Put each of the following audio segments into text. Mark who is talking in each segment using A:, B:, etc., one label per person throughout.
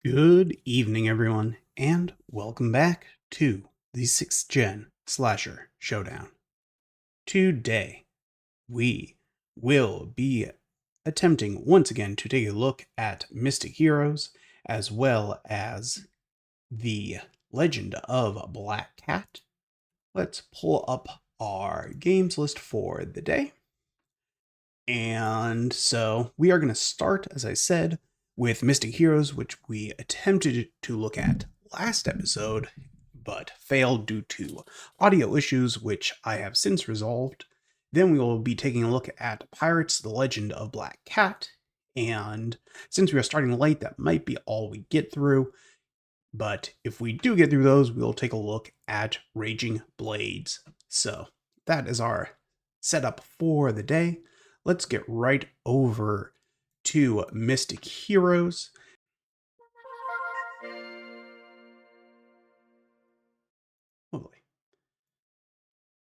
A: Good evening, everyone, and welcome back to the 6th Gen Slasher Showdown. Today, we will be attempting once again to take a look at Mystic Heroes, as well as the Legend of Black Cat. Let's pull up our games list for the day. And so we are going to start, as I said, with Mystic Heroes, which we attempted to look at last episode, but failed due to audio issues, which I have since resolved. Then we will be taking a look at Pirates, The Legend of Black Cat, and since we are starting late, that might be all we get through. But if we do get through those, we'll take a look at Raging Blades. So that is our setup for the day. Let's get right over to Mystic Heroes. Lovely.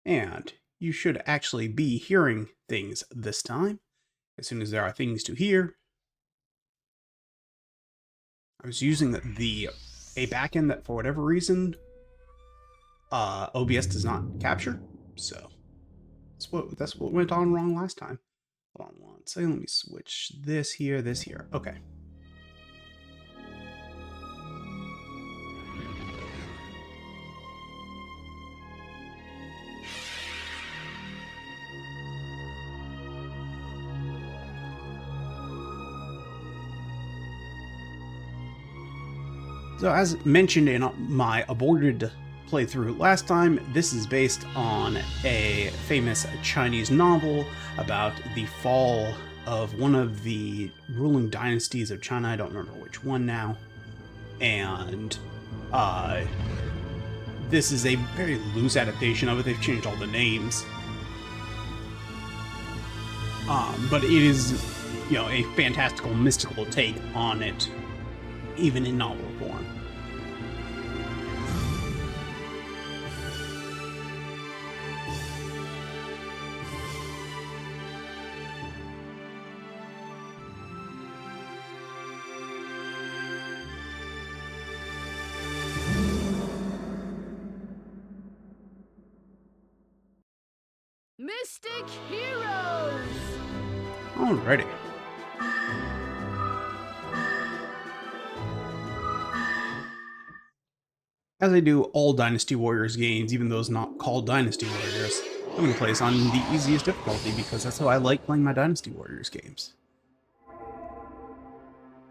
A: And you should actually be hearing things this time, as soon as there are things to hear. I was using a backend that, for whatever reason, OBS does not capture, so that's what went on wrong last time. Hold on one second, let me switch this here. Okay. So as mentioned in my aborted playthrough last time, this is based on a famous Chinese novel about the fall of one of the ruling dynasties of China. I don't remember which one now. And this is a very loose adaptation of it. They've changed all the names. But it is, a fantastical, mystical take on it, even in novel form.
B: Mystic Heroes!
A: Alrighty. As I do all Dynasty Warriors games, even those not called Dynasty Warriors, I'm going to play this on the easiest difficulty because that's how I like playing my Dynasty Warriors games.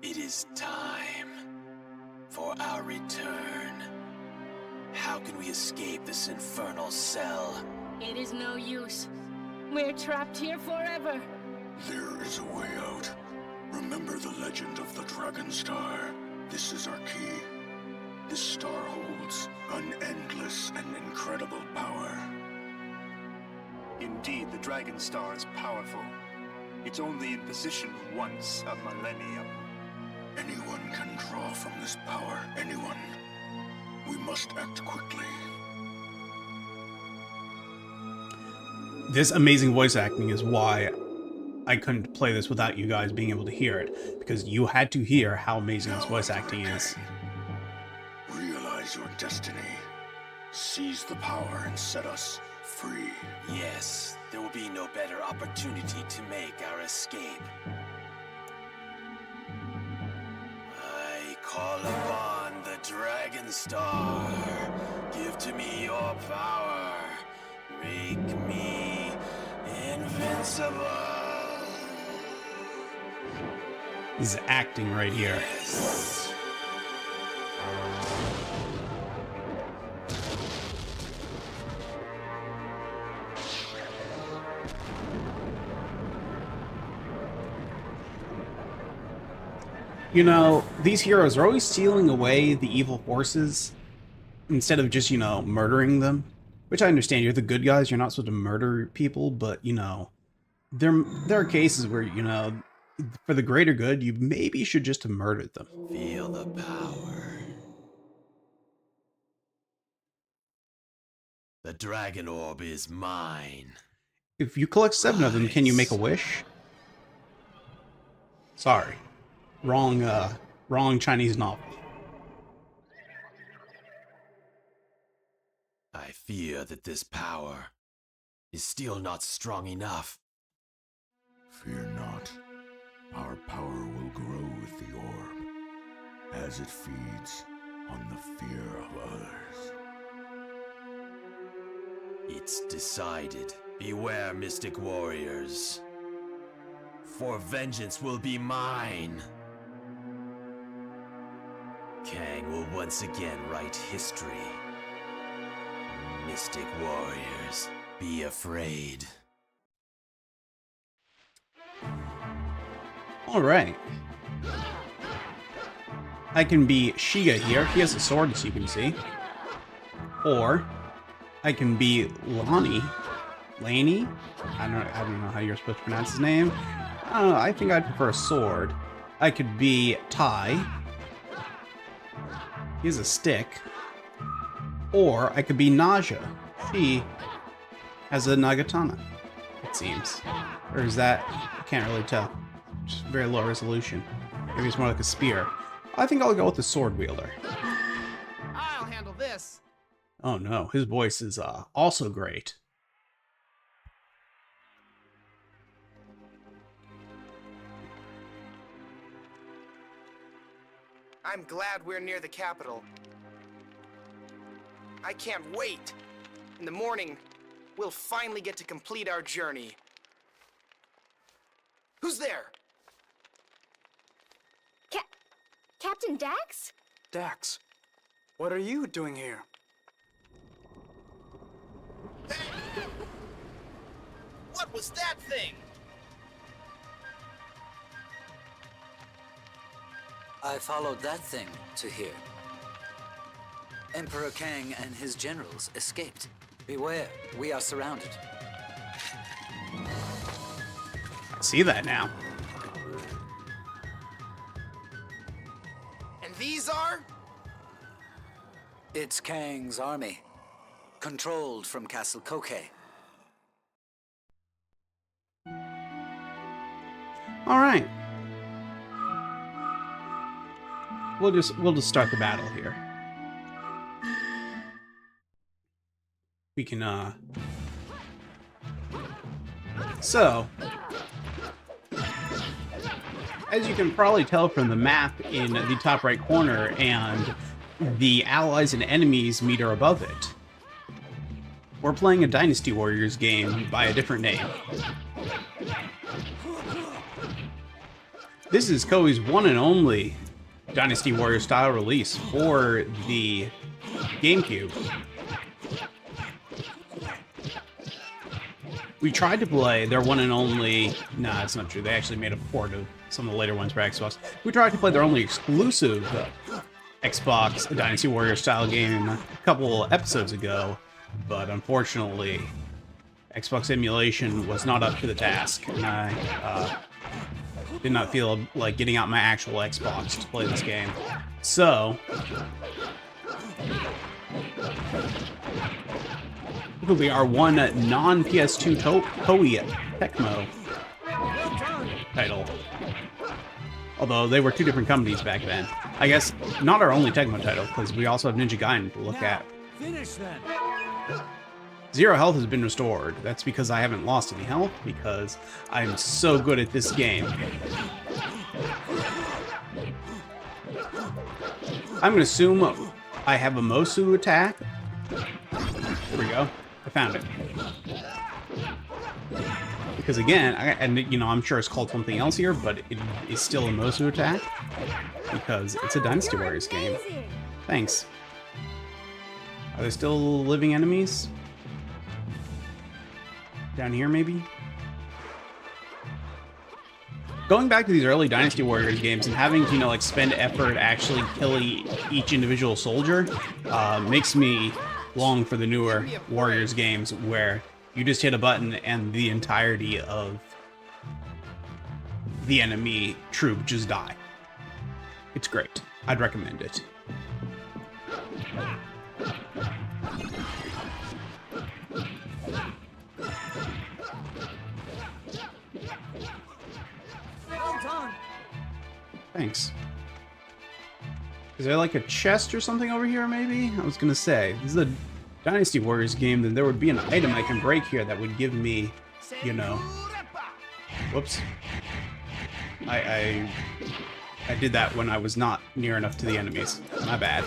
C: It is time for our return. How can we escape this infernal cell?
B: It is no use. We're trapped here forever.
D: There is a way out. Remember the legend of the Dragon Star. This is our key. This star holds an endless and incredible power.
E: Indeed, the Dragon Star is powerful. It's only in position once a millennium.
D: Anyone can draw from this power. Anyone. We must act quickly.
A: This amazing voice acting is why I couldn't play this without you guys being able to hear it, because you had to hear how amazing this voice acting is.
D: Realize your destiny. Seize the power and set us free.
C: Yes, there will be no better opportunity to make our escape. I call upon the Dragon Star. Give to me your power. Make me invincible.
A: This is acting right here.
C: Yes.
A: These heroes are always sealing away the evil forces instead of just, murdering them. Which I understand, you're the good guys, you're not supposed to murder people, but, there are cases where, for the greater good, you maybe should just have murdered them.
C: Feel the power. The dragon orb is mine.
A: If you collect 7 of them, can you make a wish? Sorry. Wrong Wrong Chinese novel.
C: I fear that this power is still not strong enough.
D: Fear not. Our power will grow with the orb, as it feeds on the fear of others.
C: It's decided. Beware, mystic warriors. For vengeance will be mine. Kang will once again write history. Mystic warriors, be afraid.
A: Alright. I can be Shiga here. He has a sword, as you can see. Or I can be Laney. I don't know how you're supposed to pronounce his name. I don't know. I think I'd prefer a sword. I could be Tai. He has a stick. Or I could be Naja. She has a Nagatana, it seems. Or is that... I can't really tell. Just very low resolution. Maybe it's more like a spear. I think I'll go with the sword wielder.
F: I'll handle this.
A: Oh no, his voice is also great.
F: I'm glad we're near the capital. I can't wait. In the morning, we'll finally get to complete our journey. Who's there?
B: Captain Dax?
G: Dax, what are you doing here?
F: What was that thing?
H: I followed that thing to here. Emperor Kang and his generals escaped. Beware, we are surrounded.
A: I see that now.
F: And these are?
H: It's Kang's army, controlled from Castle Koei.
A: All right. We'll just start the battle here. We can So, as you can probably tell from the map in the top right corner and the allies and enemies meter above it, we're playing a Dynasty Warriors game by a different name. This is Koei's one and only Dynasty Warriors style release for the Gamecube. We tried to play their one and only... Nah, that's not true. They actually made a port of some of the later ones for Xbox. We tried to play their only exclusive Xbox Dynasty Warriors style game a couple episodes ago, but unfortunately, Xbox emulation was not up to the task, and I did not feel like getting out my actual Xbox to play this game. So, it will be our one non-PS2 Koei Tecmo title. Although they were two different companies back then. I guess not our only Tecmo title, because we also have Ninja Gaiden to look at.
G: Finish then.
A: Zero health has been restored. That's because I haven't lost any health, because I'm so good at this game. I'm going to assume I have a Mosu attack. There we go. I found it. Because again, I'm sure it's called something else here, but it is still a Mosu attack. Because it's a Dynasty Warriors game. Thanks. Are there still living enemies? Down here, maybe? Going back to these early Dynasty Warriors games and having to, like, spend effort actually killing each individual soldier makes me long for the newer Warriors games where you just hit a button and the entirety of the enemy troop just die. It's great. I'd recommend it.
G: Well done.
A: Thanks. Is there like a chest or something over here, maybe? I was gonna say, this is a Dynasty Warriors game, then there would be an item I can break here that would give me, you know... Whoops. I did that when I was not near enough to the enemies. My bad.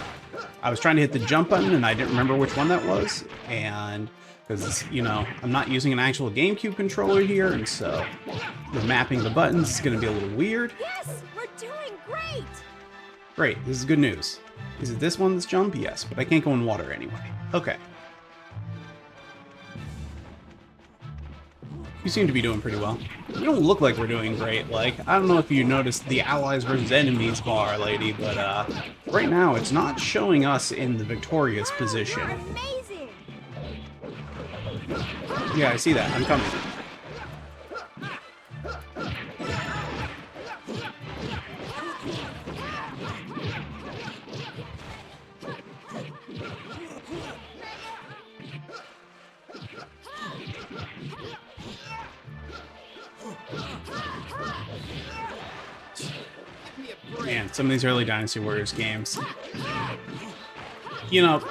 A: I was trying to hit the jump button and I didn't remember which one that was, and because, you know, I'm not using an actual GameCube controller here, and so the mapping the buttons is going to be a little weird.
I: Yes, we're doing great!
A: Great, this is good news. Is it this one that's jump? Yes, but I can't go in water anyway. Okay. You seem to be doing pretty well. You don't look like we're doing great. Like, I don't know if you noticed the allies versus enemies bar, lady, but right now it's not showing us in the victorious position.
I: Amazing!
A: Yeah, I see that. I'm coming. Man, some of these early Dynasty Warriors games. You know,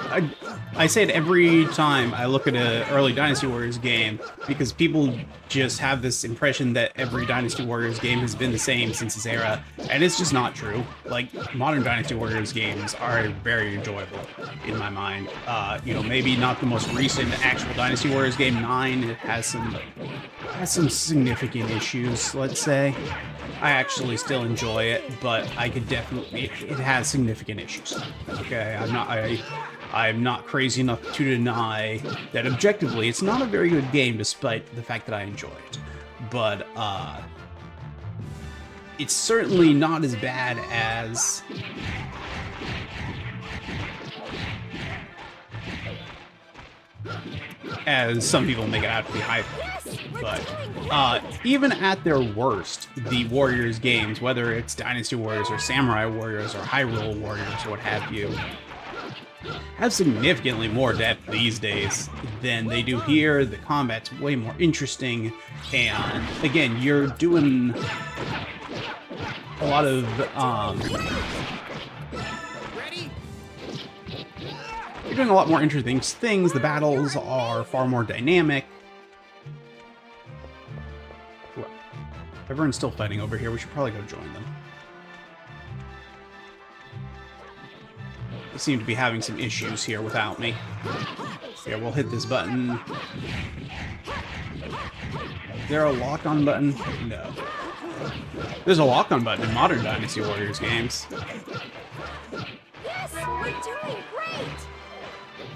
A: I say it every time I look at an early Dynasty Warriors game because people just have this impression that every Dynasty Warriors game has been the same since this era, and it's just not true. Like, modern Dynasty Warriors games are very enjoyable in my mind. You know, maybe not the most recent actual Dynasty Warriors game, 9. It has some significant issues, let's say. I actually still enjoy it, but I could definitely, it has significant issues. Okay, I'm not crazy enough to deny that objectively it's not a very good game despite the fact that I enjoy it. But it's certainly not as bad as some people make it out to be either. But even at their worst, the Warriors games, whether it's Dynasty Warriors or Samurai Warriors or Hyrule Warriors or what have you, have significantly more depth these days than they do here. The combat's way more interesting, and again, you're doing a lot of you're doing a lot more interesting things. The battles are far more dynamic. Everyone's still fighting over here. We should probably go join them. They seem to be having some issues here without me. Yeah, we'll hit this button. Is there a lock-on button? No. There's a lock-on button in modern Dynasty Warriors games.
I: Yes, we're doing great!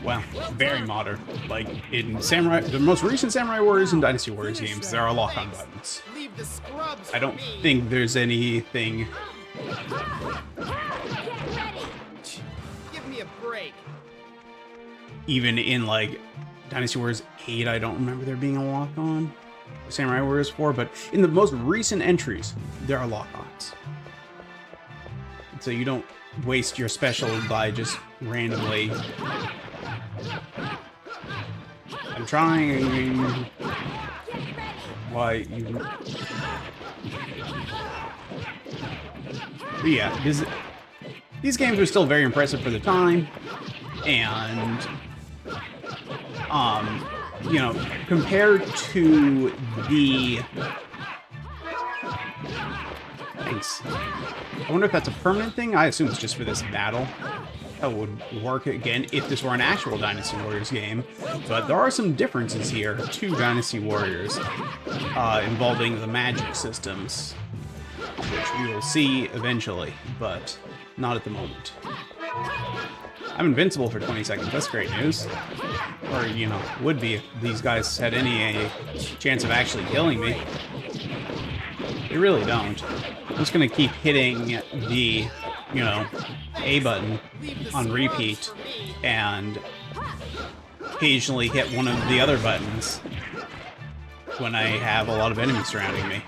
A: Well, very modern. Like, in the most recent Samurai Warriors and Dynasty Warriors games, there are lock-on buttons. I don't think there's anything...
F: Give me a break.
A: Even in, like, Dynasty Warriors 8, I don't remember there being a lock-on. Samurai Warriors 4, but in the most recent entries, there are lock-ons. So you don't waste your special by just randomly... I'm trying... Why, you... But yeah, these games are still very impressive for the time, and, you know, compared to the... Thanks. I wonder if that's a permanent thing? I assume it's just for this battle. That would work again if this were an actual Dynasty Warriors game, but there are some differences here to Dynasty Warriors involving the magic systems, which we will see eventually, but not at the moment. I'm invincible for 20 seconds. That's great news. Or, you know, would be if these guys had any chance of actually killing me. They really don't. I'm just gonna keep hitting the, you know, A button on repeat and occasionally hit one of the other buttons when I have a lot of enemies surrounding me.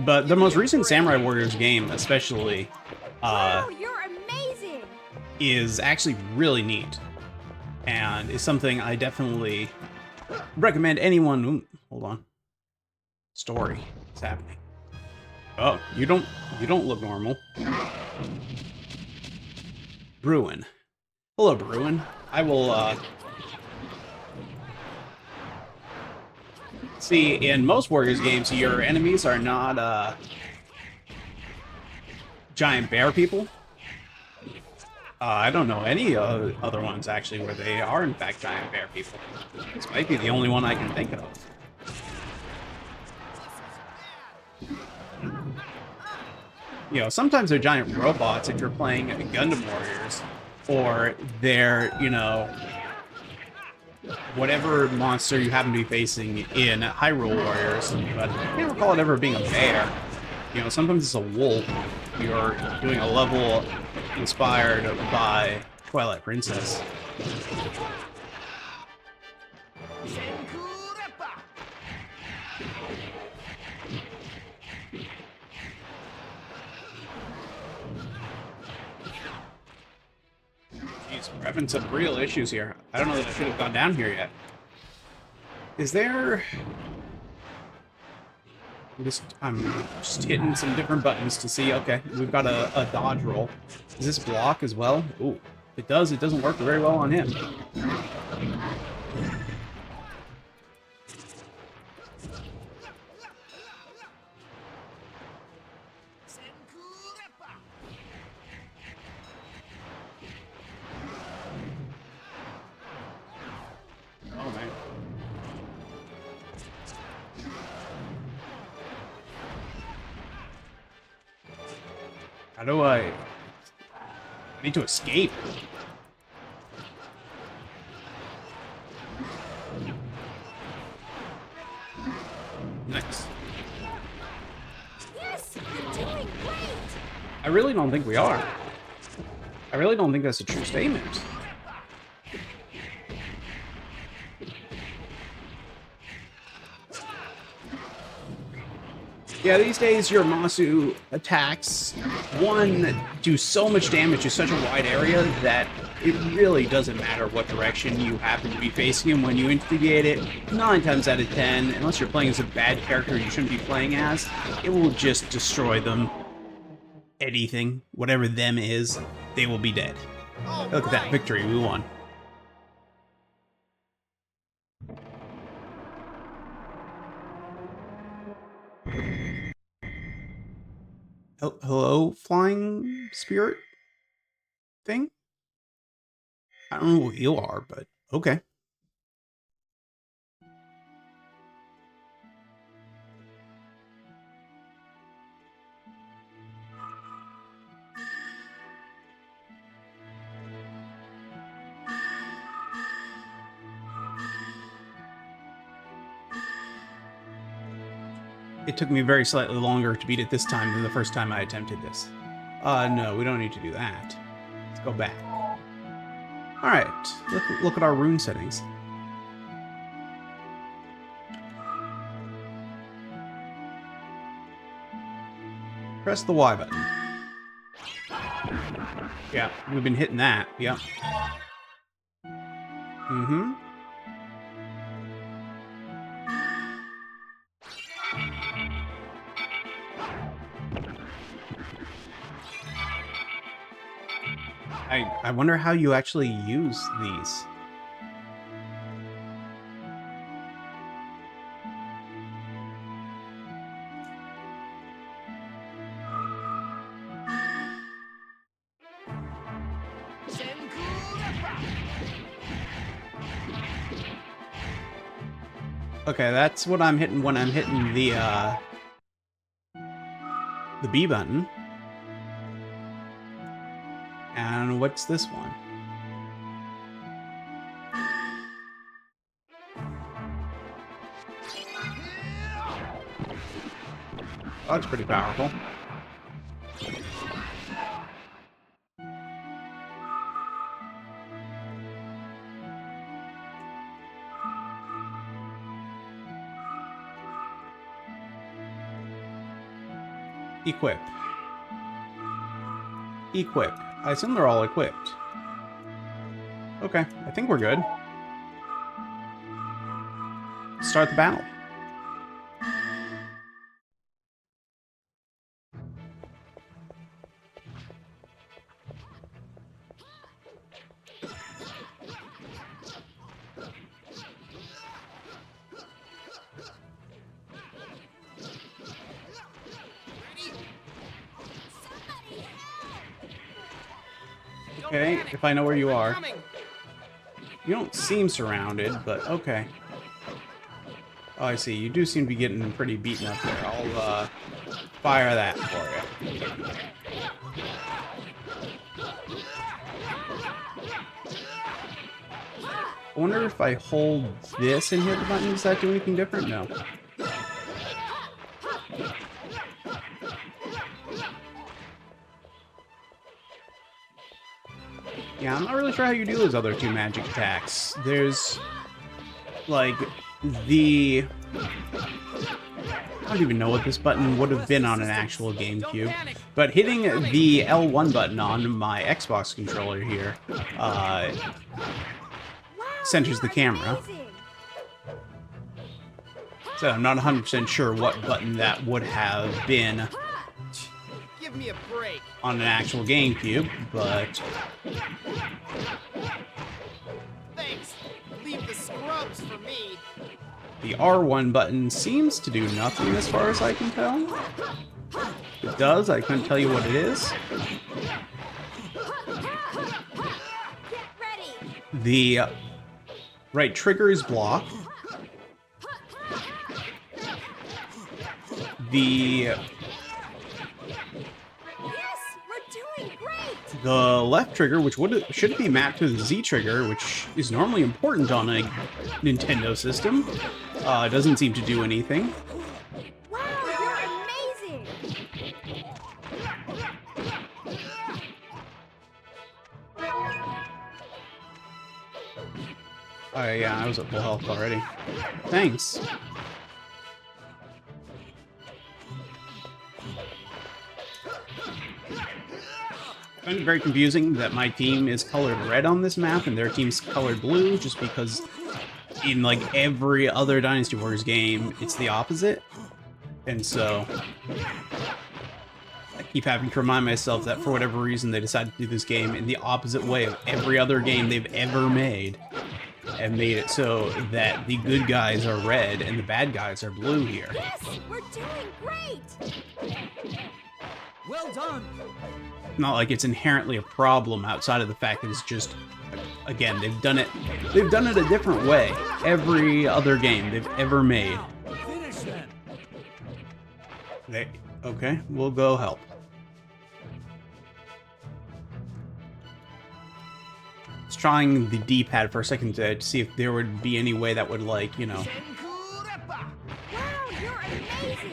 A: But the most recent Samurai Warriors game, especially,
I: Wow, you're amazing!
A: is actually really neat, and is something I definitely recommend anyone. Ooh, hold on, story is happening. Oh, you don't look normal. Bruin. Hello, Bruin. I will, see, in most Warriors games, your enemies are not, giant bear people. I don't know any other ones, actually, where they are, in fact, giant bear people. This might be the only one I can think of. You know, sometimes they're giant robots if you're playing Gundam Warriors, or they're, you know, whatever monster you happen to be facing in Hyrule Warriors, but I can't recall it ever being a bear. You know, sometimes it's a wolf. You're doing a level inspired by Twilight Princess. Jeez, we're having some real issues here. I don't know that I should have gone down here yet. Is there... I'm just hitting some different buttons to see. Okay, we've got a dodge roll. Does this block as well? Ooh, it does. It doesn't work very well on him. Oh, man. How do I need to escape? Nice.
I: Yes, we're doing great.
A: I really don't think we are. I really don't think that's a true statement. Yeah, these days your Masu attacks, one, do so much damage to such a wide area that it really doesn't matter what direction you happen to be facing him when you instigate it. 9 times out of 10, unless you're playing as a bad character you shouldn't be playing as, it will just destroy them. Anything, whatever them is, they will be dead. Look at that victory, we won. Hello, flying spirit thing? I don't know who you are, but okay. It took me very slightly longer to beat it this time than the first time I attempted this. No, we don't need to do that. Let's go back. Alright, look at our rune settings. Press the Y button. Yeah, we've been hitting that, yep. Mm-hmm. I wonder how you actually use these. Okay, that's what I'm hitting when I'm hitting the B button. And what's this one? Oh, that's pretty powerful. Equip. Equip. I assume they're all equipped. Okay, I think we're good. Start the battle. Okay, if I know where you
F: I'm
A: are.
F: coming.
A: You don't seem surrounded, but okay. Oh, I see. You do seem to be getting pretty beaten up there. I'll, fire that for you. I wonder if I hold this and hit the button, does that do anything different? No. Yeah, I'm not really sure how you do those other two magic attacks. There's, like, the... I don't even know what this button would have been on an actual GameCube, but hitting the L1 button on my Xbox controller here centers the camera. So I'm not 100% sure what button that would have been
F: Give me a break.
A: on an actual GameCube, but
F: Thanks. Leave the scrubs for me.
A: the R1 button seems to do nothing as far as I can tell. It does, I couldn't tell you what it is.
I: Get ready.
A: The right trigger is block. The
I: Yes, we're doing great.
A: left trigger, which should be mapped to the Z trigger, which is normally important on a Nintendo system, doesn't seem to do anything.
I: Wow, you're amazing.
A: Yeah, I was at full health already. Thanks. I find it very confusing that my team is colored red on this map and their team's colored blue, just because in like every other Dynasty Warriors game, it's the opposite. And so I keep having to remind myself that for whatever reason they decided to do this game in the opposite way of every other game they've ever made, and made it so that the good guys are red and the bad guys are blue here.
I: Yes, we're doing great.
H: Well done.
A: Not like it's inherently a problem outside of the fact that it's just, again, they've done it a different way every other game they've ever made.
G: Finish then.
A: Okay, we'll go help. I was trying the D-pad for a second to see if there would be any way that would, like, you know...
I: Wow, you're amazing.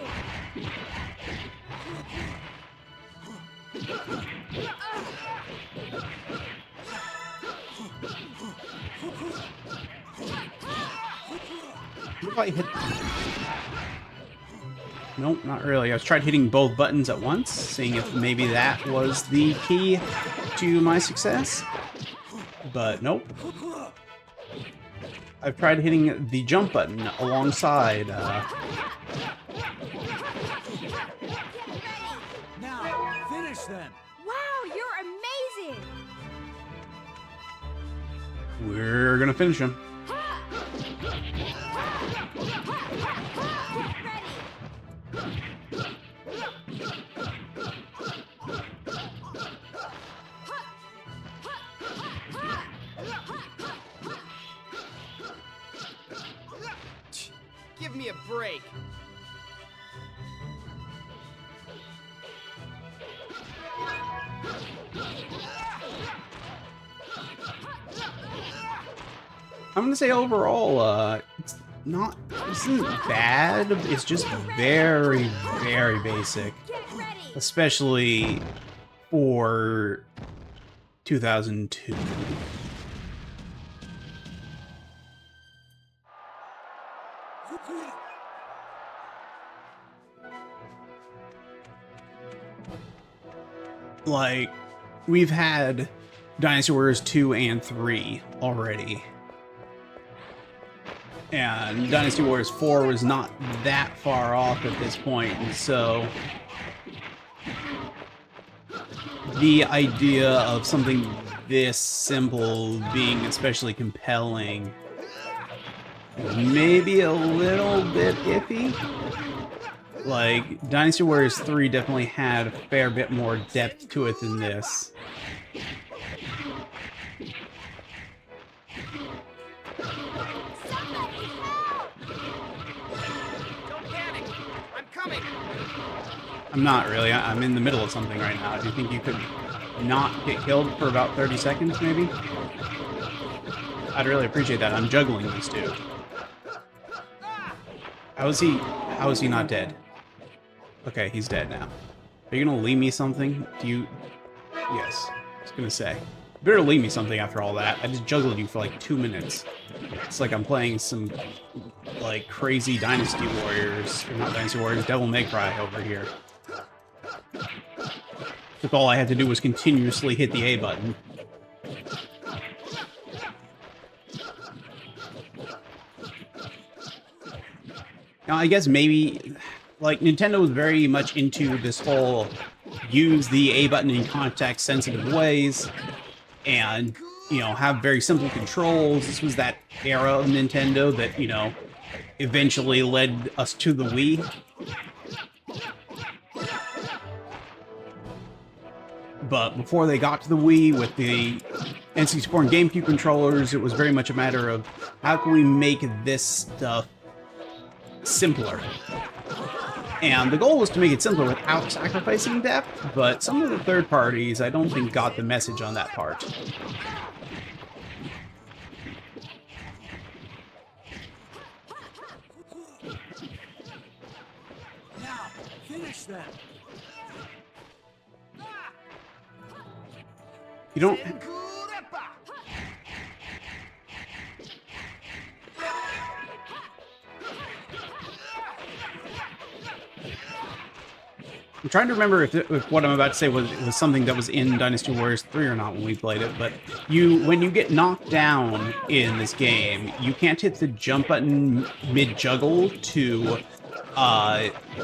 A: What if I hit... Nope, not really. I was trying hitting both buttons at once, seeing if maybe that was the key to my success. But nope. I've tried hitting the jump button alongside.
G: Now, finish then.
I: Wow, you're amazing.
A: We're gonna finish him.
F: Give me a break.
A: I'm gonna say overall, it's not, this isn't bad. It's just very, very basic,
I: Get ready.
A: especially for 2002. Like, we've had Dynasty Warriors 2 and 3 already. And Dynasty Warriors 4 was not that far off at this point, and so the idea of something this simple being especially compelling is maybe a little bit iffy. Like, Dynasty Warriors 3 definitely had a fair bit more depth to it than this. I'm not really. I'm in the middle of something right now. Do you think you could not get killed for about 30 seconds, maybe? I'd really appreciate that. I'm juggling this dude. How is he not dead? Okay, he's dead now. Are you gonna leave me something? Do you... Yes. I was gonna say. You better leave me something after all that. I just juggled you for like 2 minutes. It's like I'm playing some, like, crazy Dynasty Warriors. Or not Dynasty Warriors, Devil May Cry over here. If all I had to do was continuously hit the A button. Now, I guess maybe, like, Nintendo was very much into this whole use the A button in context-sensitive ways, and, you know, have very simple controls. This was that era of Nintendo that, you know, eventually led us to the Wii. But before they got to the Wii with the N64 and GameCube controllers, it was very much a matter of how can we make this stuff simpler. And the goal was to make it simpler without sacrificing depth, but some of the third parties I don't think got the message on that part.
G: Now, finish them.
A: You don't... I'm trying to remember if what I'm about to say was something that was in Dynasty Warriors 3 or not when we played it, but when you get knocked down in this game, you can't hit the jump button mid-juggle to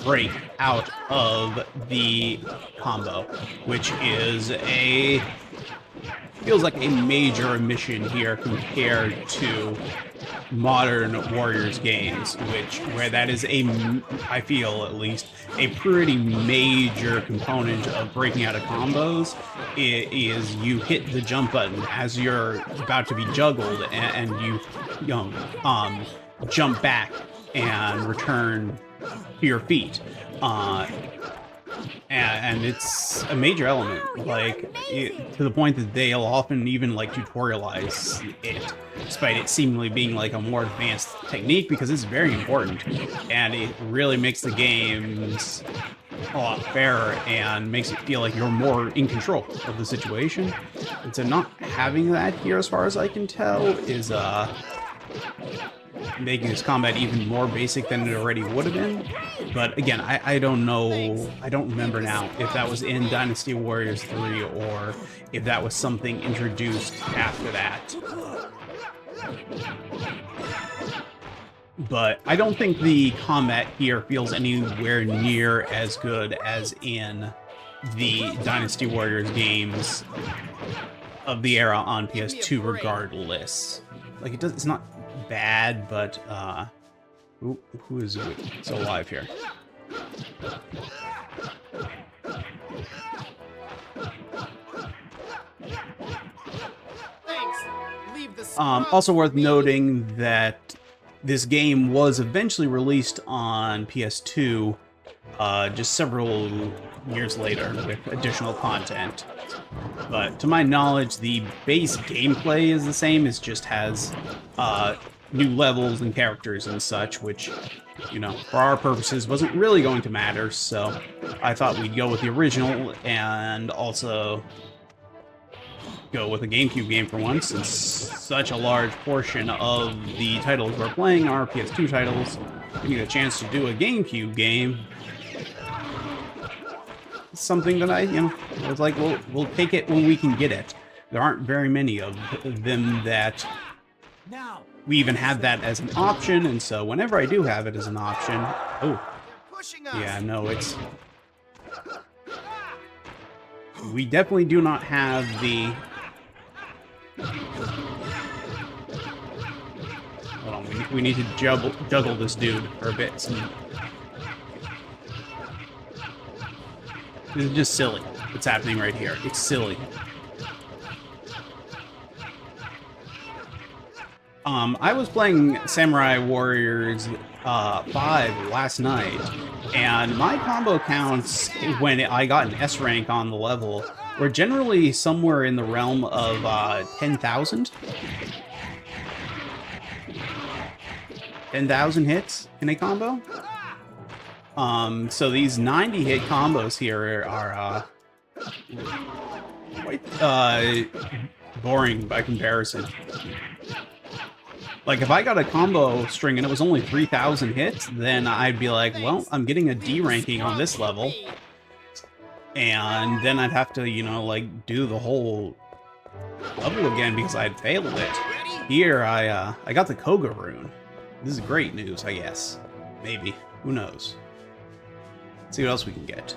A: break out of the combo, which is feels like a major omission here compared to modern Warriors games, where that is I feel at least, a pretty major component of breaking out of combos. Is you hit the jump button as you're about to be juggled, and you jump back and return to your feet. And it's a major element, like, to the point that they'll often even, like, tutorialize it, despite it seemingly being, like, a more advanced technique, because it's very important, and it really makes the games a lot fairer, and makes it feel like you're more in control of the situation. And so not having that here, as far as I can tell, is, making this combat even more basic than it already would have been. But again, I don't know, I don't remember now if that was in Dynasty Warriors 3 or if that was something introduced after that. But I don't think the combat here feels anywhere near as good as in the Dynasty Warriors games of the era on PS2 regardless. Like, it's not bad, but who is still alive here? Also worth noting that this game was eventually released on PS2 just several years later with additional content. But to my knowledge, the base gameplay is the same. It just has new levels and characters and such, which, you know, for our purposes wasn't really going to matter, so I thought we'd go with the original and also go with a GameCube game for once, since such a large portion of the titles we're playing are PS2 titles. We need a chance to do a GameCube game. It's something that I was like, we'll take it when we can get it. There aren't very many of them that we even have that as an option, and so whenever I do have it as an option... Oh, yeah, no, it's... We definitely do not have the... Hold on, we need to juggle this dude for a bit. This is just silly what's happening right here. It's silly. I was playing Samurai Warriors 5 last night, and my combo counts when I got an S rank on the level were generally somewhere in the realm of 10,000. 10,000 hits in a combo. So these 90 hit combos here are quite boring by comparison. Like, if I got a combo string and it was only 3,000 hits, then I'd be like, well, I'm getting a D ranking on this level. And then I'd have to, you know, like, do the whole level again because I'd failed it. Here, I got the Koga rune. This is great news, I guess. Maybe. Who knows? Let's see what else we can get.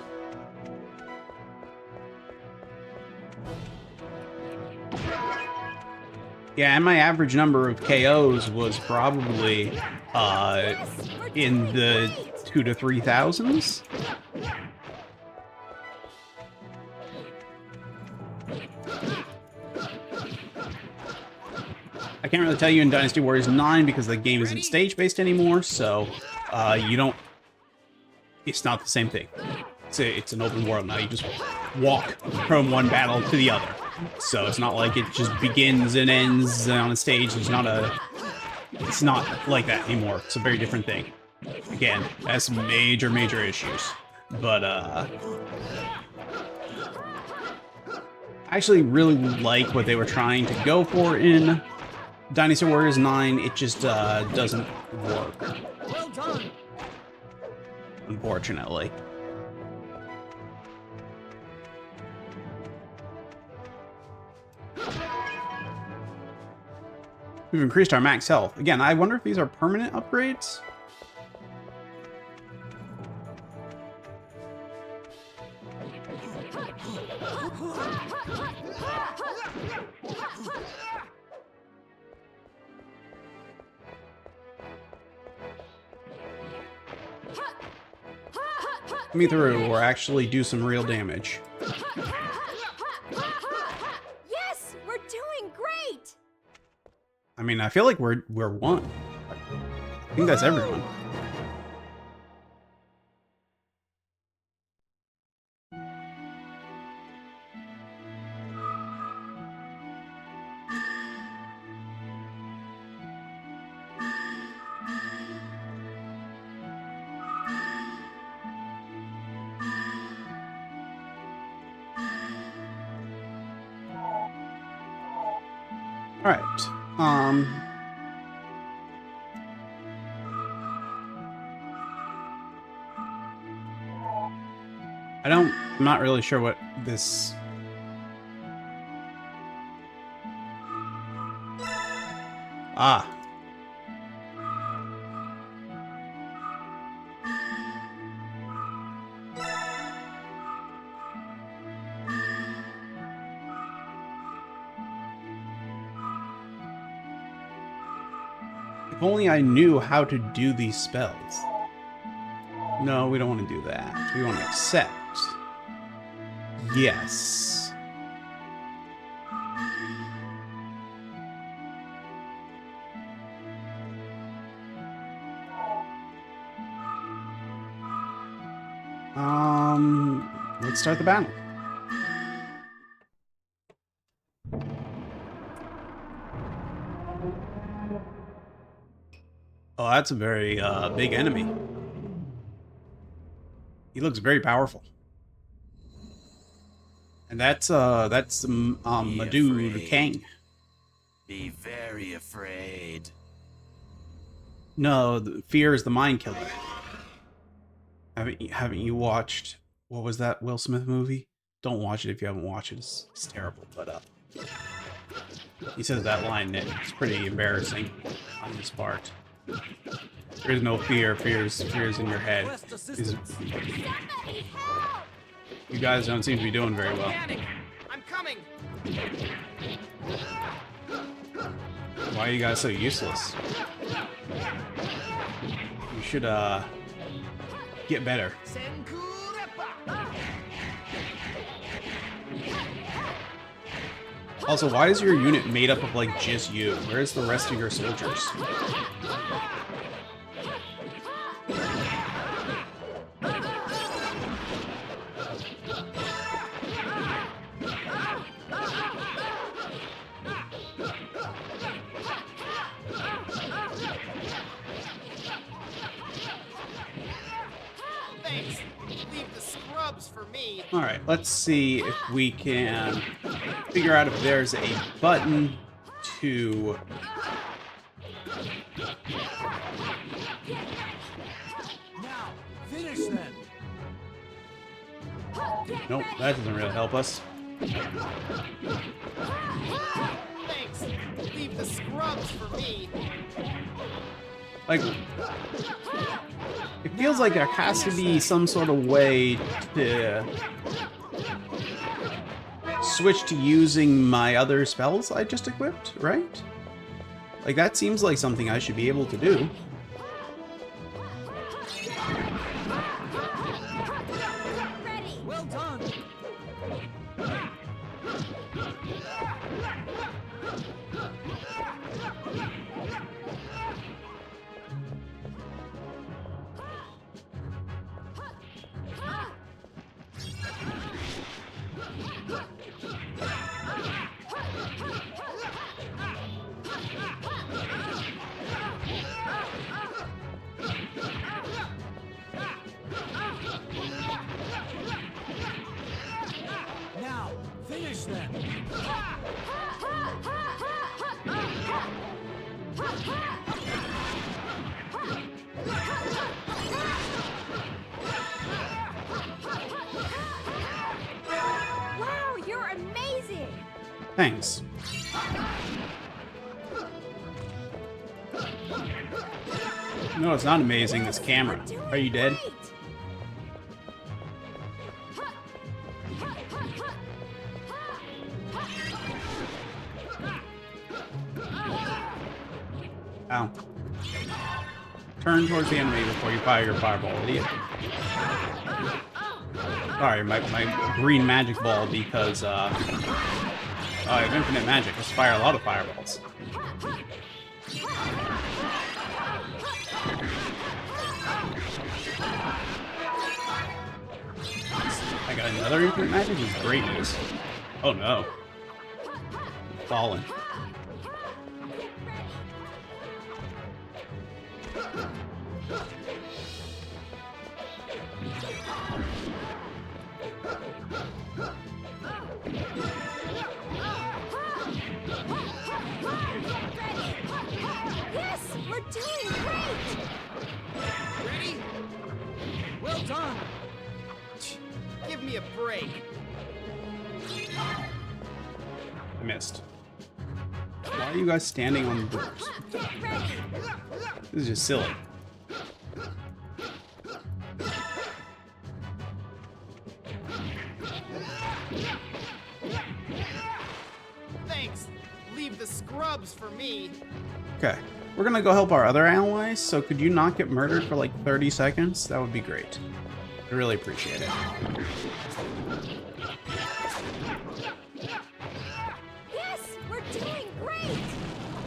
A: Yeah, and my average number of KOs was probably in the 2,000 to 3,000s. I can't really tell you in Dynasty Warriors 9 because the game isn't stage-based anymore, so you don't... It's not the same thing. It's an open world now. You just walk from one battle to the other. So it's not like it just begins and ends on a stage. It's not like that anymore. It's a very different thing. Again, has some major issues. But I actually really like what they were trying to go for in Dynasty Warriors 9. It just doesn't work.
G: Well done.
A: Unfortunately. We've increased our max health. Again, I wonder if these are permanent upgrades? Let me through or actually do some real damage.
I: Yes, we're doing great.
A: I mean, I feel like we're one. I think that's everyone. All right. I'm not really sure what this... Ah. If only I knew how to do these spells. No, we don't want to do that. We want to accept. Yes. Let's start the battle. Oh, that's a very big enemy. He looks very powerful. And that's Madhu the King.
C: Be very afraid.
A: No, fear is the mind killer. Haven't you watched, what was that Will Smith movie? Don't watch it if you haven't watched it. It's terrible, but he says that line and it's pretty embarrassing on his part. There is no fear. Fear is in your head. You guys don't seem to be doing very well.
F: I'm coming.
A: Why are you guys so useless? You should get better. Also, why is your unit made up of, like, just you? Where's the rest of your soldiers?
F: Thanks. Leave the scrubs for me.
A: Alright, let's see if we can figure out if there's a button to...
G: Now, finish them.
A: Nope, that doesn't really help us.
F: Thanks. Leave the scrubs for me.
A: Like, it feels like there has to be some sort of way to switch to using my other spells I just equipped, right? Like, that seems like something I should be able to do.
I: Ready.
G: Well done. Now, finish them.
I: Wow, you're amazing.
A: Thanks. No, it's not amazing, this camera. Are you dead?
I: Great.
A: Ow. Turn towards the enemy before you fire your fireball, idiot. Sorry, my green magic ball because, I have infinite magic. Let's fire a lot of fireballs. I got another infinite magic? This is great news. Oh no. Fallen.
I: Yes, we're doing great.
F: Ready?
G: Well done.
F: Give me a break.
A: I missed. Why are you guys standing on the doors?
I: Get ready.
A: This is just silly.
F: Thanks. Leave the scrubs for me.
A: Okay, we're gonna go help our other allies, so could you not get murdered for like 30 seconds? That would be great. I really appreciate it.
I: Yes, we're doing great.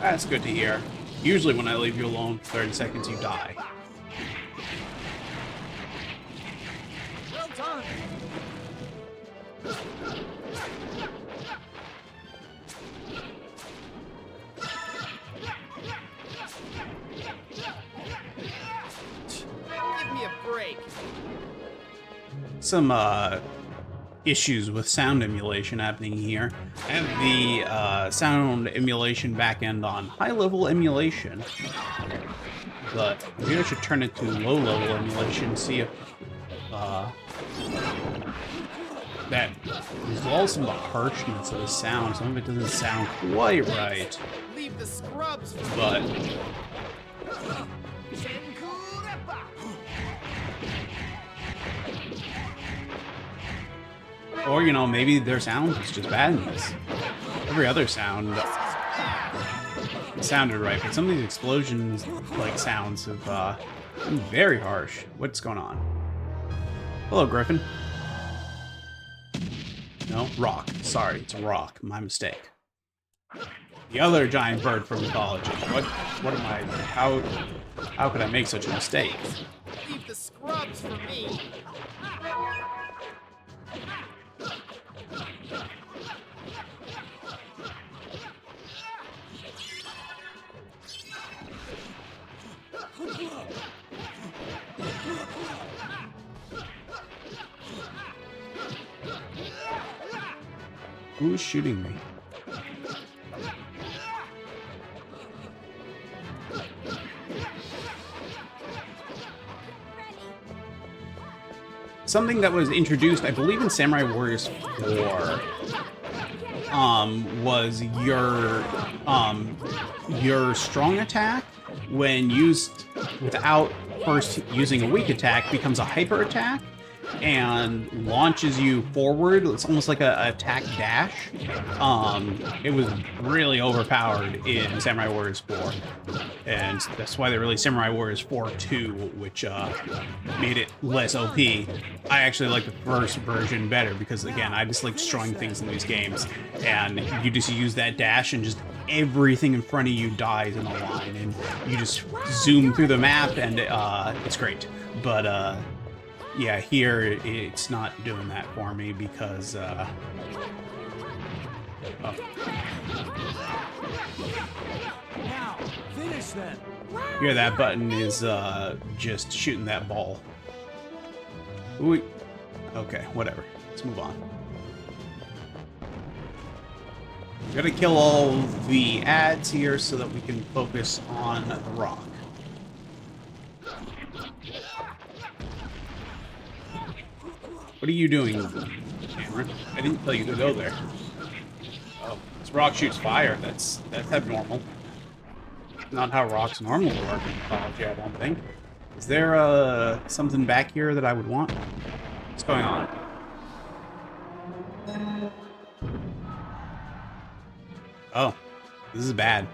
A: That's good to hear. Usually when I leave you alone for 30 seconds, you die.
G: Well done.
F: Give me a break.
A: Some issues with sound emulation happening here. I have the sound emulation backend on high-level emulation, but maybe I should turn it to low-level emulation, see if that resolves some of the harshness of the sound. Some of it doesn't sound quite right,
F: Leave the scrubs for me.
A: but or, you know, maybe their sound is just bad in this. Every other sound sounded right, but some of these explosions, like, sounds have been very harsh. What's going on? Hello, Griffin. No, Rock. Sorry, it's Rock. My mistake. the other giant bird from mythology. What am I? How could I make such a mistake?
F: Leave the scrubs for me.
A: Who's shooting me? Something that was introduced, I believe, in Samurai Warriors 4, was your strong attack, when used without first using a weak attack, becomes a hyper attack and launches you forward. It's almost like a attack dash. It was really overpowered in Samurai Warriors 4, and that's why they released Samurai Warriors 4 2, which made it less OP. I actually like the first version better because, again, I just like destroying things in these games, and you just use that dash and just everything in front of you dies in a line, and you just zoom through the map, and it's great. But yeah, here it's not doing that for me because oh.
G: Now, finish them.
A: Here, that button is just shooting that ball. Ooh. Okay, whatever. Let's move on. We gotta kill all the ads here so that we can focus on the rock. What are you doing, Cameron? I didn't tell you to go there. Oh, this rock shoots fire. That's abnormal. Not how rocks normally work in mythology, I don't think. Is there something back here that I would want? What's going on? Oh, this is bad.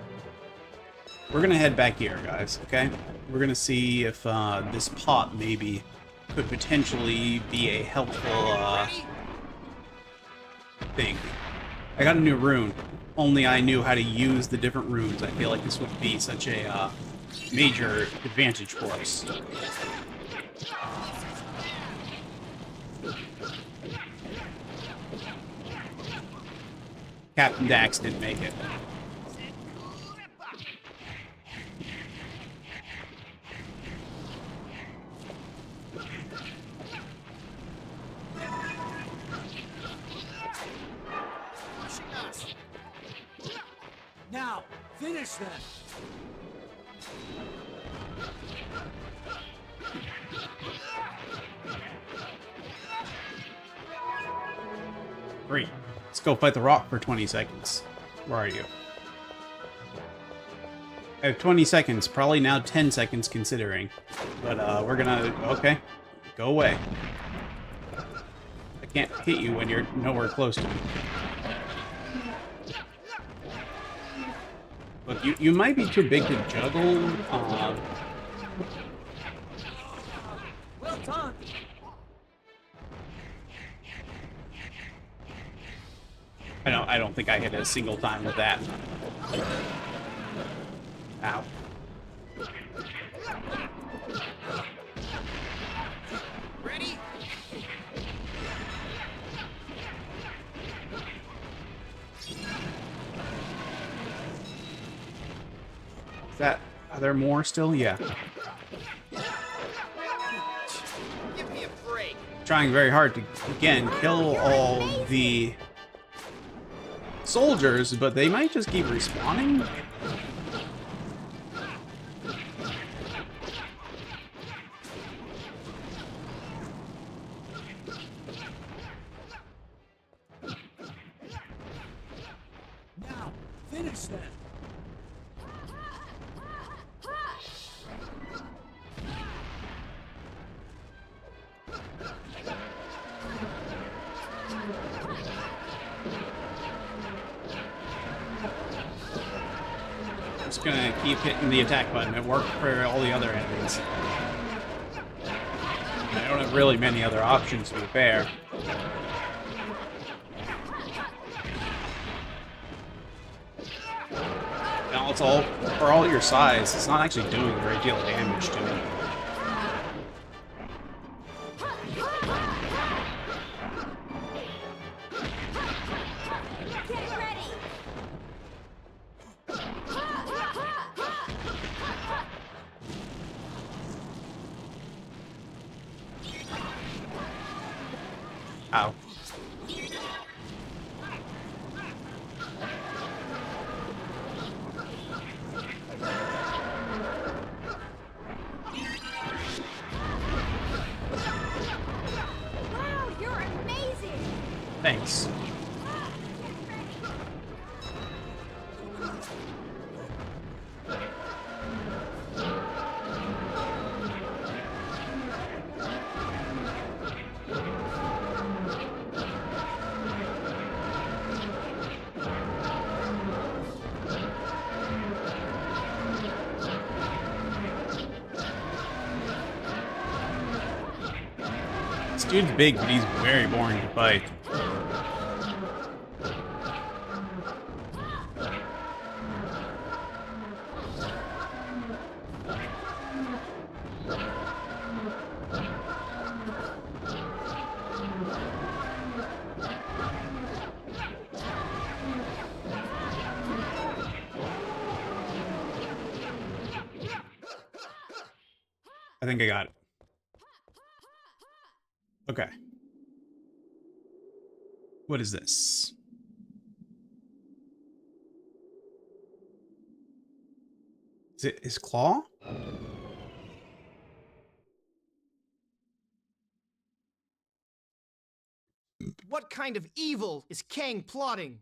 A: We're gonna head back here, guys, okay? We're gonna see if this pot maybe could potentially be a helpful thing. I got a new rune. Only I knew how to use the different runes. I feel like this would be such a major advantage for us. Captain Dax didn't make it.
G: Now, finish them.
A: Great. Let's go fight the rock for 20 seconds. Where are you? I have 20 seconds, probably now 10 seconds considering. But we're gonna... Okay. Go away. I can't hit you when you're nowhere close to me. Look, you might be too big to juggle.
G: Well done.
A: I don't think I hit a single time with that. Ow.
F: Ready?
A: Is that... Are there more still? Yeah.
F: Give me a break.
A: Trying very hard to, again, kill all the soldiers, but they might just keep respawning.
G: Now, finish them.
A: Just gonna keep hitting the attack button. It worked for all the other enemies. I don't have really many other options, to be fair. It's all for all your size. It's not actually doing a great deal of damage to me.
I: Get ready.
A: Ow.
I: Wow, you're amazing.
A: Thanks. This dude's big, but he's very boring to fight. I think I got it. Okay. What is this? Is it his claw?
F: What kind of evil is Kang plotting?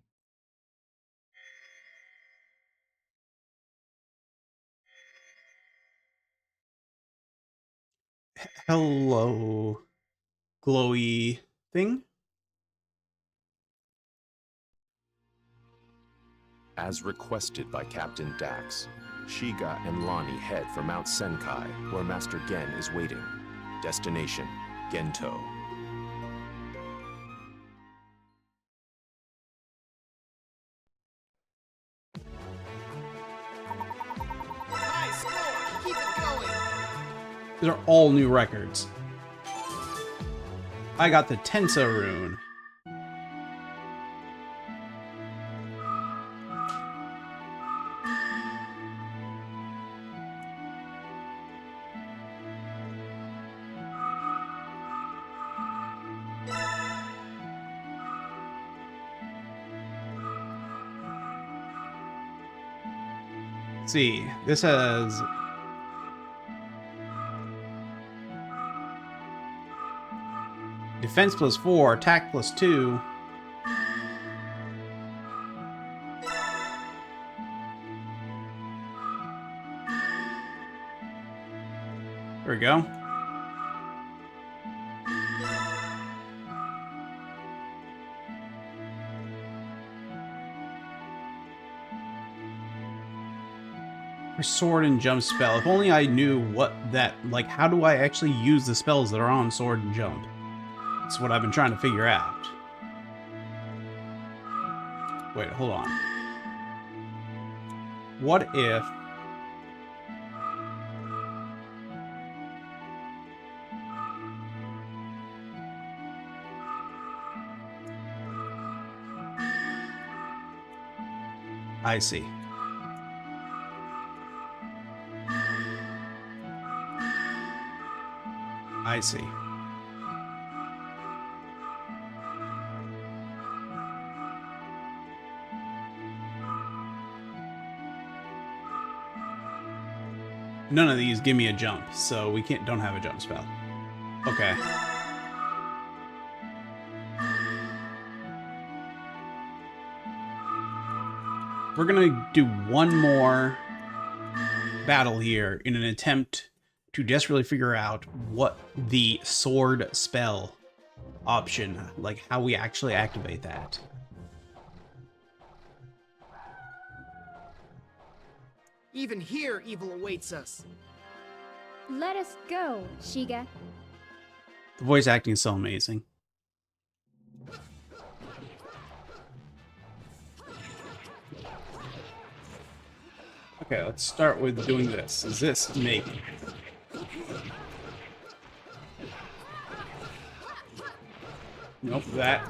A: Hello, glowy thing?
J: As requested by Captain Dax, Shiga and Lonnie head for Mount Senkai, where Master Gen is waiting. Destination, Gento.
F: High score! Keep it going!
A: These are all new records. I got the Tensa rune. Let's see, this has defense +4, attack +2. There we go. For sword and jump spell. If only I knew what that, like, how do I actually use the spells that are on sword and jump? That's what I've been trying to figure out. Wait, hold on. What if... I see. I see. None of these give me a jump, so we don't have a jump spell. Okay. We're gonna do one more battle here in an attempt to desperately figure out what the sword spell option, like how we actually activate that.
F: Even here, evil awaits us.
I: Let us go, Shiga.
A: The voice acting is so amazing. Okay, let's start with doing this. Is this make? Nope, that.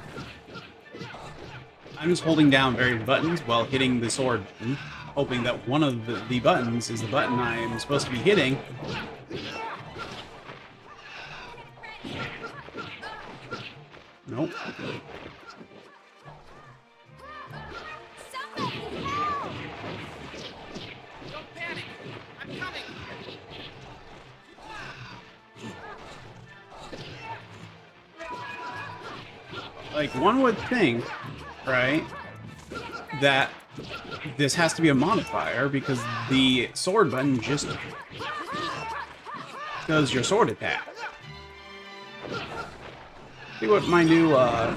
A: I'm just holding down various buttons while hitting the sword, hoping that one of the buttons is the button I am supposed to be hitting. Nope.
F: Don't panic! I'm coming!
A: Like, one would think, right, that this has to be a modifier because the sword button just does your sword attack. See what my new, that's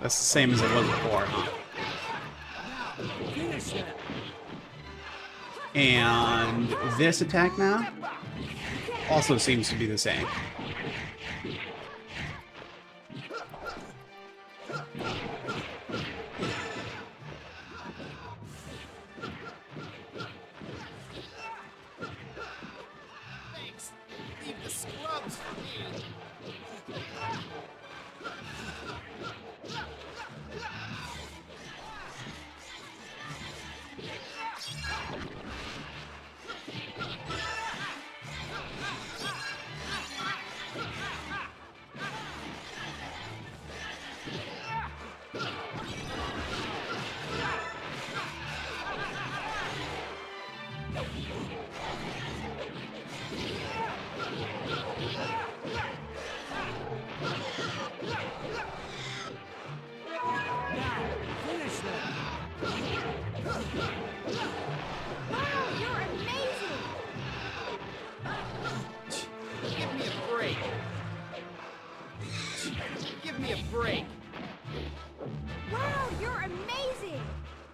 A: the same as it was before, huh? And this attack now also seems to be the same.
F: Thanks. Leave the scrubs for me.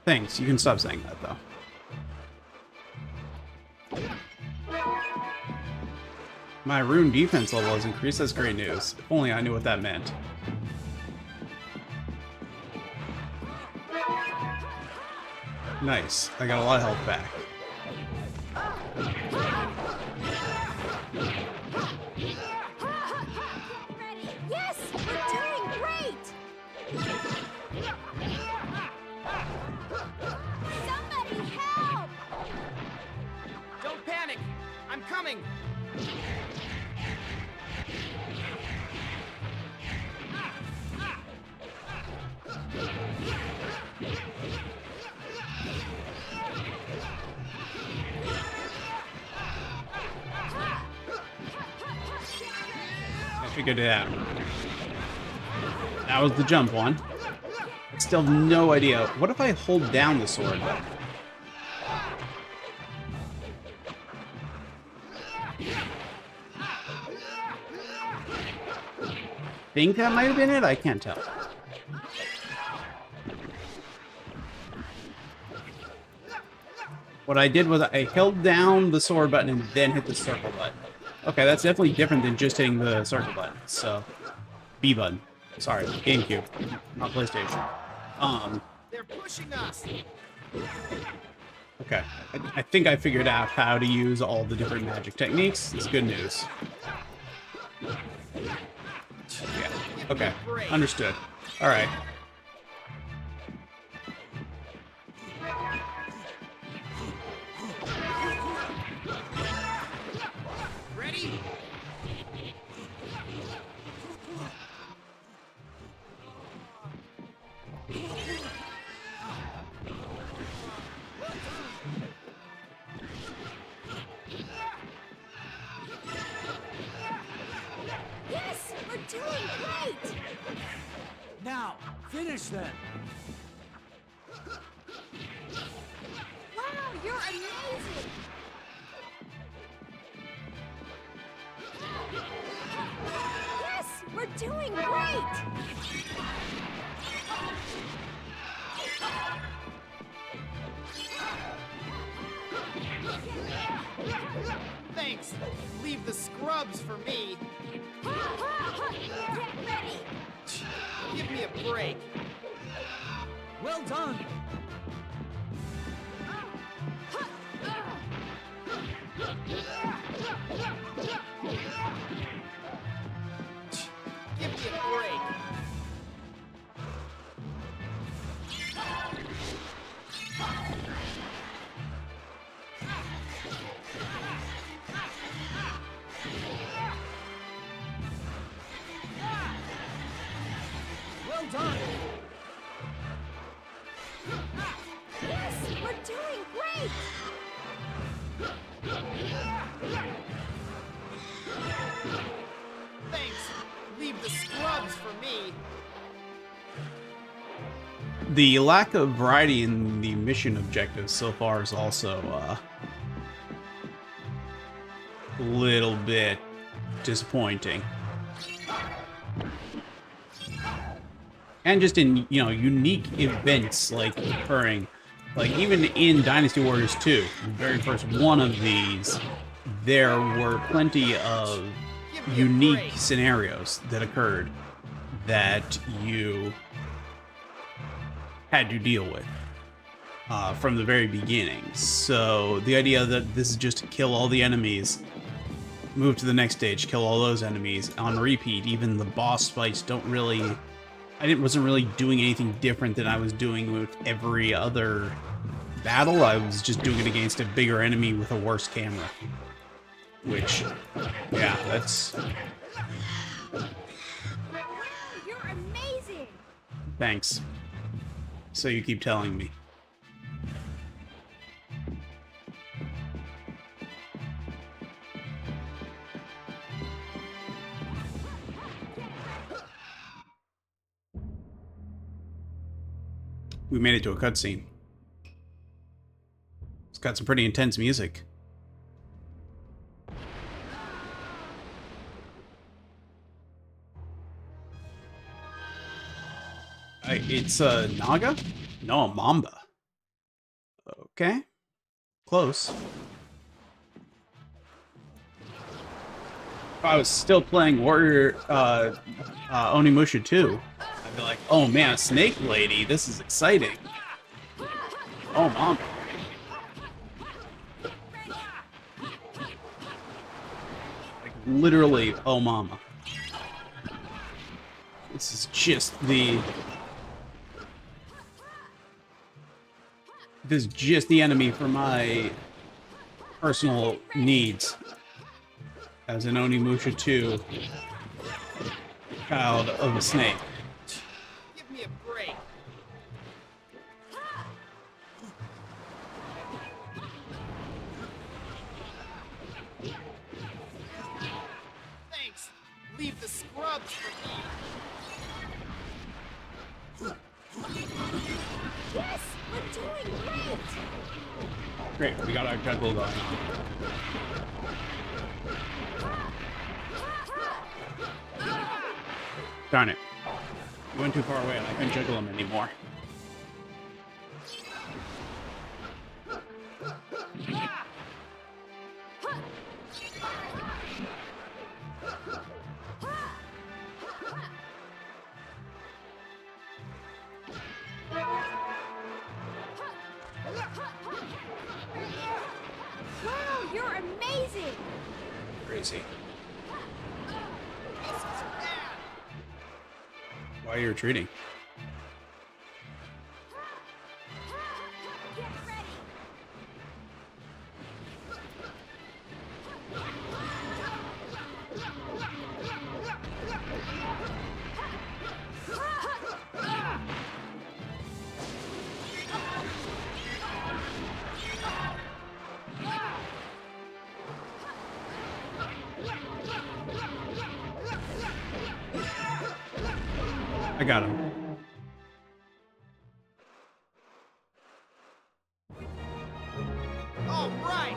A: Thanks, you can stop saying that, though. My rune defense level has increased. That's great news. If only I knew what that meant. Nice. I got a lot of health back.
I: Yes, we're doing great! Somebody help!
F: Don't panic! I'm coming!
A: I figured it out. That was the jump one. I still have no idea. What if I hold down the sword button? Think that might have been it? I can't tell. What I did was I held down the sword button and then hit the circle button. Okay, that's definitely different than just hitting the circle button. So, B button. Sorry, GameCube, not PlayStation.
F: They're pushing us.
A: Okay, I think I figured out how to use all the different magic techniques. It's good news. Yeah. Okay, understood. All right.
F: Ready?
I: Yes, we're doing great!
G: Now, finish them!
I: Wow, you're amazing! Yes, we're doing great!
F: Thanks. Leave the scrubs for me.
I: Get ready!
F: Give me a break.
G: Well done! Well done!
I: Yes, we're doing great!
F: Thanks. Leave the scrubs for me.
A: The lack of variety in the mission objectives so far is also a little bit disappointing. And just in, you know, unique events like occurring, like even in Dynasty Warriors 2, the very first one of these, there were plenty of unique scenarios that occurred that you had to deal with from the very beginning. So the idea that this is just to kill all the enemies, move to the next stage, kill all those enemies on repeat, even the boss fights don't really... wasn't really doing anything different than I was doing with every other battle. I was just doing it against a bigger enemy with a worse camera. Which, yeah, that's...
I: Wow, you're amazing!
A: Thanks. So you keep telling me. We made it to a cutscene. It's got some pretty intense music. It's a Naga? No, a Mamba. Okay. Close. If I was still playing Warrior Onimusha 2, I'd be like, oh man, Snake Lady, this is exciting. Oh, Mamba. Like, literally, oh mama. This is just the... This is just the enemy for my personal needs. As an Onimusha 2 child of a snake.
F: Give me a break. Thanks. Leave the scrubs for me.
I: Yes, we're doing great!
A: Great, we got our juggle going on. Darn it. You went too far away and I couldn't juggle him anymore.
I: Wow, you're amazing!
A: Crazy. Why are you retreating?
I: Get ready!
A: I got him.
F: All right.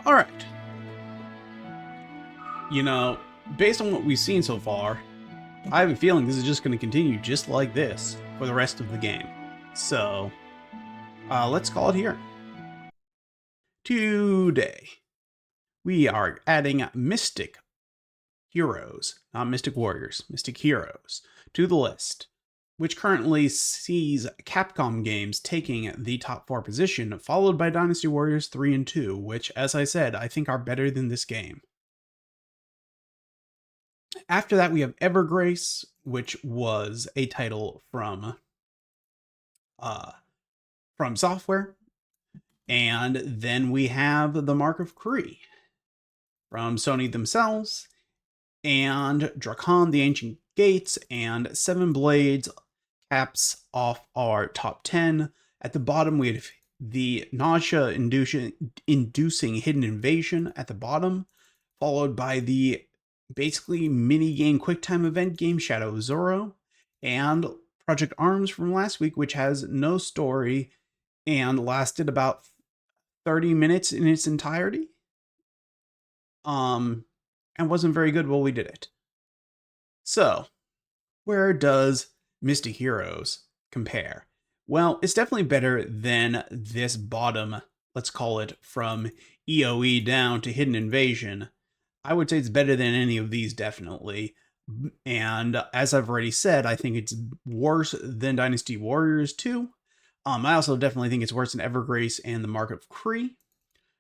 A: All right. You know, based on what we've seen so far, I have a feeling this is just going to continue just like this for the rest of the game. So, let's call it here. Today, we are adding Mystic Heroes, not Mystic Warriors, Mystic Heroes, to the list, which currently sees Capcom games taking the top 4 position, followed by Dynasty Warriors 3 and 2, which, as I said, I think are better than this game. After that, we have Evergrace, which was a title from Software. And then we have The Mark of Koei from Sony themselves, and Drakon, The Ancient Gates, and Seven Blades caps off our top 10. At the bottom, we have the nausea-inducing Hidden Invasion at the bottom, followed by the basically mini-game quick-time event game Shadow of Zoro, and Project Arms from last week, which has no story and lasted about 30 minutes in its entirety. And wasn't very good while we did it. So, where does Mystic Heroes compare? Well, it's definitely better than this bottom, let's call it from EOE down to Hidden Invasion. I would say it's better than any of these, definitely. And as I've already said, I think it's worse than Dynasty Warriors 2. I also definitely think it's worse than Evergrace and the Mark of Koei.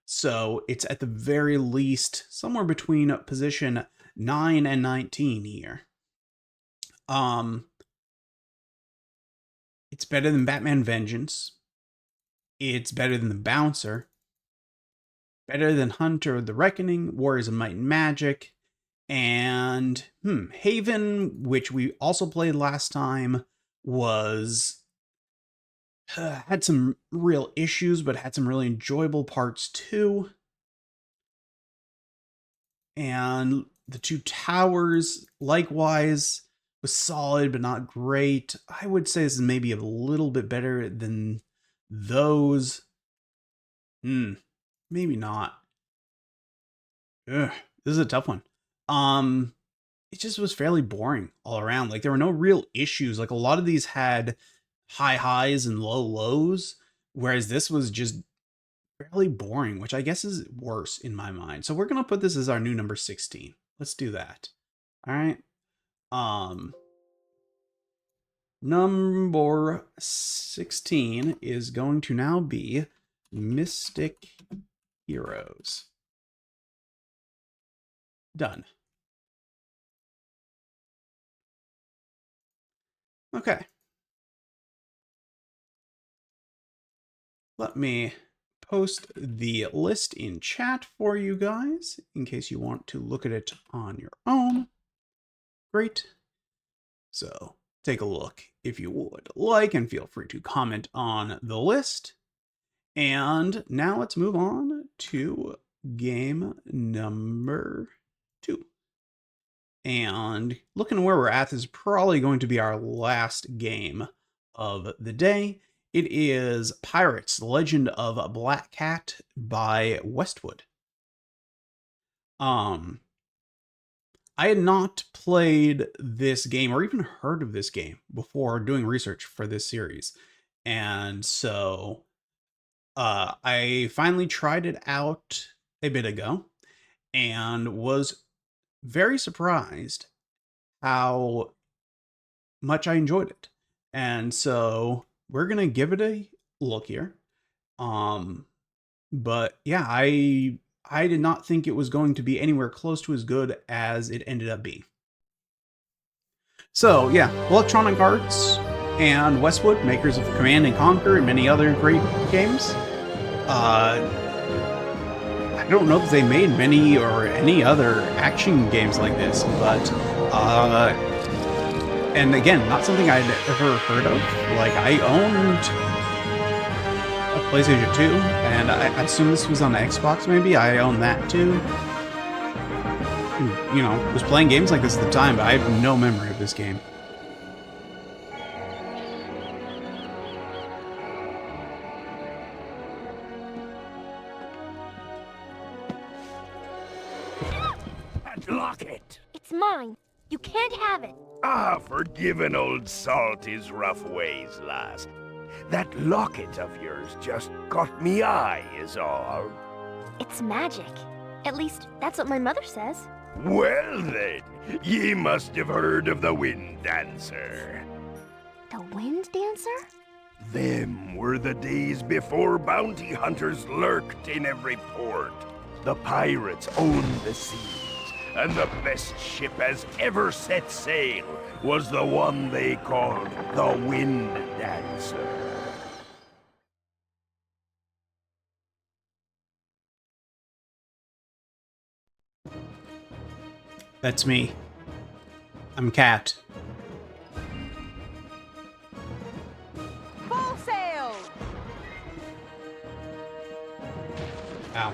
A: So it's at the very least somewhere between position 9 and 19 here. It's better than Batman Vengeance. It's better than The Bouncer. Better than Hunter of the Reckoning, Warriors of Might and Magic, and Haven, which we also played last time, was had some real issues, but had some really enjoyable parts too. And the Two Towers, likewise, was solid, but not great. I would say this is maybe a little bit better than those. Maybe not. Ugh, this is a tough one. It just was fairly boring all around. Like, there were no real issues. Like, a lot of these had high highs and low lows, whereas this was just fairly boring, which I guess is worse in my mind. So we're gonna put this as our new number 16. Let's do that. All right. Number 16 is going to now be Mystic Heroes. Done. Okay. Let me post the list in chat for you guys in case you want to look at it on your own. Great. So take a look if you would like, and feel free to comment on the list. And now let's move on to game number 2. And looking where we're at, this is probably going to be our last game of the day. It is Pirates: The Legend of Black Cat by Westwood. I had not played this game or even heard of this game before doing research for this series. And so I finally tried it out a bit ago and was very surprised how much I enjoyed it. And so we're going to give it a look here. But yeah, I did not think it was going to be anywhere close to as good as it ended up being. So yeah, Electronic Arts and Westwood, makers of Command and Conquer and many other great games. I don't know if they made many or any other action games like this, but and again, not something I'd ever heard of. Like, I owned a PlayStation 2, and I assume this was on the Xbox, maybe. I own that too. You know, was playing games like this at the time, but I have no memory of this game.
G: Lock it!
I: It's mine. You can't have it.
K: Ah, forgive old Salt his rough ways, lass. That locket of yours just caught me eye, is all.
I: It's magic. At least, that's what my mother says.
K: Well then, ye must have heard of the Wind Dancer.
I: The Wind Dancer?
K: Them were the days before bounty hunters lurked in every port. The pirates owned the seas, and the best ship has ever set sail was the one they called the Wind Dancer.
A: That's me. I'm Cat.
B: Full sail!
A: Ow.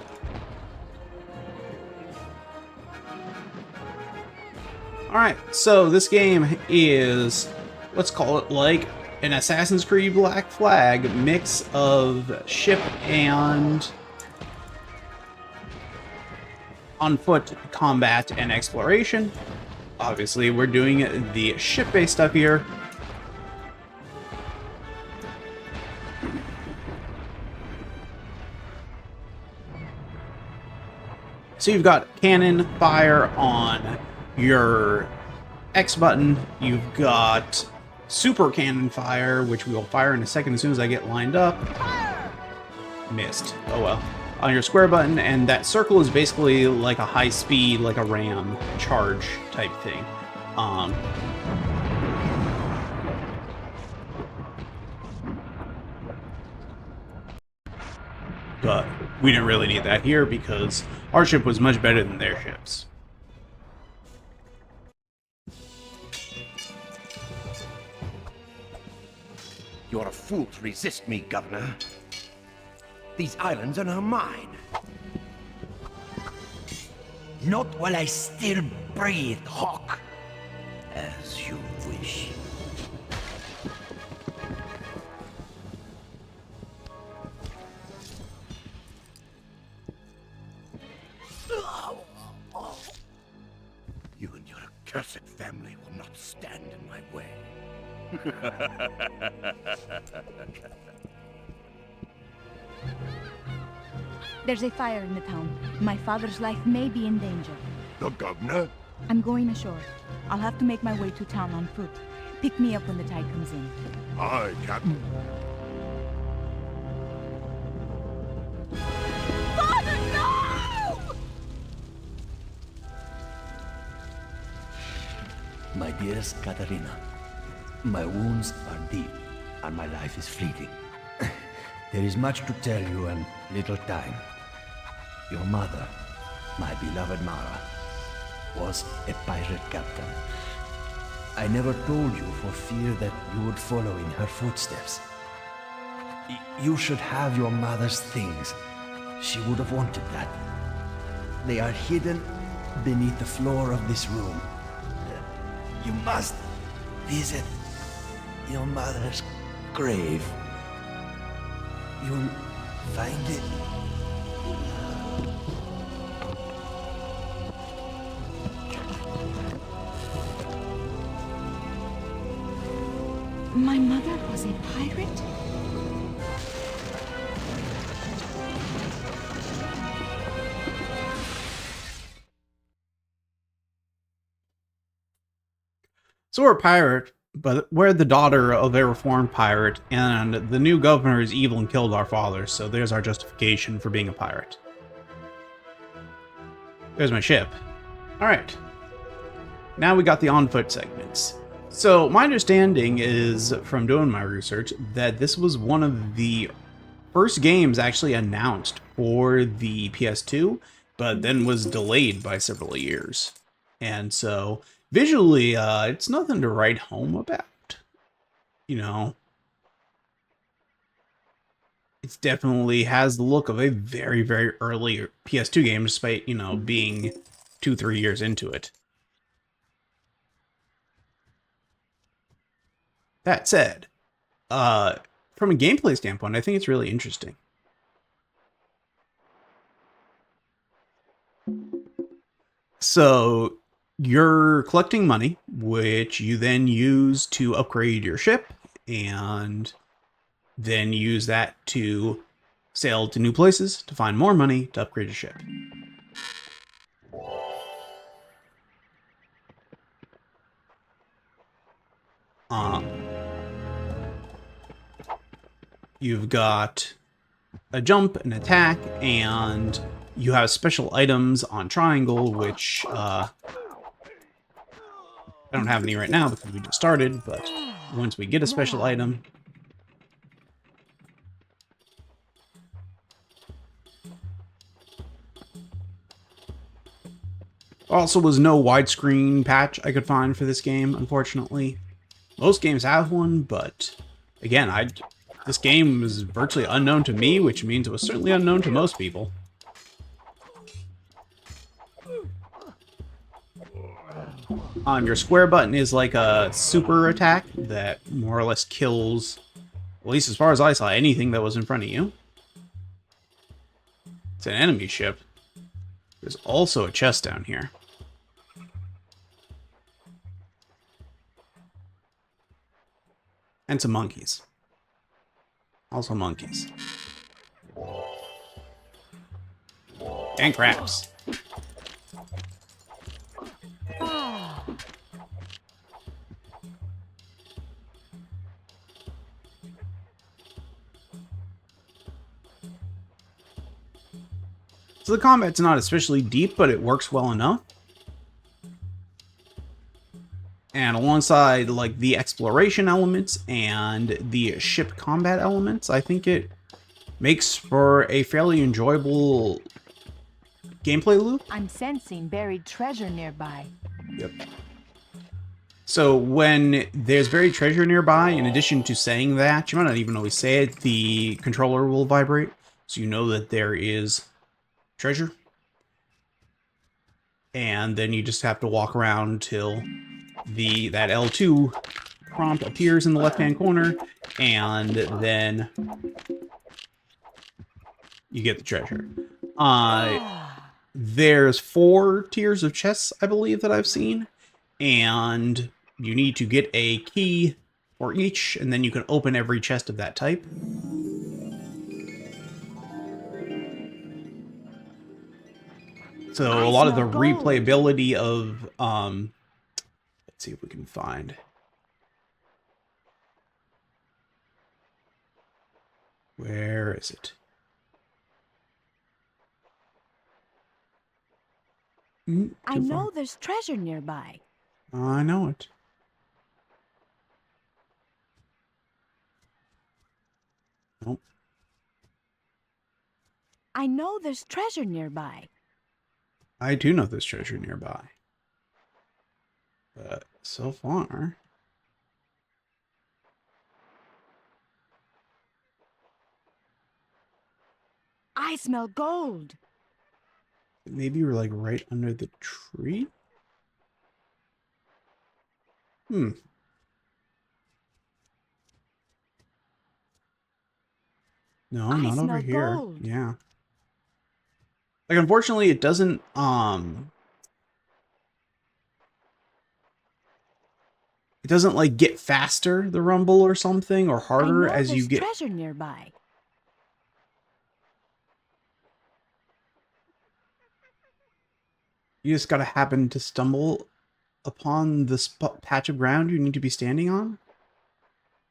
A: Alright, so this game is, let's call it like an Assassin's Creed Black Flag mix of ship and on-foot combat and exploration. Obviously, we're doing the ship-based stuff here. So you've got cannon fire on your X button. You've got super cannon fire, which we will fire in a second as soon as I get lined up. Missed. Oh well. On your square button, and that circle is basically like a high speed, like a ram charge type thing. But we didn't really need that here because our ship was much better than their ships.
K: You're a fool to resist me, Governor. These islands are now mine.
G: Not while I still breathe, Hawk. As you wish.
K: You and your accursed family will not stand in my way.
L: There's a fire in the town. My father's life may be in danger.
K: The governor?
L: I'm going ashore. I'll have to make my way to town on foot. Pick me up when the tide comes in.
K: Aye, Captain.
B: Father, no!
G: My dearest Katarina, my wounds are deep, and my life is fleeting. There is much to tell you and little time. Your mother, my beloved Mara, was a pirate captain. I never told you for fear that you would follow in her footsteps. You should have your mother's things. She would have wanted that. They are hidden beneath the floor of this room. You must visit your mother's grave. You'll find it.
L: My mother was a pirate?
A: So we're a pirate, but we're the daughter of a reformed pirate, and the new governor is evil and killed our father, so there's our justification for being a pirate. There's my ship. Alright. Now we got the on-foot segments. So my understanding is, from doing my research, that this was one of the first games actually announced for the PS2, but then was delayed by several years. And so, visually, it's nothing to write home about. You know, it definitely has the look of a very, very early PS2 game, despite, you know, being 2-3 years into it. That said, from a gameplay standpoint, I think it's really interesting. So, you're collecting money, which you then use to upgrade your ship, and then use that to sail to new places to find more money to upgrade your ship. You've got a jump, an attack, and you have special items on triangle, which I don't have any right now because we just started, but once we get a special item, also was no widescreen patch I could find for this game, unfortunately. Most games have one, but again, this game was virtually unknown to me, which means it was certainly unknown to most people. Your square button is like a super attack that more or less kills, at least as far as I saw, anything that was in front of you. It's an enemy ship. There's also a chest down here. And some monkeys. Also monkeys. And crabs. So the combat's not especially deep, but it works well enough. And alongside like the exploration elements and the ship combat elements, I think it makes for a fairly enjoyable gameplay loop.
L: I'm sensing buried treasure nearby.
A: Yep. So when there's buried treasure nearby, in addition to saying that, you might not even always say it, the controller will vibrate, so you know that there is treasure. And then you just have to walk around till that L2 prompt appears in the left-hand corner, and then you get the treasure. There's 4 tiers of chests, I believe, that I've seen, and you need to get a key for each, and then you can open every chest of that type. So a lot of the replayability of, let's see if we can find. Where is it?
L: I know there's treasure nearby.
A: I know it. Nope.
L: I know there's treasure nearby.
A: I do know there's treasure nearby. But so far...
L: I smell gold.
A: Maybe we're like right under the tree? No, not over here.
L: Gold.
A: Yeah. Like, unfortunately, it doesn't, it doesn't, like, get faster, the rumble or something, or harder as you get...
L: treasure nearby.
A: You just gotta happen to stumble upon the patch of ground you need to be standing on.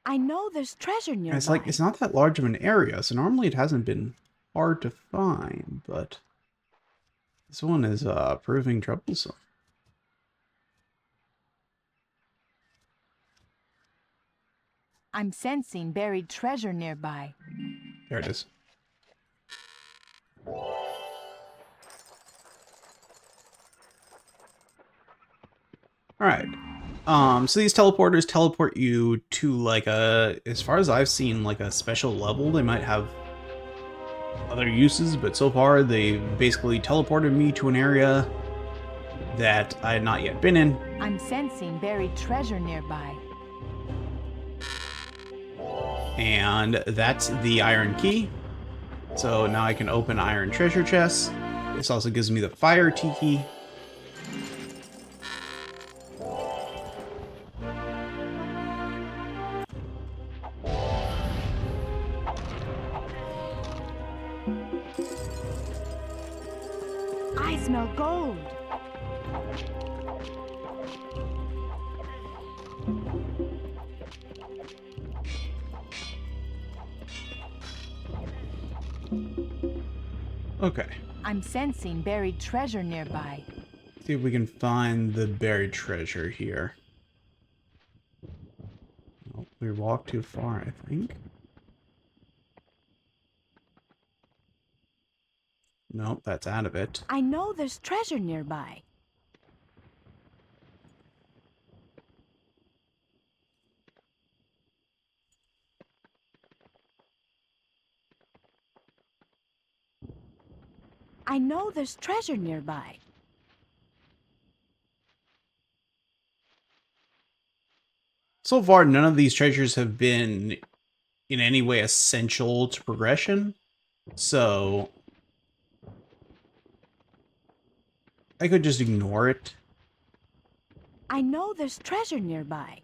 L: I know there's treasure nearby.
A: And it's like, it's not that large of an area, so normally it hasn't been hard to find, but this one is proving troublesome.
L: I'm sensing buried treasure nearby.
A: There it is. Alright. So these teleporters teleport you to like as far as I've seen, like a special level. They might have other uses, but so far they basically teleported me to an area that I had not yet been in.
L: I'm sensing buried treasure nearby.
A: And that's the iron key. So now I can open iron treasure chests. This also gives me the fire tiki.
L: I smell gold.
A: Okay.
L: I'm sensing buried treasure nearby.
A: See if we can find the buried treasure here. Oh, we walked too far, I think. Nope, that's out of it.
L: I know there's treasure nearby. I know there's treasure nearby.
A: So far, none of these treasures have been in any way essential to progression. So I could just ignore it.
L: I know there's treasure nearby.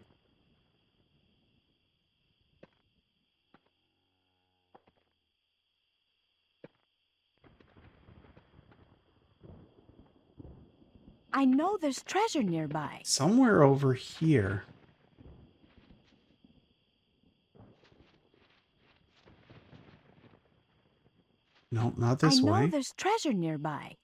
L: I know there's treasure nearby.
A: Somewhere over here. Nope, not this way.
L: I know there's treasure nearby.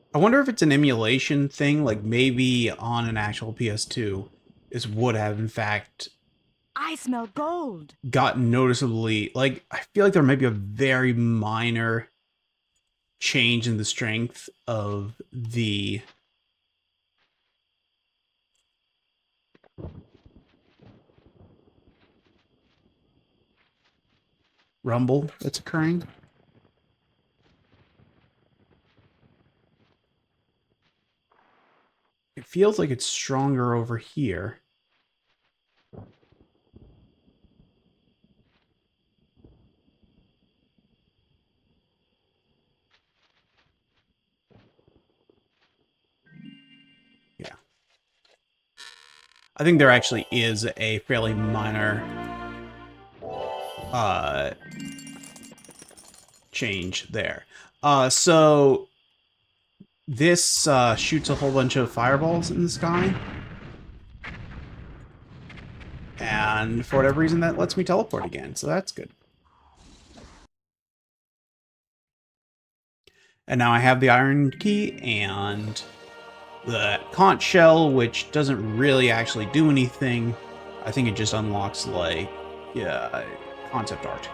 A: I wonder if it's an emulation thing, like maybe on an actual PS2, this would have in fact
L: I smell gold.
A: gotten noticeably, like, I feel like there might be a very minor change in the strength of the rumble that's occurring. It feels like it's stronger over here. Yeah. I think there actually is a fairly minor change there. So this shoots a whole bunch of fireballs in the sky. And for whatever reason, that lets me teleport again, so that's good. And now I have the iron key and the conch shell, which doesn't really actually do anything. I think it just unlocks, like, concept art.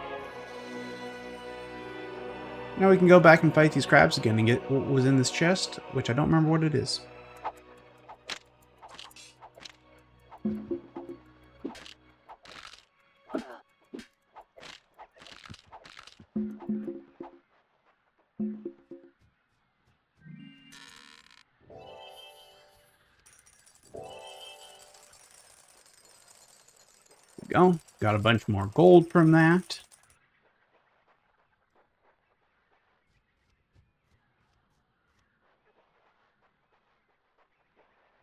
A: Now we can go back and fight these crabs again and get what was in this chest, which I don't remember what it is. Go. Got a bunch more gold from that.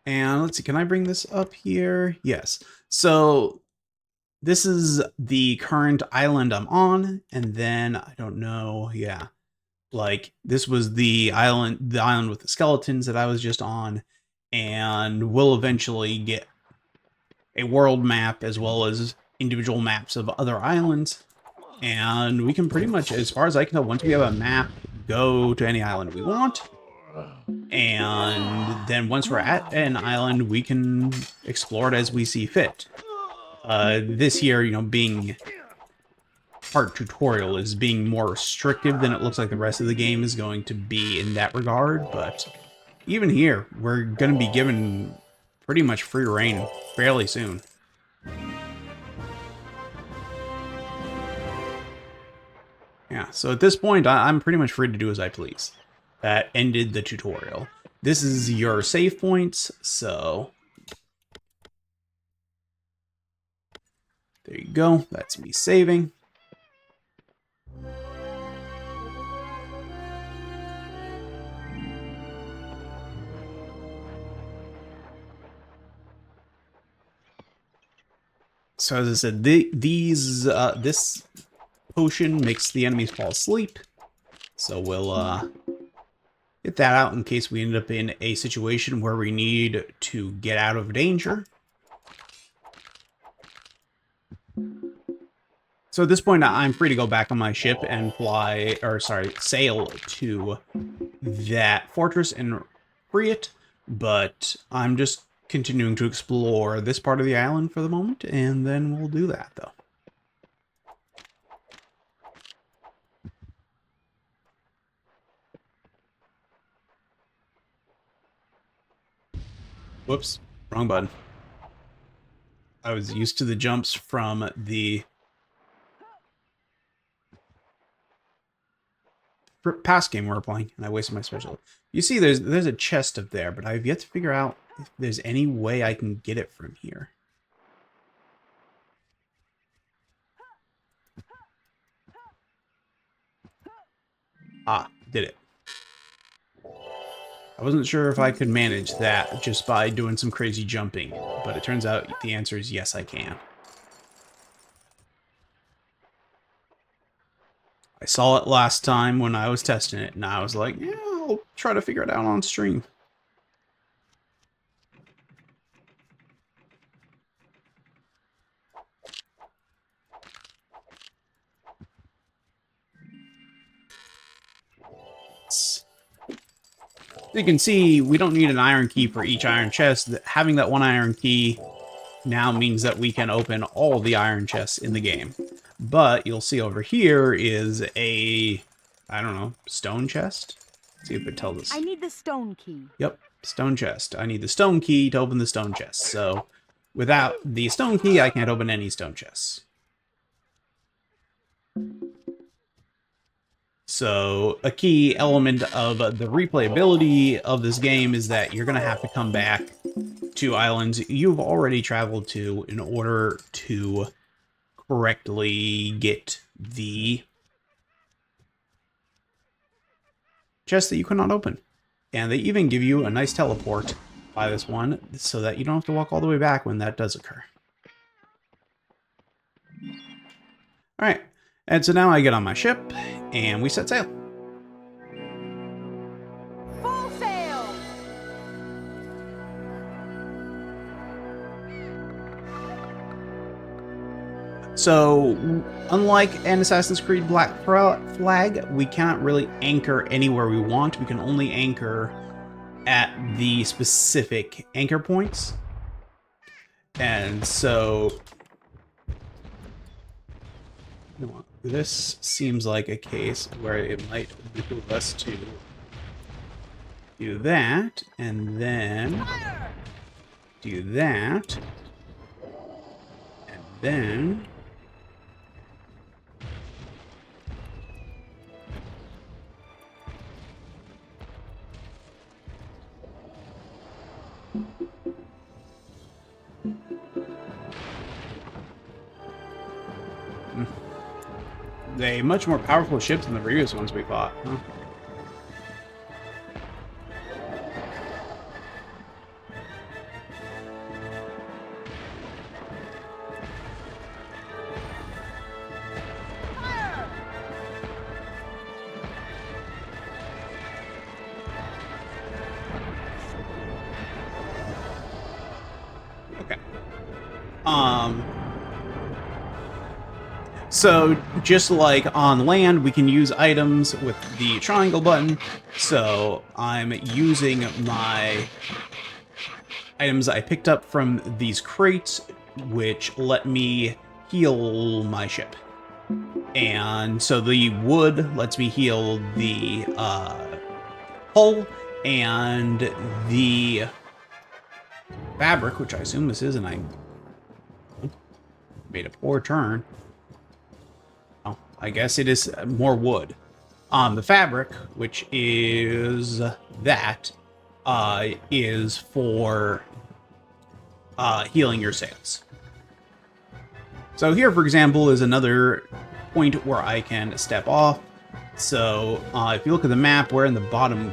A: And let's see, can I bring this up here? Yes. So this is the current island I'm on, and then I don't know, yeah. Like this was the island with the skeletons that I was just on, and we'll eventually get a world map as well as individual maps of other islands. And we can pretty much, as far as I can tell, once we have a map, go to any island we want. And then once we're at an island, we can explore it as we see fit. This here, you know, being part tutorial is being more restrictive than it looks like the rest of the game is going to be in that regard. But even here, we're going to be given pretty much free reign fairly soon. Yeah, so at this point, I'm pretty much free to do as I please. That ended the tutorial. This is your save points, so there you go. That's me saving. So as I said, this potion makes the enemies fall asleep. So we'll get that out in case we end up in a situation where we need to get out of danger. So at this point, I'm free to go back on my ship and sail to that fortress and free it. But I'm just continuing to explore this part of the island for the moment, and then we'll do that, though. Whoops, wrong button. I was used to the jumps from the past game we were playing, and I wasted my special. You see, there's a chest up there, but I've yet to figure out if there's any way I can get it from here. Ah, did it. I wasn't sure if I could manage that just by doing some crazy jumping, but it turns out the answer is yes, I can. I saw it last time when I was testing it, and I was like, yeah, I'll try to figure it out on stream. You can see we don't need an iron key for each iron chest. Having that one iron key now means that we can open all the iron chests in the game. But you'll see over here is a, I don't know, stone chest? Let's see if it tells us.
L: I need the stone key.
A: Yep, stone chest. I need the stone key to open the stone chest. So without the stone key, I can't open any stone chests. So a key element of the replayability of this game is that you're going to have to come back to islands you've already traveled to in order to correctly get the chest that you could not open. And they even give you a nice teleport by this one so that you don't have to walk all the way back when that does occur. Alright, and so now I get on my ship and we set sail.
L: Full sail!
A: So, unlike an Assassin's Creed Black Flag, we cannot really anchor anywhere we want. We can only anchor at the specific anchor points. And so, this seems like a case where it might behoove us to do that, and then do that, and then they much more powerful ships than the previous ones we fought, huh? Okay. So, just like on land, we can use items with the triangle button. So, I'm using my items I picked up from these crates, which let me heal my ship. And so the wood lets me heal the hull, and the fabric, which I assume this is, and I made a poor turn. I guess it is more wood. The fabric, which is that, is for healing your sails. So here, for example, is another point where I can step off. So if you look at the map, we're in the bottom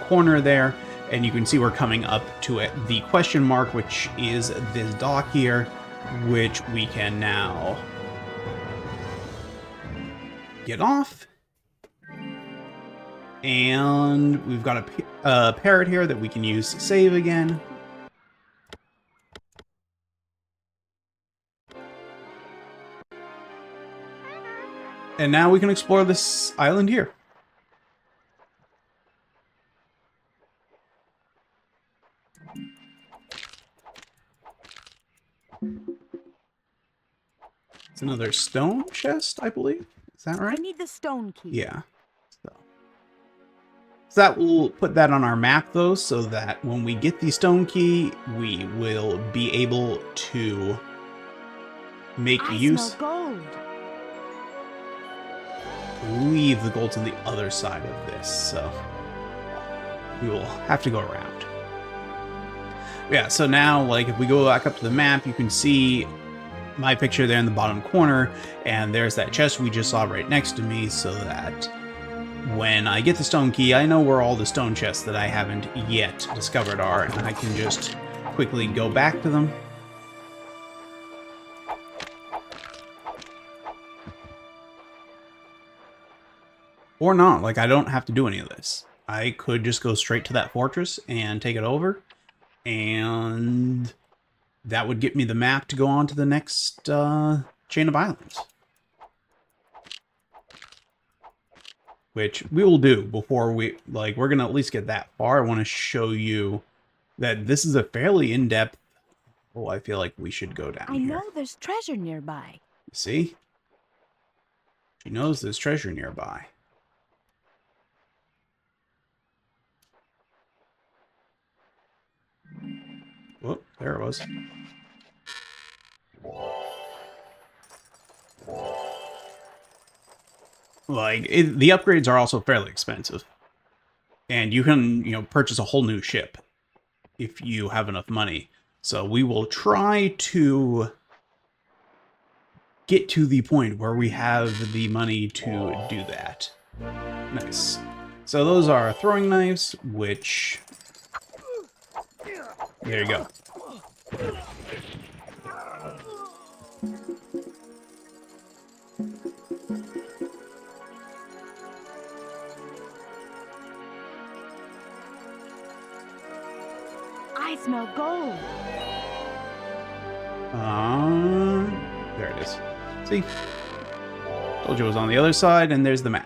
A: corner there, and you can see we're coming up to it. The question mark, which is this dock here, which we can now get off. And we've got a parrot here that we can use to save again. And now we can explore this island here. It's another stone chest, I believe. Is that right?
L: I need the stone key.
A: Yeah. So that will put that on our map, though, so that when we get the stone key, we will be able to make use.
L: Smell gold.
A: I believe the gold's on the other side of this, so we will have to go around. Yeah, so now, like, if we go back up to the map, you can see my picture there in the bottom corner, and there's that chest we just saw right next to me, so that when I get the stone key, I know where all the stone chests that I haven't yet discovered are, and I can just quickly go back to them. Or not, like, I don't have to do any of this. I could just go straight to that fortress and take it over, and that would get me the map to go on to the next chain of islands. Which we will do before we're going to at least get that far. I want to show you that this is a fairly in-depth... Oh, I feel like we should go down here.
L: I know there's treasure nearby.
A: See? She knows there's treasure nearby. Whoop, there it was. Like, the upgrades are also fairly expensive. And you can, purchase a whole new ship if you have enough money. So we will try to get to the point where we have the money to do that. Nice. So those are throwing knives, which... There you go.
L: I smell gold.
A: There it is. See? Told you it was on the other side, and there's the map.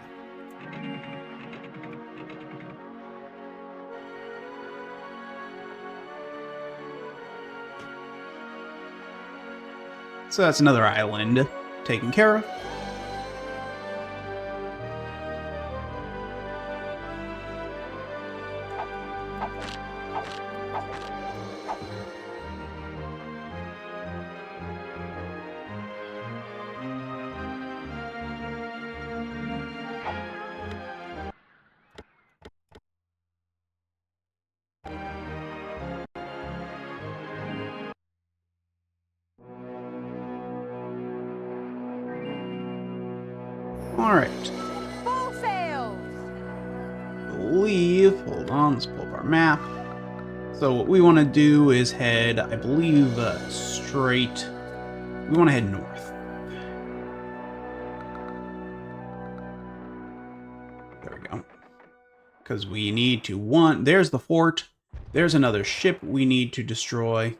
A: So that's another island taken care of. Alright.
L: Full sails!
A: Hold on, let's pull up our map. So what we want to do is head, I believe, straight. We want to head north. There we go. Because we need to, there's the fort. There's another ship we need to destroy.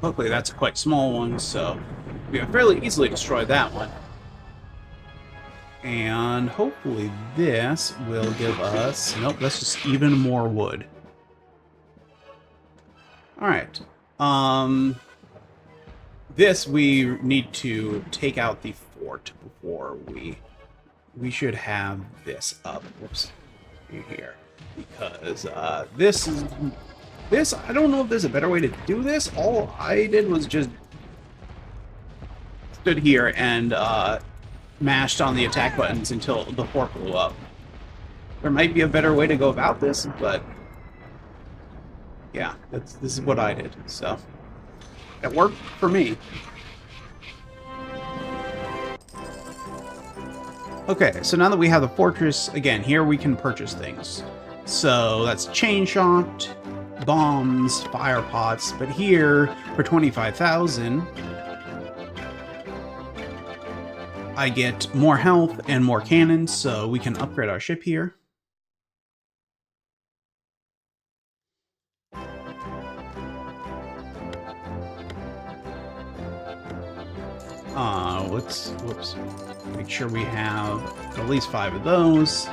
A: Luckily, that's a quite small one, so we can fairly easily destroy that one. And hopefully this will give us... Nope, that's just even more wood. Alright. This, we need to take out the fort before we should have this up. Whoops. Here. Because this, I don't know if there's a better way to do this. All I did was just stood here and mashed on the attack buttons until the fort blew up. There might be a better way to go about this, but yeah, this is what I did. So It worked for me. Okay, so now that we have the fortress, again, here we can purchase things. So that's chain shot, bombs, fire pots, but here, for 25,000, I get more health and more cannons, so we can upgrade our ship here. Whoops. Make sure we have at least 5 of those.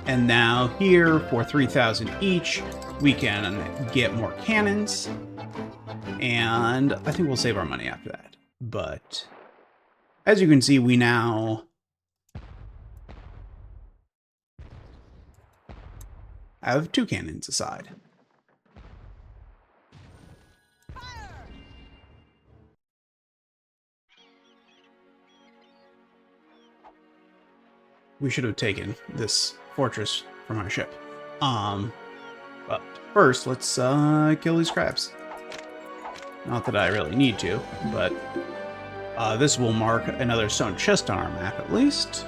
A: And now here, for 3,000 each, we can get more cannons. And I think we'll save our money after that. But as you can see, we now have 2 cannons aside. We should have taken this fortress from our ship. But first, let's kill these crabs. Not that I really need to, but this will mark another stone chest on our map at least.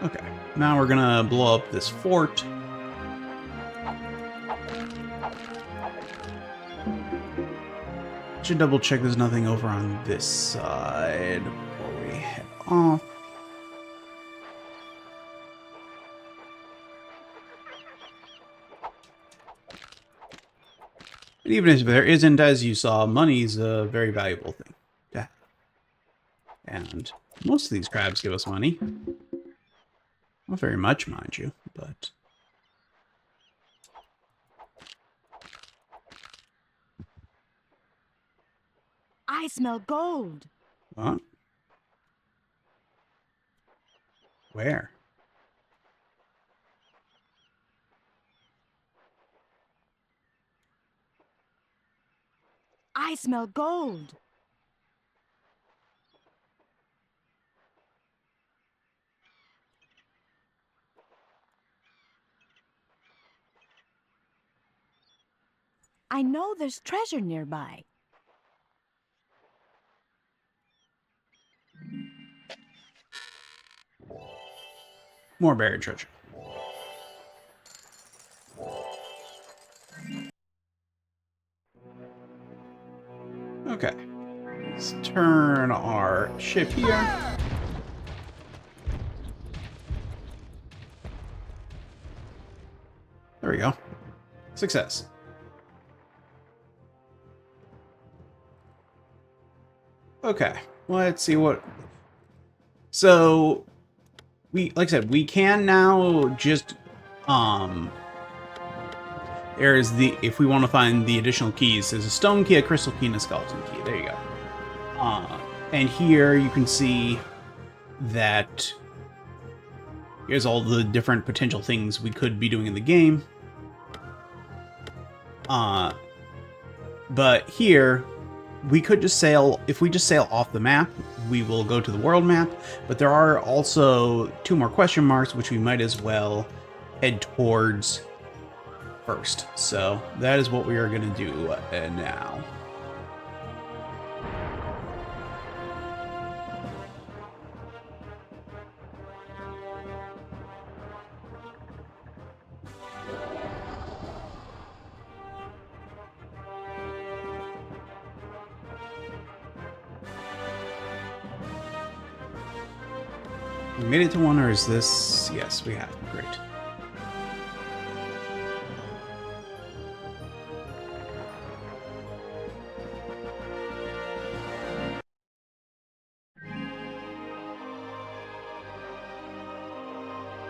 A: Okay, now we're gonna blow up this fort. Should double check there's nothing over on this side before we head off. But even if there isn't, as you saw, money's a very valuable thing to have. And most of these crabs give us money. Not very much, mind you, but...
L: I smell gold.
A: What? Where?
L: I smell gold. I know there's treasure nearby.
A: More buried treasure. Okay. Let's turn our ship here. There we go. Success. Okay. Let's see what... So... like I said, we can now just, there's the, if we want to find the additional keys, there's a stone key, a crystal key, and a skeleton key. There you go. And here you can see that here's all the different potential things we could be doing in the game. But here, we could just sail, if we just sail off the map, we will go to the world map, but there are also 2 more question marks, which we might as well head towards first. So that is what we are going to do now. We made it to 1, or is this... Yes, we have. Great.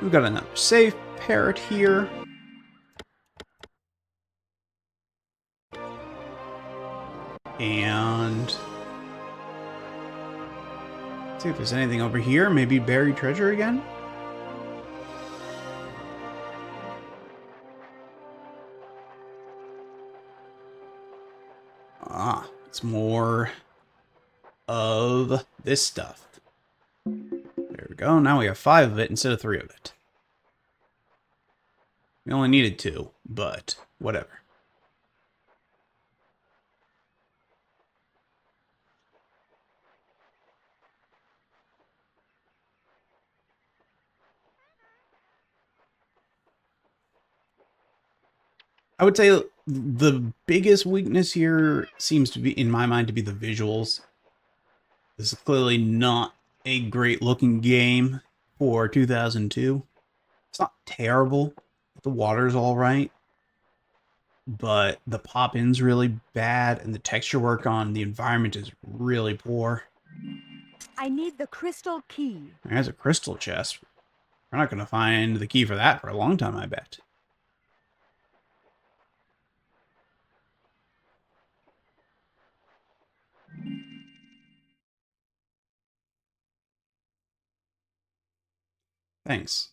A: We've got another safe parrot here. And... see if there's anything over here. Maybe buried treasure again? Ah, it's more of this stuff. There we go. Now we have 5 of it instead of 3 of it. We only needed 2, but whatever. I would say the biggest weakness here seems to be, in my mind, to be the visuals. This is clearly not a great looking game for 2002. It's not terrible. The water's all right. But the pop-in's really bad, and the texture work on the environment is really poor.
L: I need the crystal key.
A: There's a crystal chest. We're not going to find the key for that for a long time, I bet. Thanks.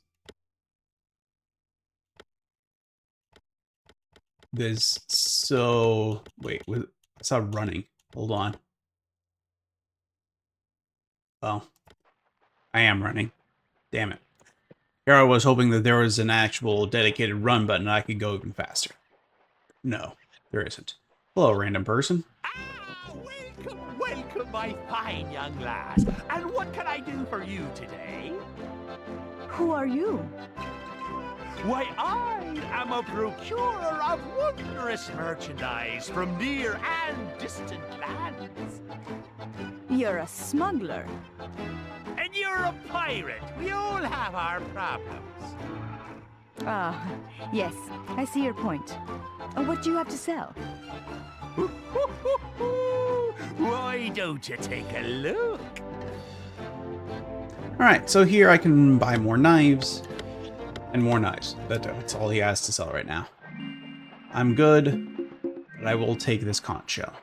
A: There's so... Wait, I saw running. Hold on. Oh. I am running. Damn it. Here I was hoping that there was an actual dedicated run button and I could go even faster. No, there isn't. Hello, random person.
K: Welcome, welcome, my fine young lass. And what can I do for you today?
L: Who are you?
K: Why, I am a procurer of wondrous merchandise from near and distant lands.
L: You're a smuggler.
K: And you're a pirate. We all have our problems.
L: Ah, yes, I see your point. What do you have to sell?
K: Why don't you take a look?
A: Alright, so here I can buy more knives and more knives. That's all he has to sell right now. I'm good, but I will take this conch shell.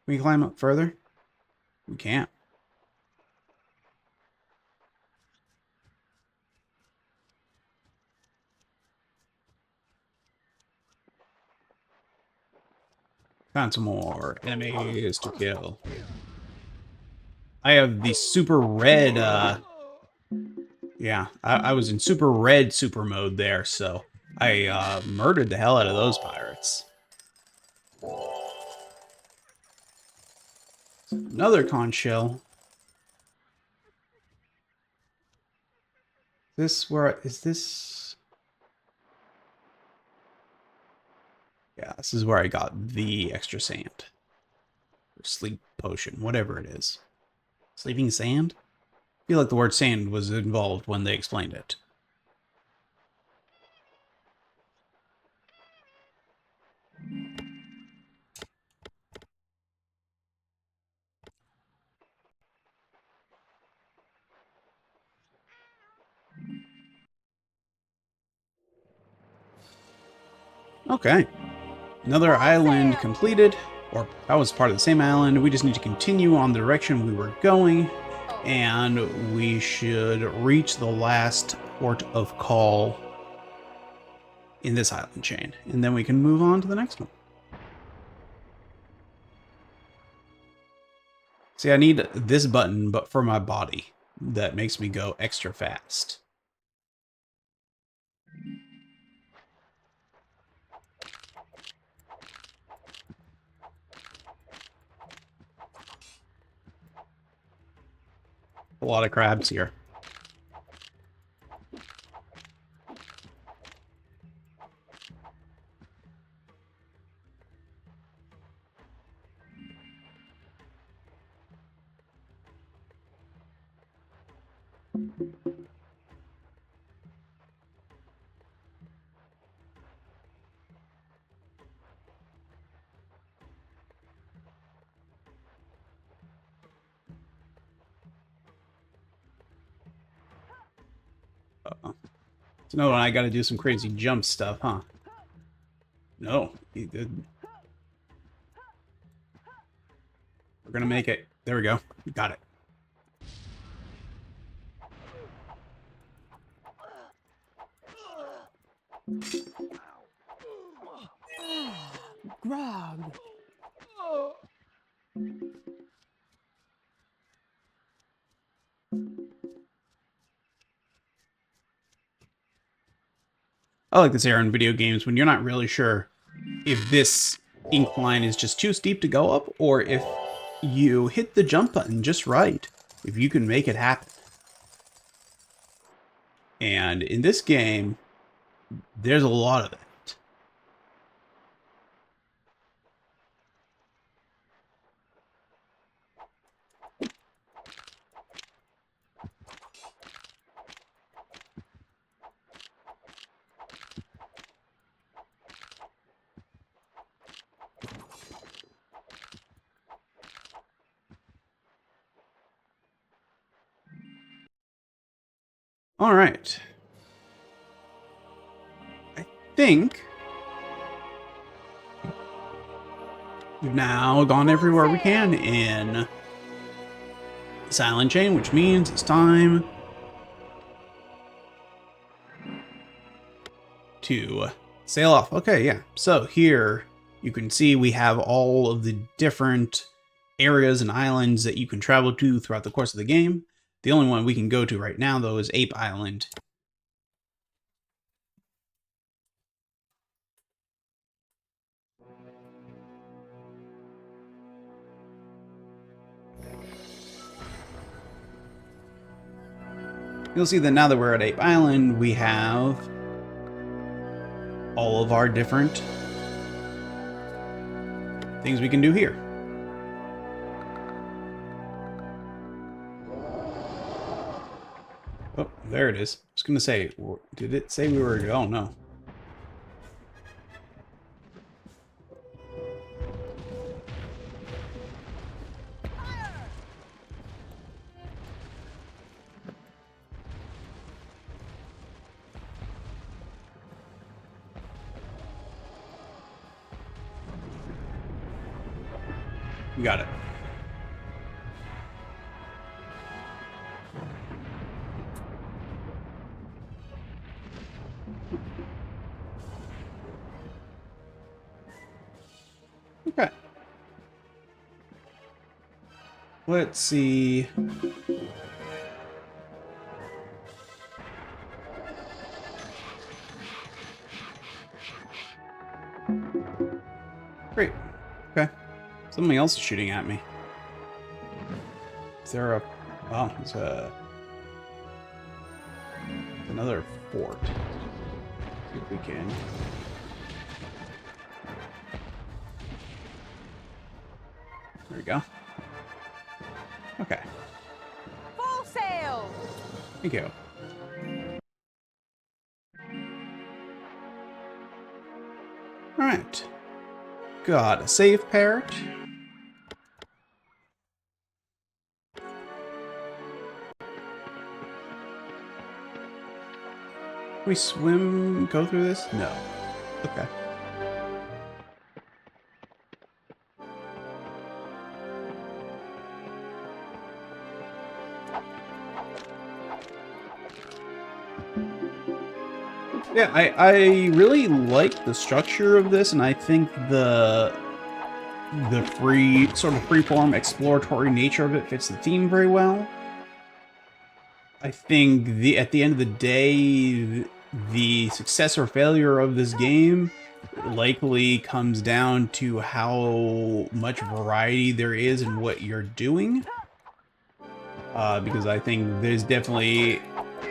A: Can we climb up further? We can't. Found some more enemies to kill. I have the super red, yeah, I was in super red super mode there, so I murdered the hell out of those pirates. Another conch shell. Is this? Yeah, this is where I got the extra sand. Or sleep potion, whatever it is. Sleeping sand? I feel like the word sand was involved when they explained it. Okay. Another island completed. Or that was part of the same island. We just need to continue on the direction we were going. And we should reach the last port of call in this island chain. And then we can move on to the next one. See, I need this button, but for my body. That makes me go extra fast. A lot of crabs here. Uh-oh. So no, I gotta do some crazy jump stuff, huh? No, he did. We're gonna make it. There we go. We got it.
L: grog.
A: I like this era in video games when you're not really sure if this incline is just too steep to go up, or if you hit the jump button just right, if you can make it happen. And in this game, there's a lot of that. All right. I think we've now gone everywhere we can in Silent Chain, which means it's time to sail off. Okay, yeah. So here you can see we have all of the different areas and islands that you can travel to throughout the course of the game. The only one we can go to right now, though, is Ape Island. You'll see that now that we're at Ape Island, we have all of our different things we can do here. Oh, there it is. I was going to say, did it say we were... Oh, no. We got it. Okay. Let's see. Great. Okay. Something else is shooting at me. Is there a... Oh, it's another fort. See if we can... There we go. Okay.
L: Full sail!
A: Thank you. Alright. Got a save parrot. We swim, go through this? No. Okay. Yeah, I really like the structure of this, and I think the free, sort of freeform exploratory nature of it fits the theme very well. I think at the end of the day, the success or failure of this game likely comes down to how much variety there is in what you're doing. Because I think there's definitely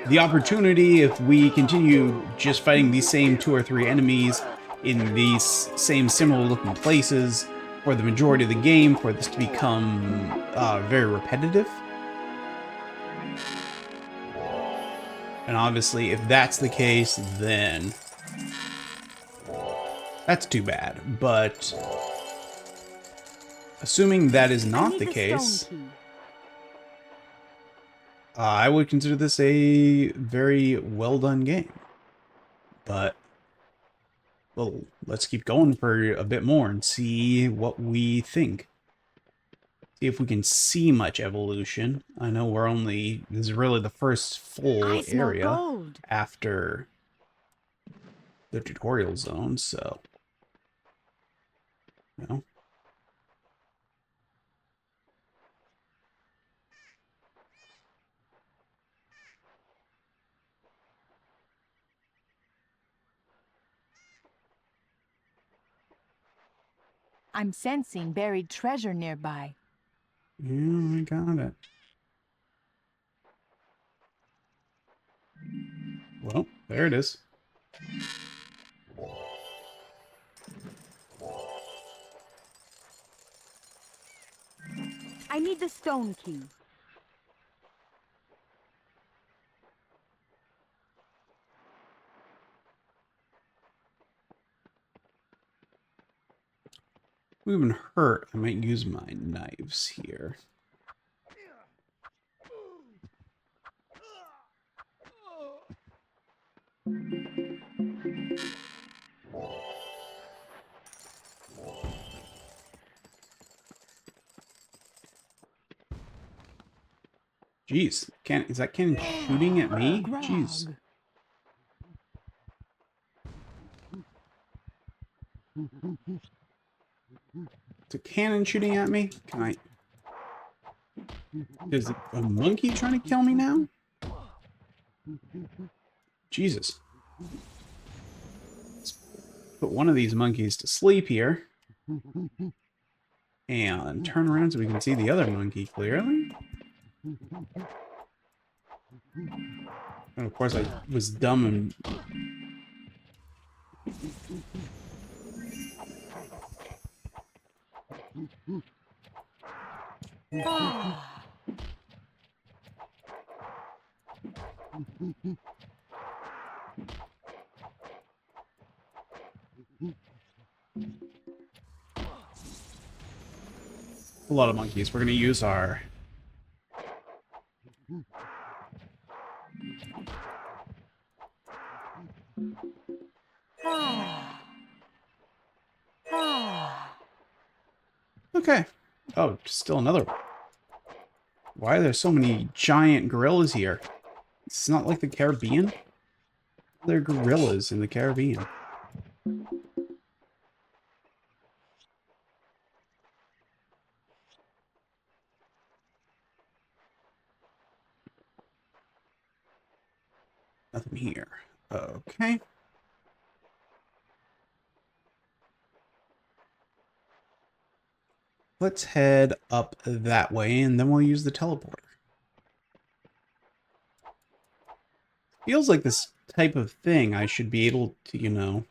A: the opportunity, if we continue just fighting these same 2 or 3 enemies in these same similar looking places for the majority of the game, for this to become very repetitive. And obviously, if that's the case, then that's too bad. But assuming that is not the case, I would consider this a very well done game. But, well, let's keep going for a bit more and see what we think. See if we can see much evolution. I know we're only... This is really the first full area after the tutorial zone, so... No.
L: I'm sensing buried treasure nearby.
A: Yeah, I got it. Well, there it is.
L: I need the stone key.
A: We've been hurt. I might use my knives here. Jeez, is that cannon shooting at me? Jeez. Is a cannon shooting at me? Can I... Is a monkey trying to kill me now? Jesus. Let's put one of these monkeys to sleep here. And turn around so we can see the other monkey clearly. And of course I was dumb and... A lot of monkeys. We're going to use our... Okay. Oh, still another one. Why are there so many giant gorillas here? It's not like the Caribbean. They're gorillas in the Caribbean. Nothing here. Okay. Let's head up that way, and then we'll use the teleporter. Feels like this type of thing I should be able to, you know...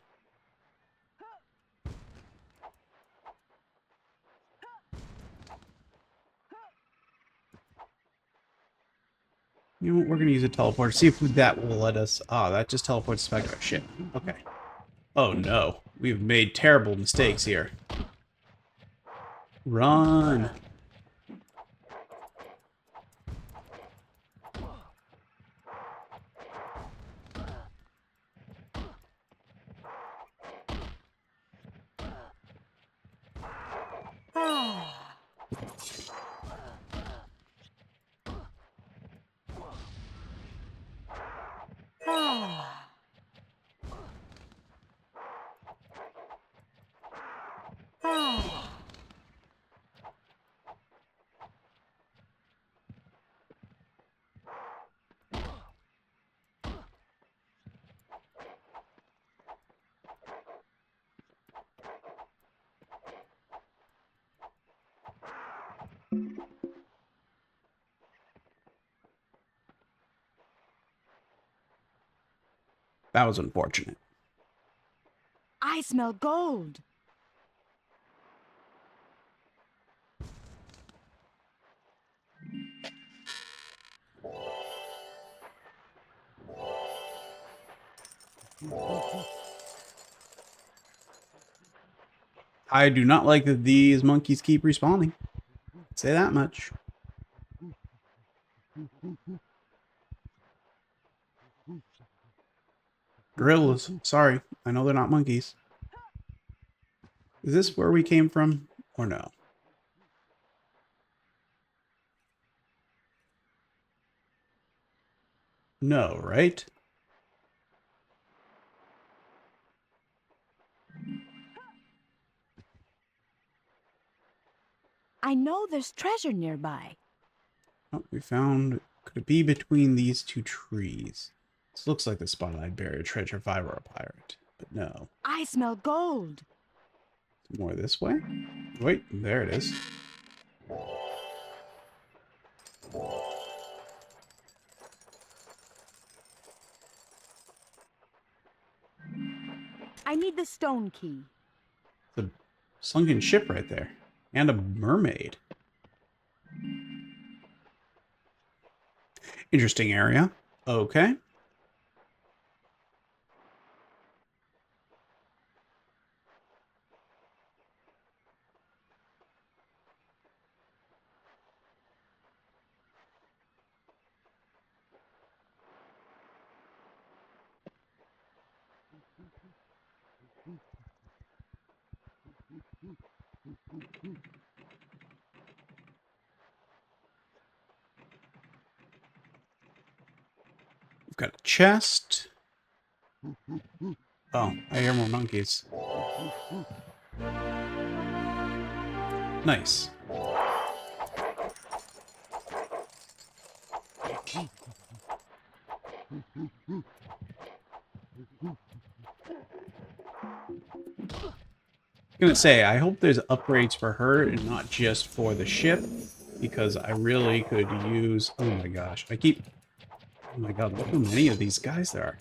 A: You know what, we're going to use a teleporter. See if that will let us... Ah, that just teleports us back to our ship. Okay. Oh no. We've made terrible mistakes here. Run! That was unfortunate.
L: I smell gold.
A: I do not like that these monkeys keep respawning. Say that much. Gorillas. Sorry. I know they're not monkeys. Is this where we came from? Or no? No, right?
L: I know there's treasure nearby.
A: Oh, we found... Could it be between these two trees? This looks like the spot I'd bury a treasure if I were a pirate. But no.
L: I smell gold.
A: More this way? Wait, there it is.
L: I need the stone key.
A: The sunken ship right there. And a mermaid. Interesting area. Okay. We've got a chest. Oh, I hear more monkeys. Nice. Gonna say, I hope there's upgrades for her and not just for the ship, because I really could use... Oh my gosh, I keep... Oh my god, look how many of these guys there are.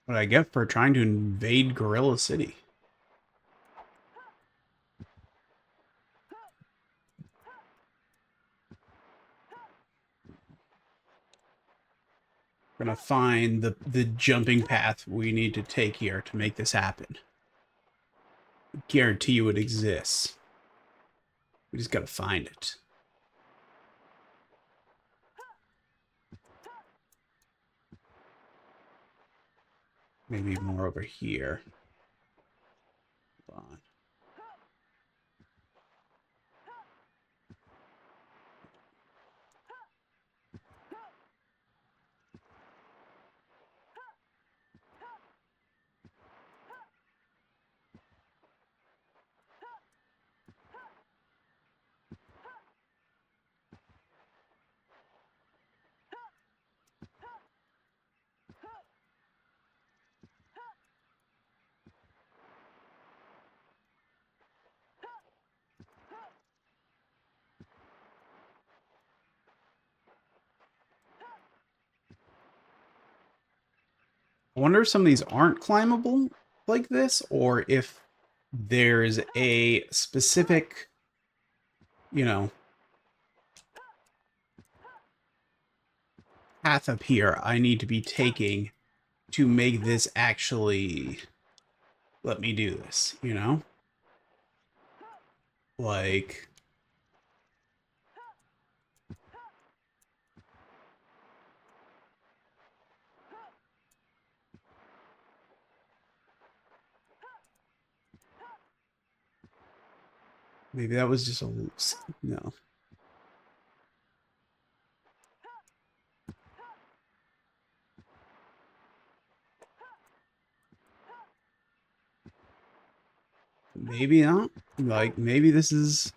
A: What I get for trying to invade Gorilla City. We're gonna find the jumping path we need to take here to make this happen. I guarantee you it exists. We just gotta find it. Maybe more over here. Hold on. I wonder if some of these aren't climbable like this, or if there's a specific, you know, path up here I need to be taking to make this actually let me do this, you know? Like... Maybe that was just a... No. Maybe not. Like, maybe this is...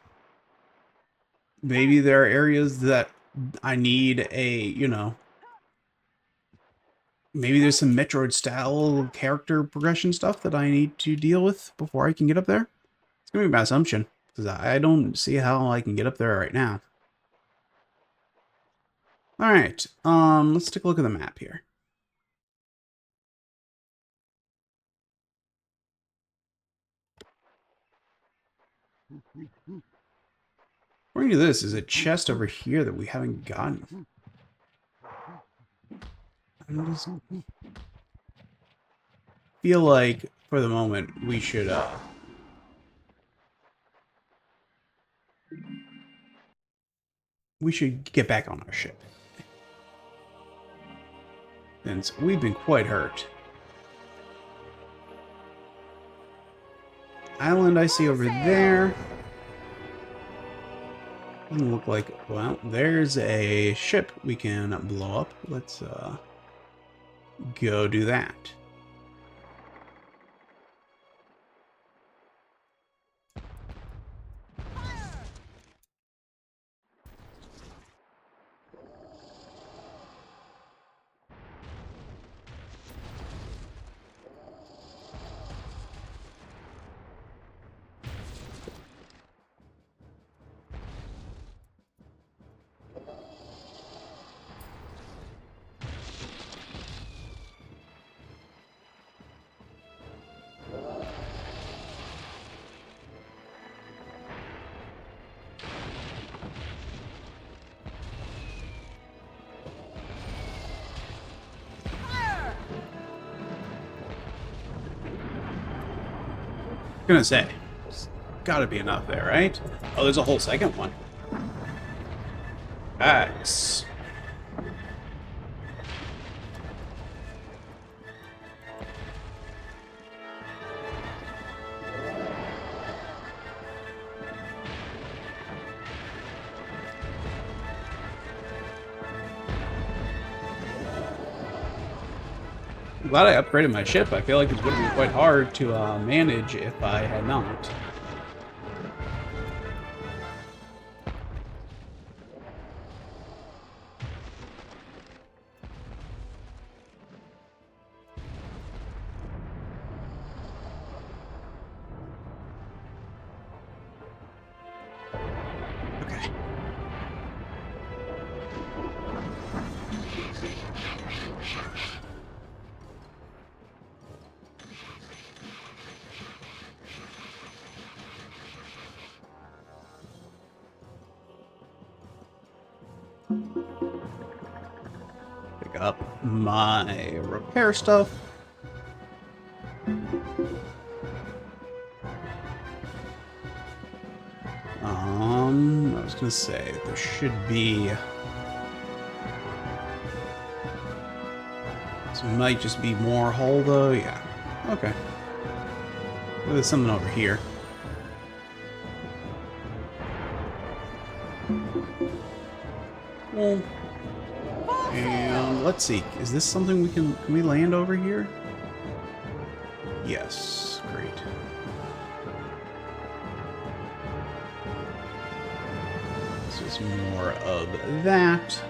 A: Maybe there are areas that I need a, you know... Maybe there's some Metroid-style character progression stuff that I need to deal with before I can get up there. It's gonna be my assumption, because I don't see how I can get up there right now. Alright, let's take a look at the map here. According to this, is a chest over here that we haven't gotten. feel like, for the moment, we should, get back on our ship. Since we've been quite hurt. Island I see over there. Doesn't look like... Well, there's a ship we can blow up. Let's, go do that. Gonna say, there's gotta be enough there, right? Oh, there's a whole second one. Nice. I'm glad I upgraded my ship. I feel like it would have been quite hard to manage if I had not. Okay. Pick up my repair stuff. I was gonna say there should be. This might just be more hull though. Yeah. Okay. Well, there's something over here. Well, and let's see. Is this something we can we land over here? Yes. Great. This is more of that.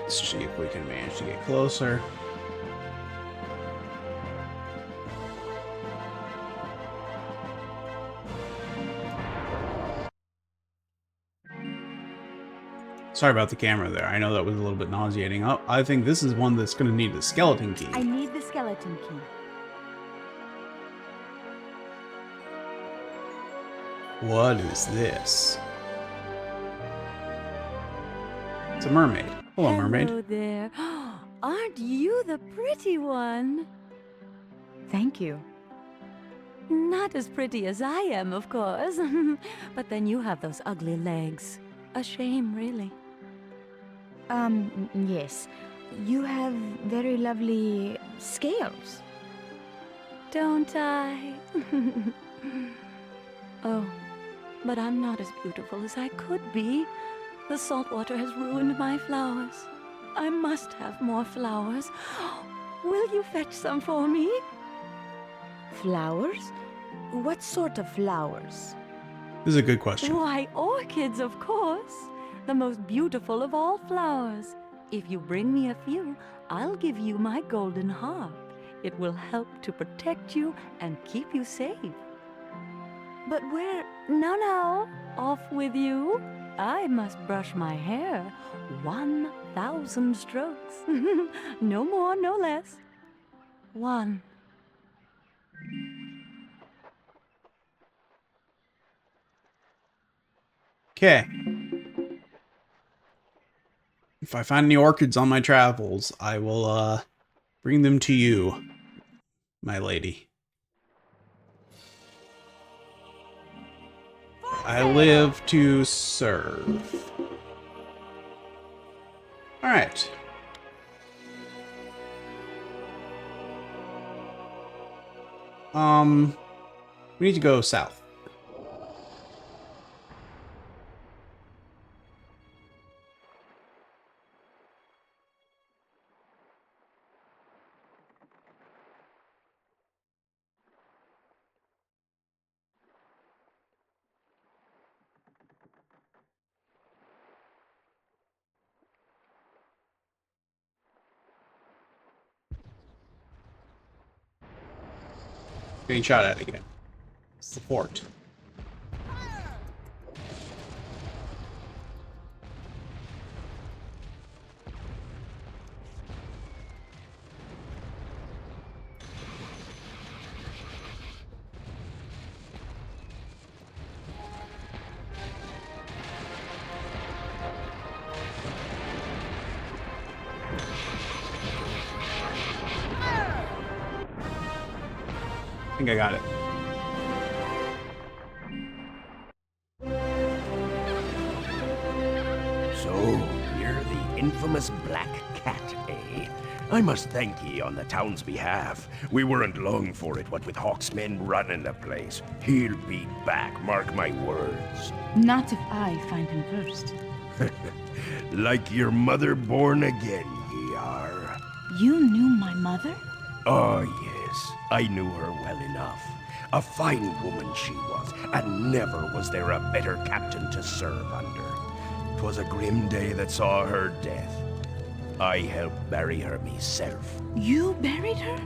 A: Let's see if we can manage to get closer. Sorry about the camera there. I know that was a little bit nauseating. Oh, I think this is one that's going to need the skeleton key.
L: I need the skeleton key.
A: What is this? It's a mermaid. Hello, mermaid.
L: Hello there. Aren't you the pretty one? Thank you. Not as pretty as I am, of course. But then you have those ugly legs. A shame, really. Yes. You have very lovely scales. Don't I? Oh, but I'm not as beautiful as I could be. The salt water has ruined my flowers. I must have more flowers. Will you fetch some for me? Flowers? What sort of flowers?
A: This is a good question.
L: Why, orchids, of course. The most beautiful of all flowers. If you bring me a few, I'll give you my golden harp. It will help to protect you and keep you safe. But where? No. Off with you. I must brush my hair. 1,000 strokes. No more, no less. 1.
A: Okay. If I find any orchids on my travels, I will bring them to you, my lady. I live to serve. Alright. We need to go south. Getting shot at again. It's the fort. I think I got it.
K: So, you're the infamous Black Cat, eh? I must thank ye on the town's behalf. We weren't long for it, what with Hawk's men running the place. He'll be back, mark my words.
L: Not if I find him first.
K: Like your mother born again, ye are.
L: You knew my mother?
K: Oh, yes. I knew her well enough. A fine woman she was, and never was there a better captain to serve under. 'Twas a grim day that saw her death. I helped bury her myself.
L: You buried her?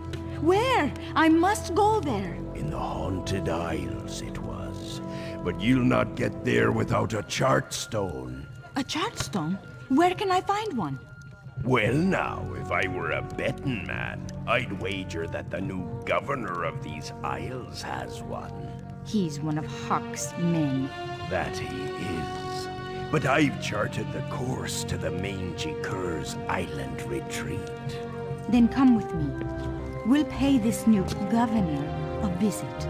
L: Where? I must go there.
K: In the Haunted Isles it was. But you'll not get there without a chart stone.
L: A chartstone? Where can I find one?
K: Well now, if I were a betting man, I'd wager that the new governor of these isles has one.
L: He's one of Hawk's men.
K: That he is. But I've charted the course to the Mangy Cur's island retreat.
L: Then come with me. We'll pay this new governor a visit.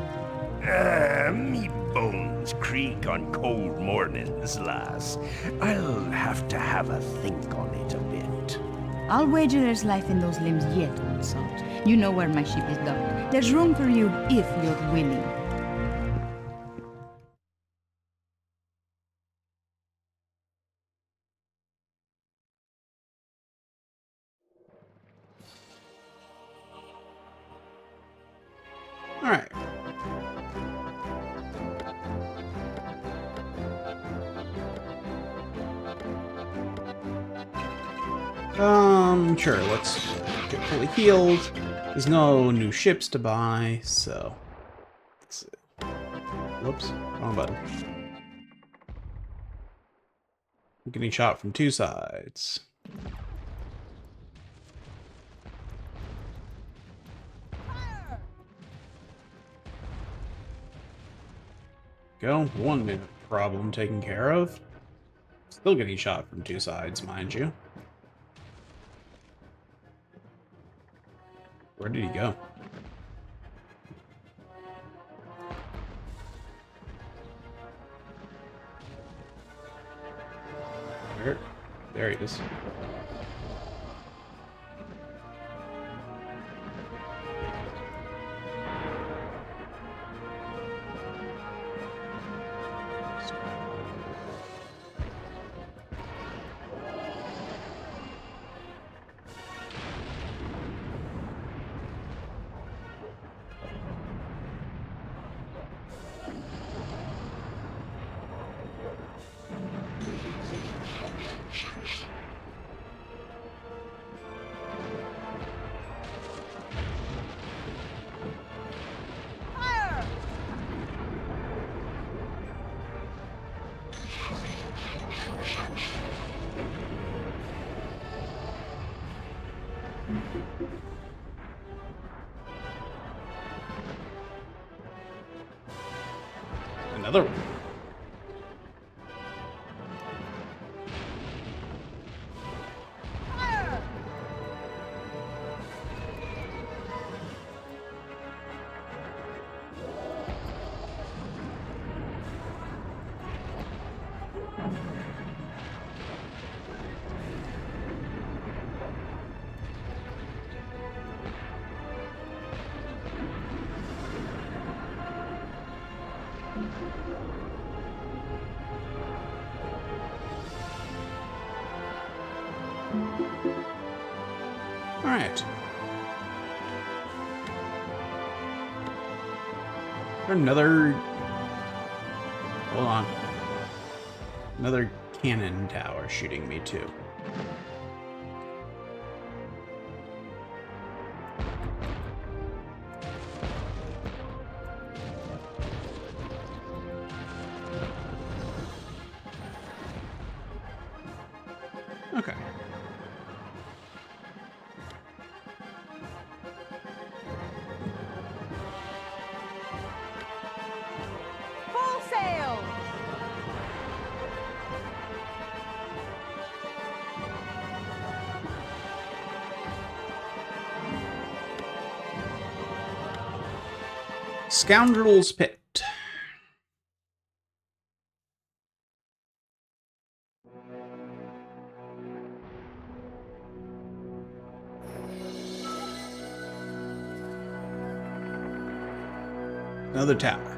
K: Me bones creak on cold mornings, lass. I'll have to have a think on it a bit.
L: I'll wager there's life in those limbs yet, old salt. You know where my ship is docked. There's room for you if you're willing.
A: All right. Sure, let's get fully healed. There's no new ships to buy, so... Let's see. Whoops, wrong button. I'm getting shot from two sides. Go, 1 minute problem taken care of. Still getting shot from two sides, mind you. Where did he go? Where? There he is. Another one. Alright. Another... Hold on. Another cannon tower shooting me too. Okay.
B: Full sail!
A: Scoundrel's Pit. Another tower.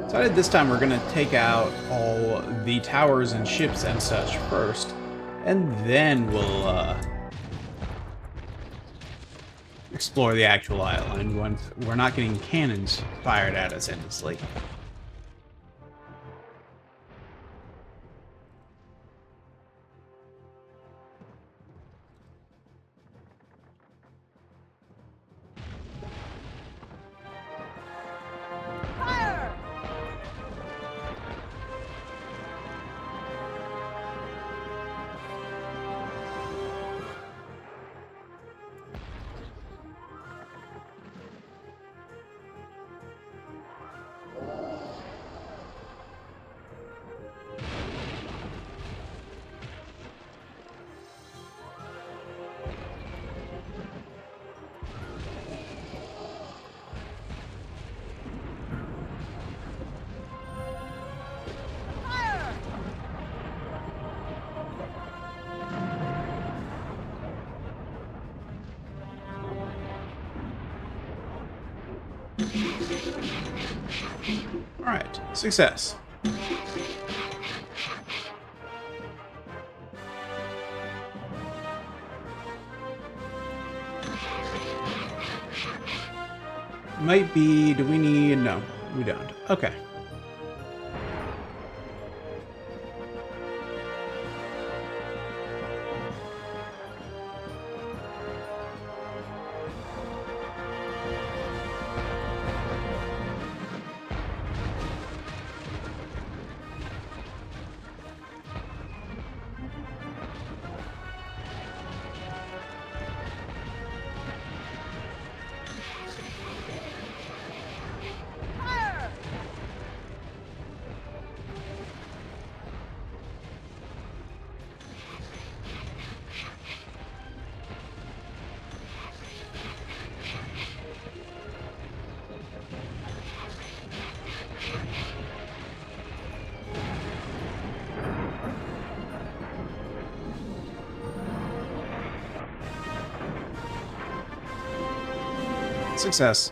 A: Decided this time we're gonna take out all the towers and ships and such first, and then we'll explore the actual island once we're not getting cannons fired at us endlessly.
B: Fire!
A: Alright, success. Might be, do we need, no, we don't. Okay. Success.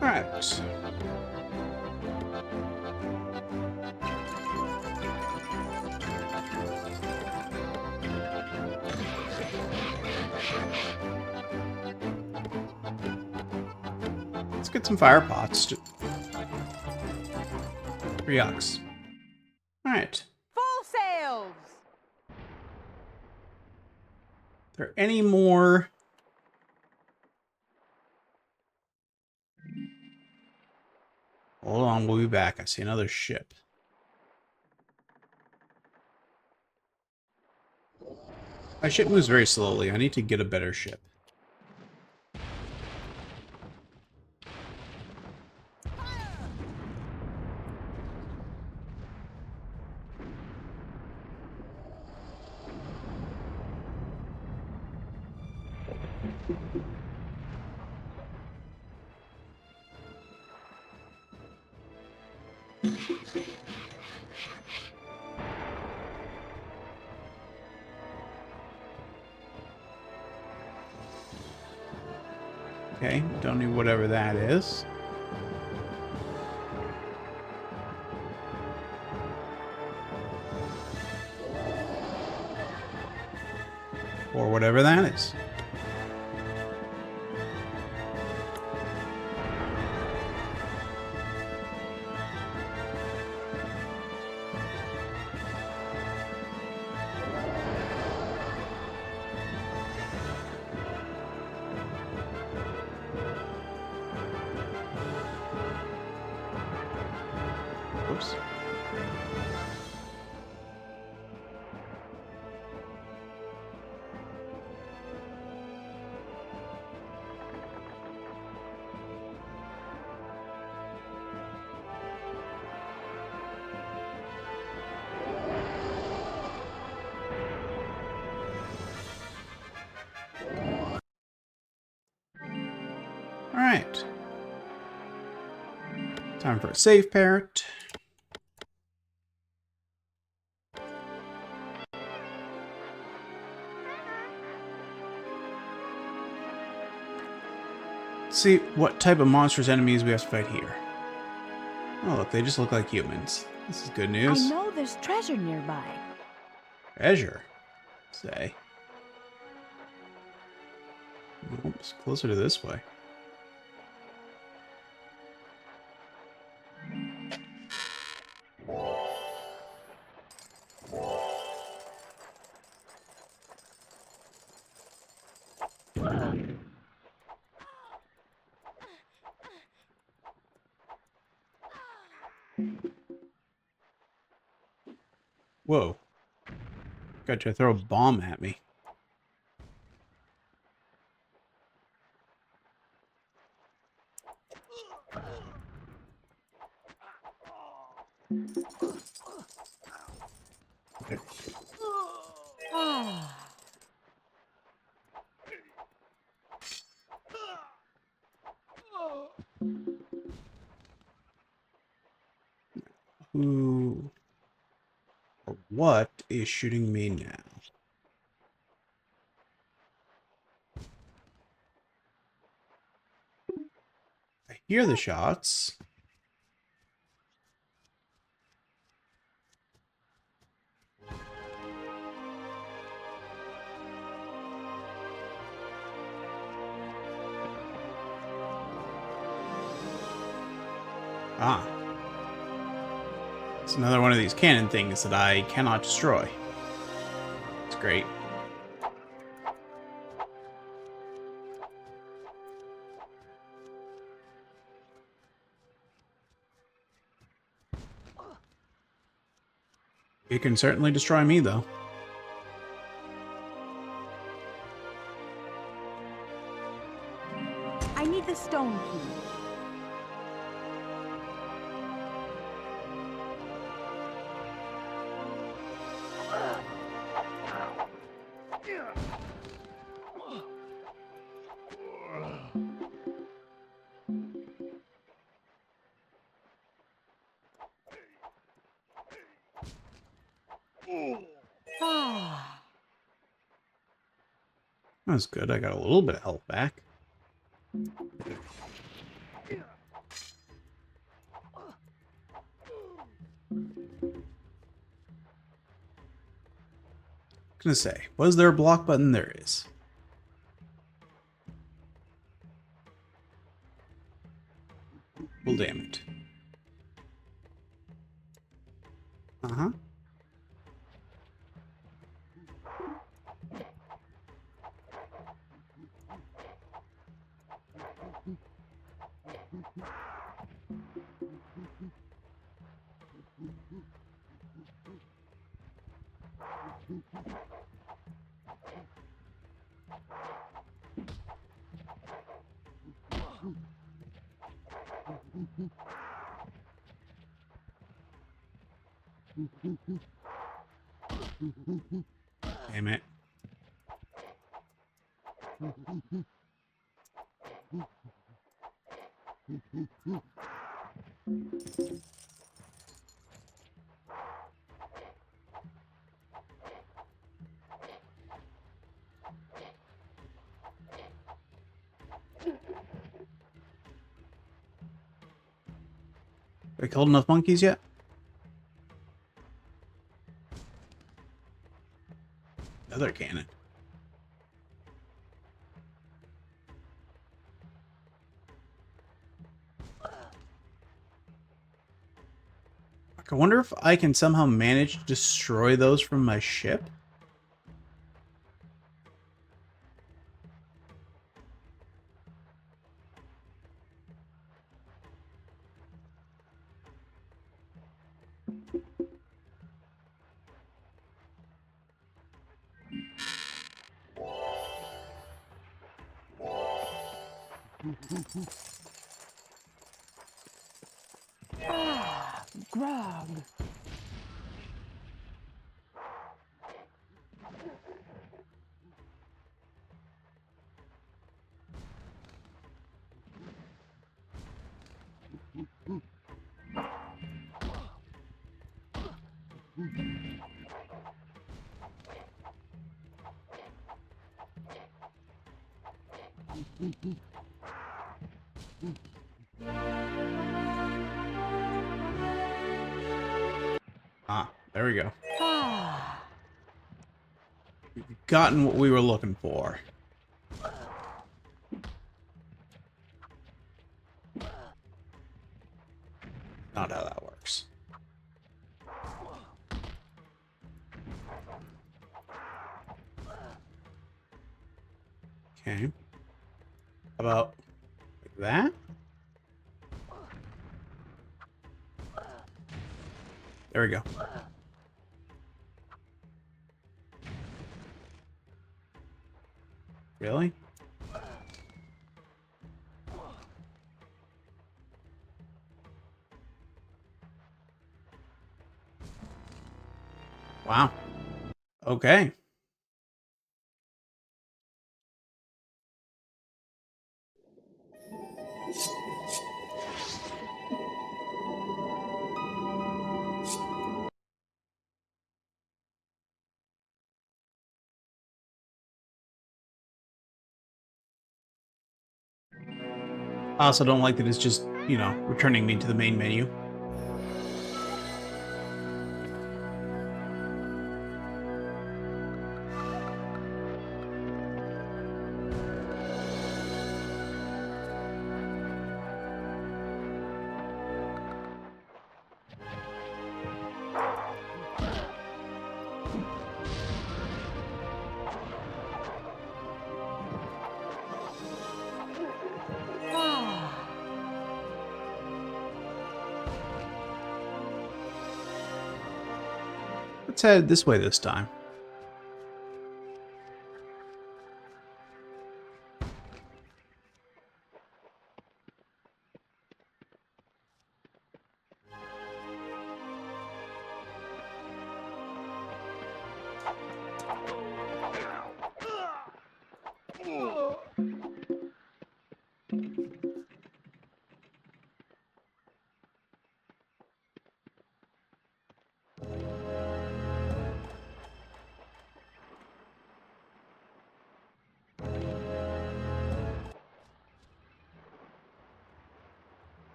A: All right. Let's get some fire pots. 3 ox. Alright.
B: Full sails!
A: Are there any more? Hold on, we'll be back. I see another ship. My ship moves very slowly. I need to get a better ship. Okay, don't need whatever that is. Or whatever that is. Oops. All right. Time for a save parrot. See what type of monstrous enemies we have to fight here. Oh, look, they just look like humans. This is good news.
L: I know there's treasure nearby.
A: Treasure? Say. Nope, it's closer to this way. Whoa. Got to throw a bomb at me. Who or what is shooting me now? I hear the shots. Ah. It's another one of these cannon things that I cannot destroy. It's great. It can certainly destroy me, though.
L: I need the stone key.
A: That was good. I got a little bit of health back. Gonna say, was there a block button? There is. Well, damn it. Uh-huh. Damn it. Have I killed enough monkeys yet? Another cannon. I wonder if I can somehow manage to destroy those from my ship.
M: Grog.
A: Ah, there we go. We've gotten what we were looking for. Not how that works. Okay. How about like that? There we go. Really? Wow. Okay. I also don't like that it's just, you know, returning me to the main menu. Let's head this way this time.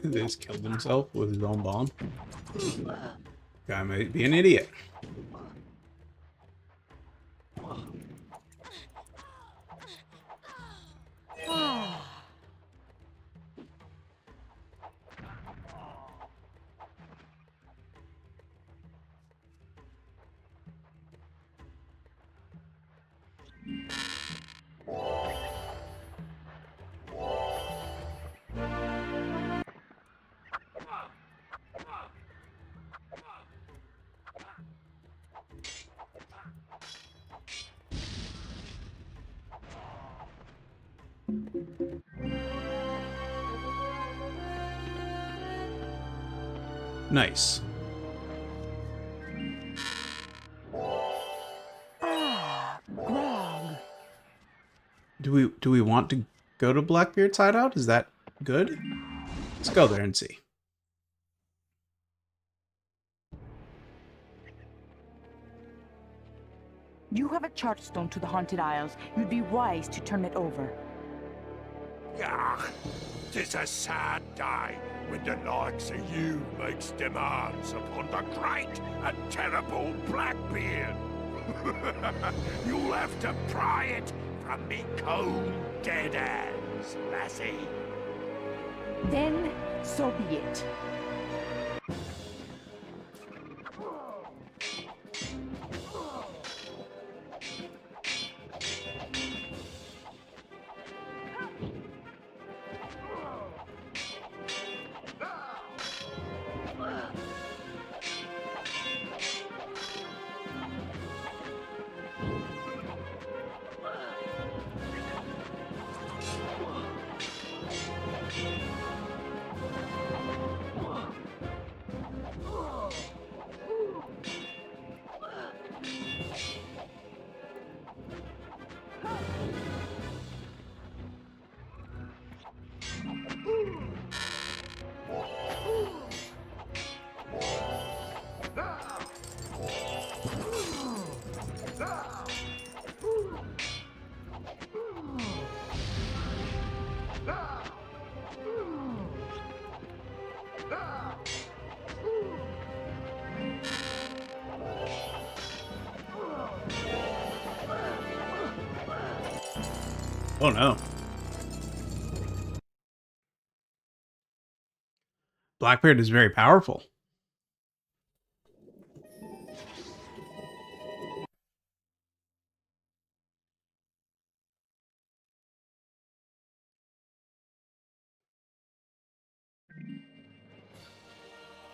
A: They just killed himself with his own bomb. Guy might be an idiot. Nice.
M: Grog.
A: Do we want to go to Blackbeard's hideout? Is that good? Let's go there and see.
M: You have a chartstone to the Haunted Isles. You'd be wise to turn it over.
K: 'Tis a sad day when the likes of you makes demands upon the great and terrible Blackbeard. You'll have to pry it from me cold dead hands, lassie.
M: Then, so be it.
A: Oh no. Blackbeard is very powerful.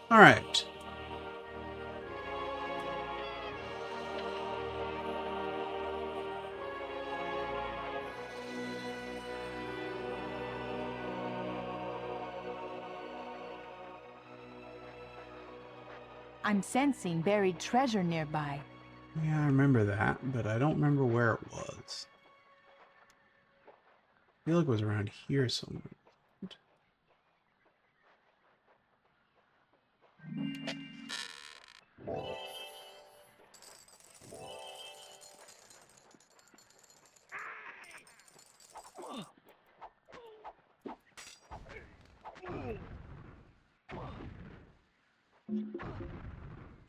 A: All right.
M: I'm sensing buried treasure nearby.
A: Yeah, I remember that, but I don't remember where it was. I feel like it was around here somewhere.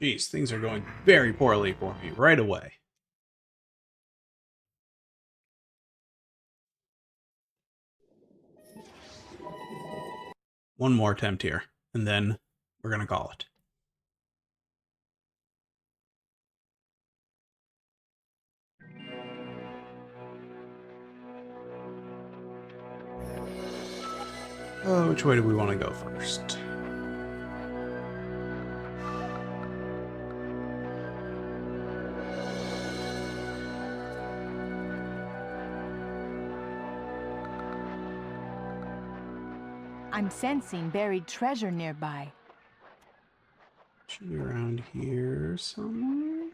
A: Jeez, things are going very poorly for me right away. One more attempt here, and then we're going to call it. Oh, which way do we want to go first?
M: I'm sensing buried treasure nearby.
A: Should be around here somewhere.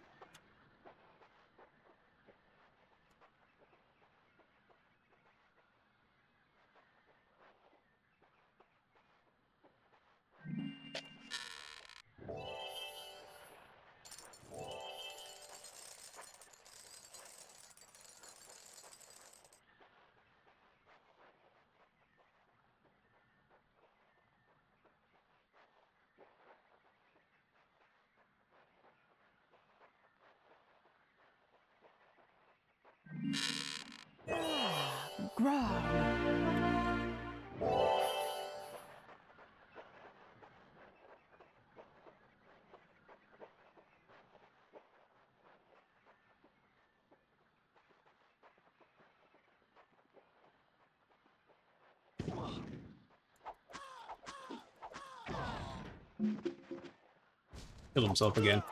M: Grog.
A: Killed himself again.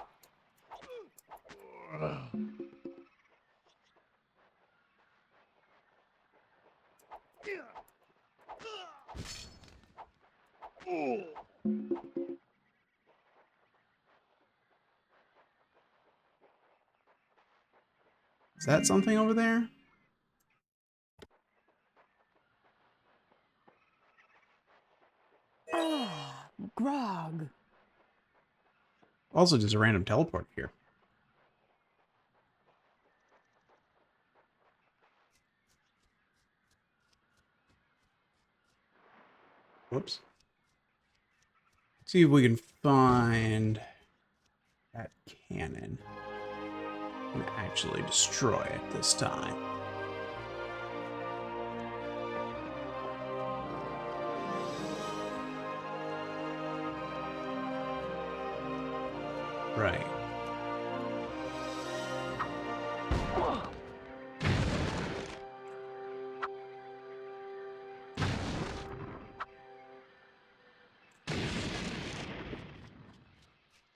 A: Is that something over there?
M: Grog.
A: Also just a random teleport here. Whoops. See if we can find that cannon and actually destroy it this time. Right.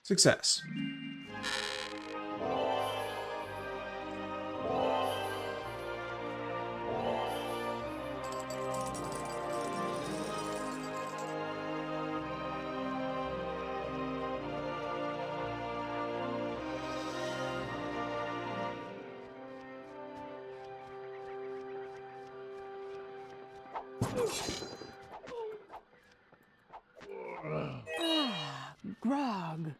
A: Success.
M: Ah, grog.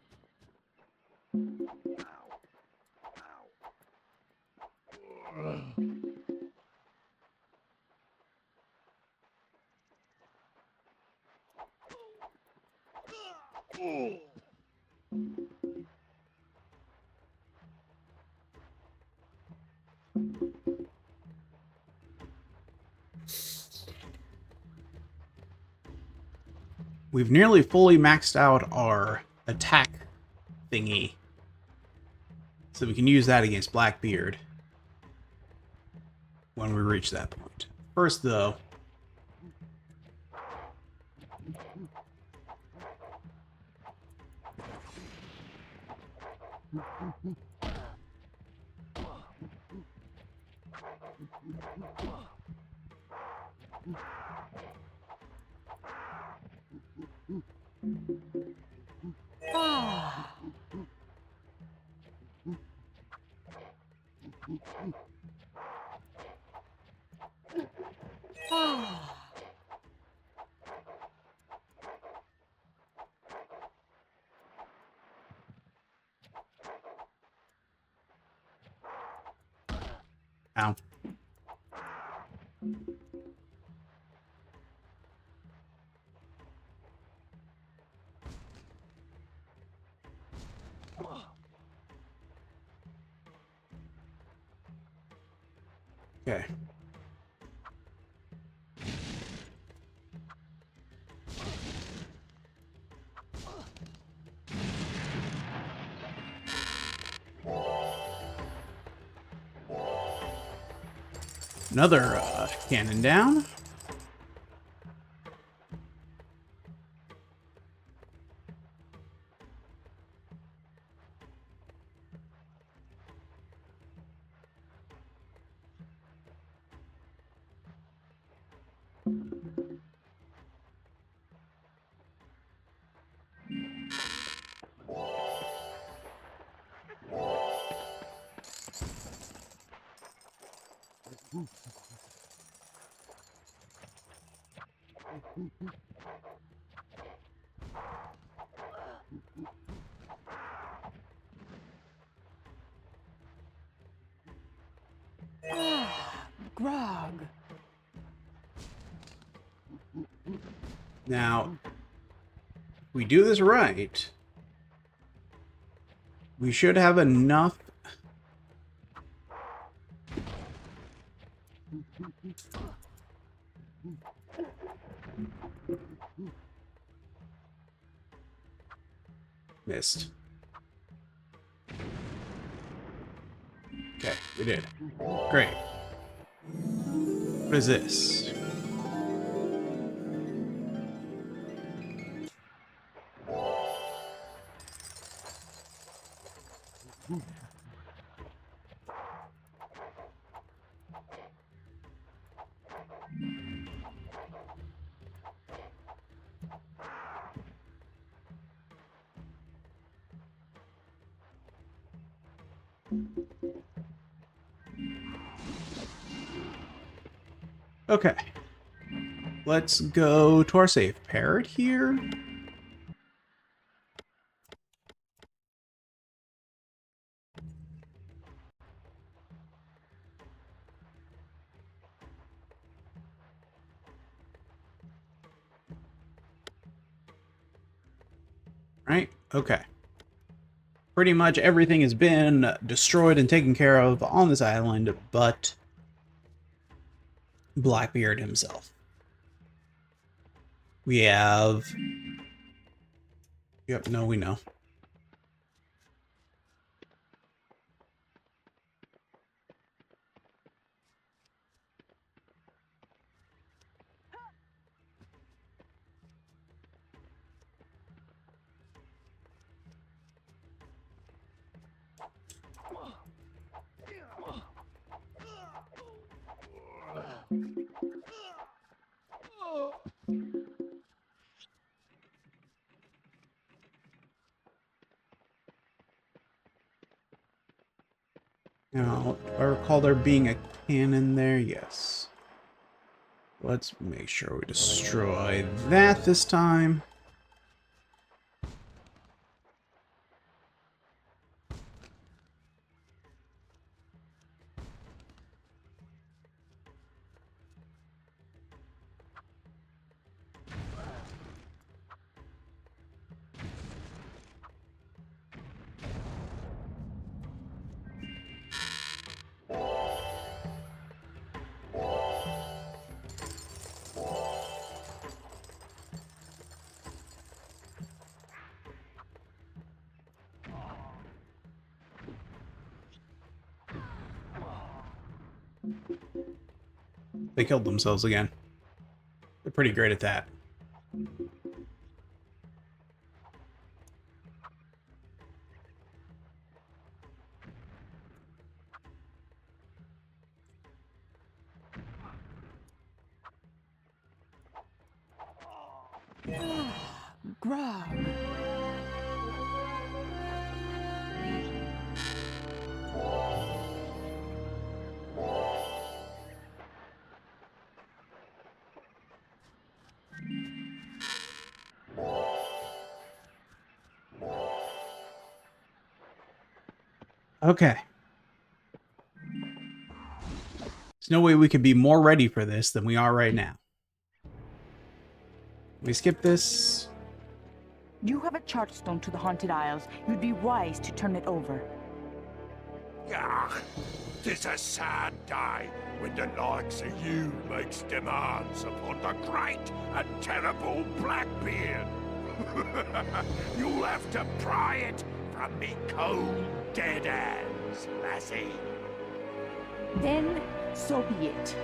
A: We've nearly fully maxed out our attack thingy. So we can use that against Blackbeard when we reach that point. First, though,
M: Ah. Ah.
A: ow. Okay. Another cannon down.
M: Ah, grog.
A: Now, if we do this right, we should have enough. Missed. Okay, we did. Great. What is this? Okay. Let's go to our safe parrot here. Right? Okay. Pretty much everything has been destroyed and taken care of on this island, but Blackbeard himself. We have... Yep, no, we know. Now, do I recall there being a cannon there? Yes. Let's make sure we destroy that this time. They killed themselves again. They're pretty great at that.
M: Grog.
A: Okay. There's no way we could be more ready for this than we are right now. We skip this.
M: You have a chartstone to the Haunted Isles. You'd be wise to turn it over.
K: Ah, 'tis a sad day when the likes of you makes demands upon the great and terrible Blackbeard. You'll have to pry it from me cold dead hands, lassie.
M: Then, so be it.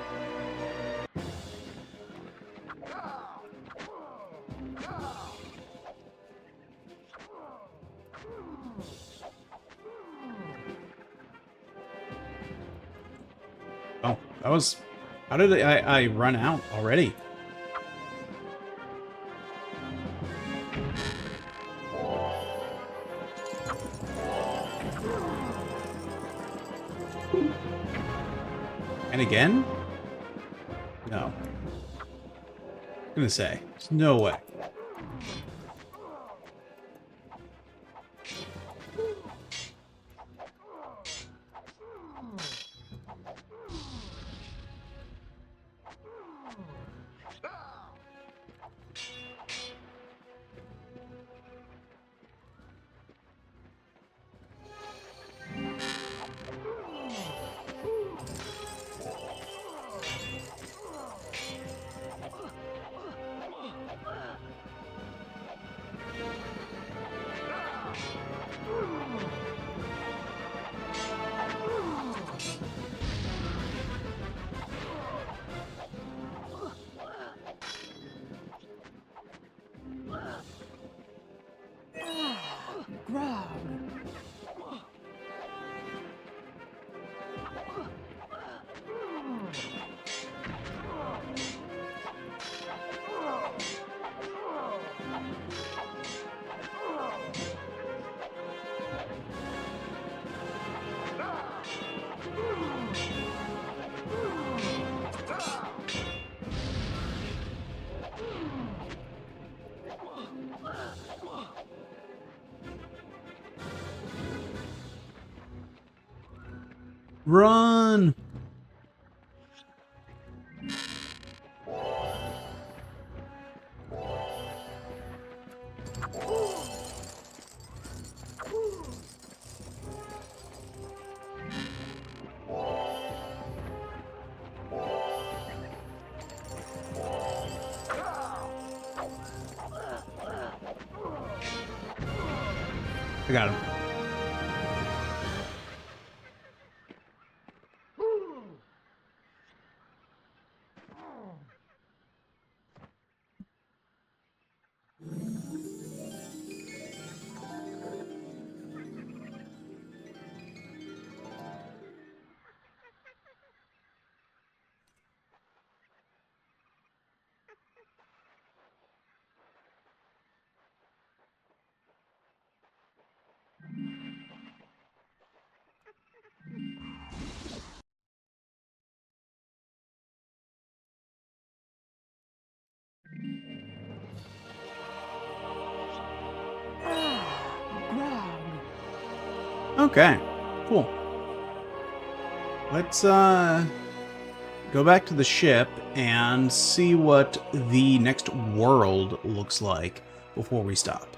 A: Oh, that was... How did I run out already? And again? No. I'm gonna say, there's no way.
M: Grog.
A: Run! I got him. Okay, cool. Let's go back to the ship and see what the next world looks like before we stop.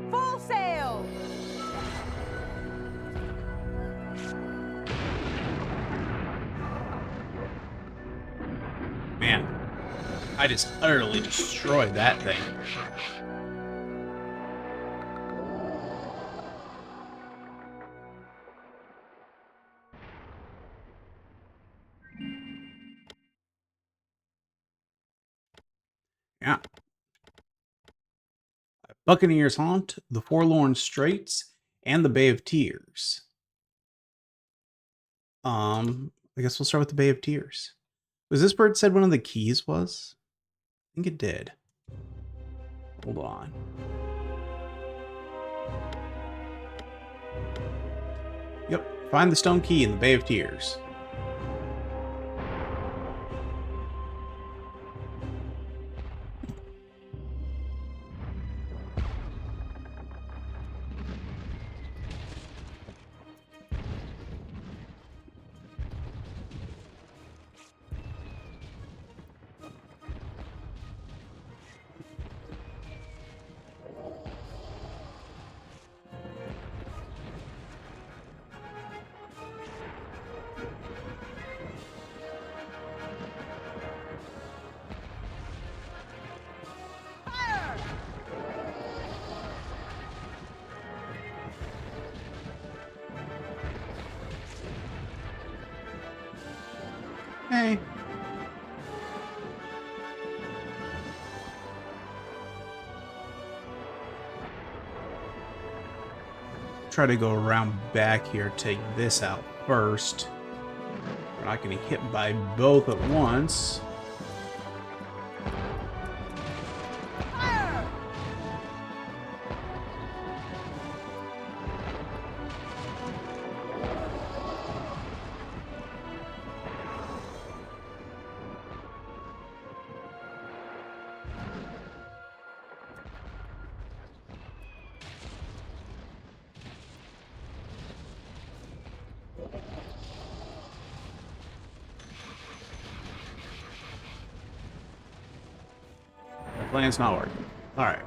M: Full sail!
A: Man, I just utterly destroyed that thing. Yeah. Buccaneers Haunt, the Forlorn Straits, and the Bay of Tears. I guess we'll start with the Bay of Tears. Was this where it said one of the keys was? I think it did. Hold on. Yep, find the stone key in the Bay of Tears. Hey. Try to go around back here, take this out first. We're not going to hit by both at once. Plan's not working. All right.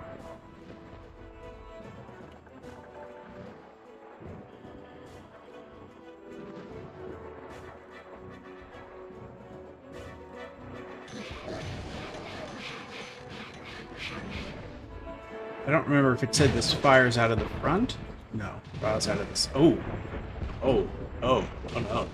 A: I don't remember if it said this fires out of the front. No, fires out of this. Oh, oh, oh, oh no.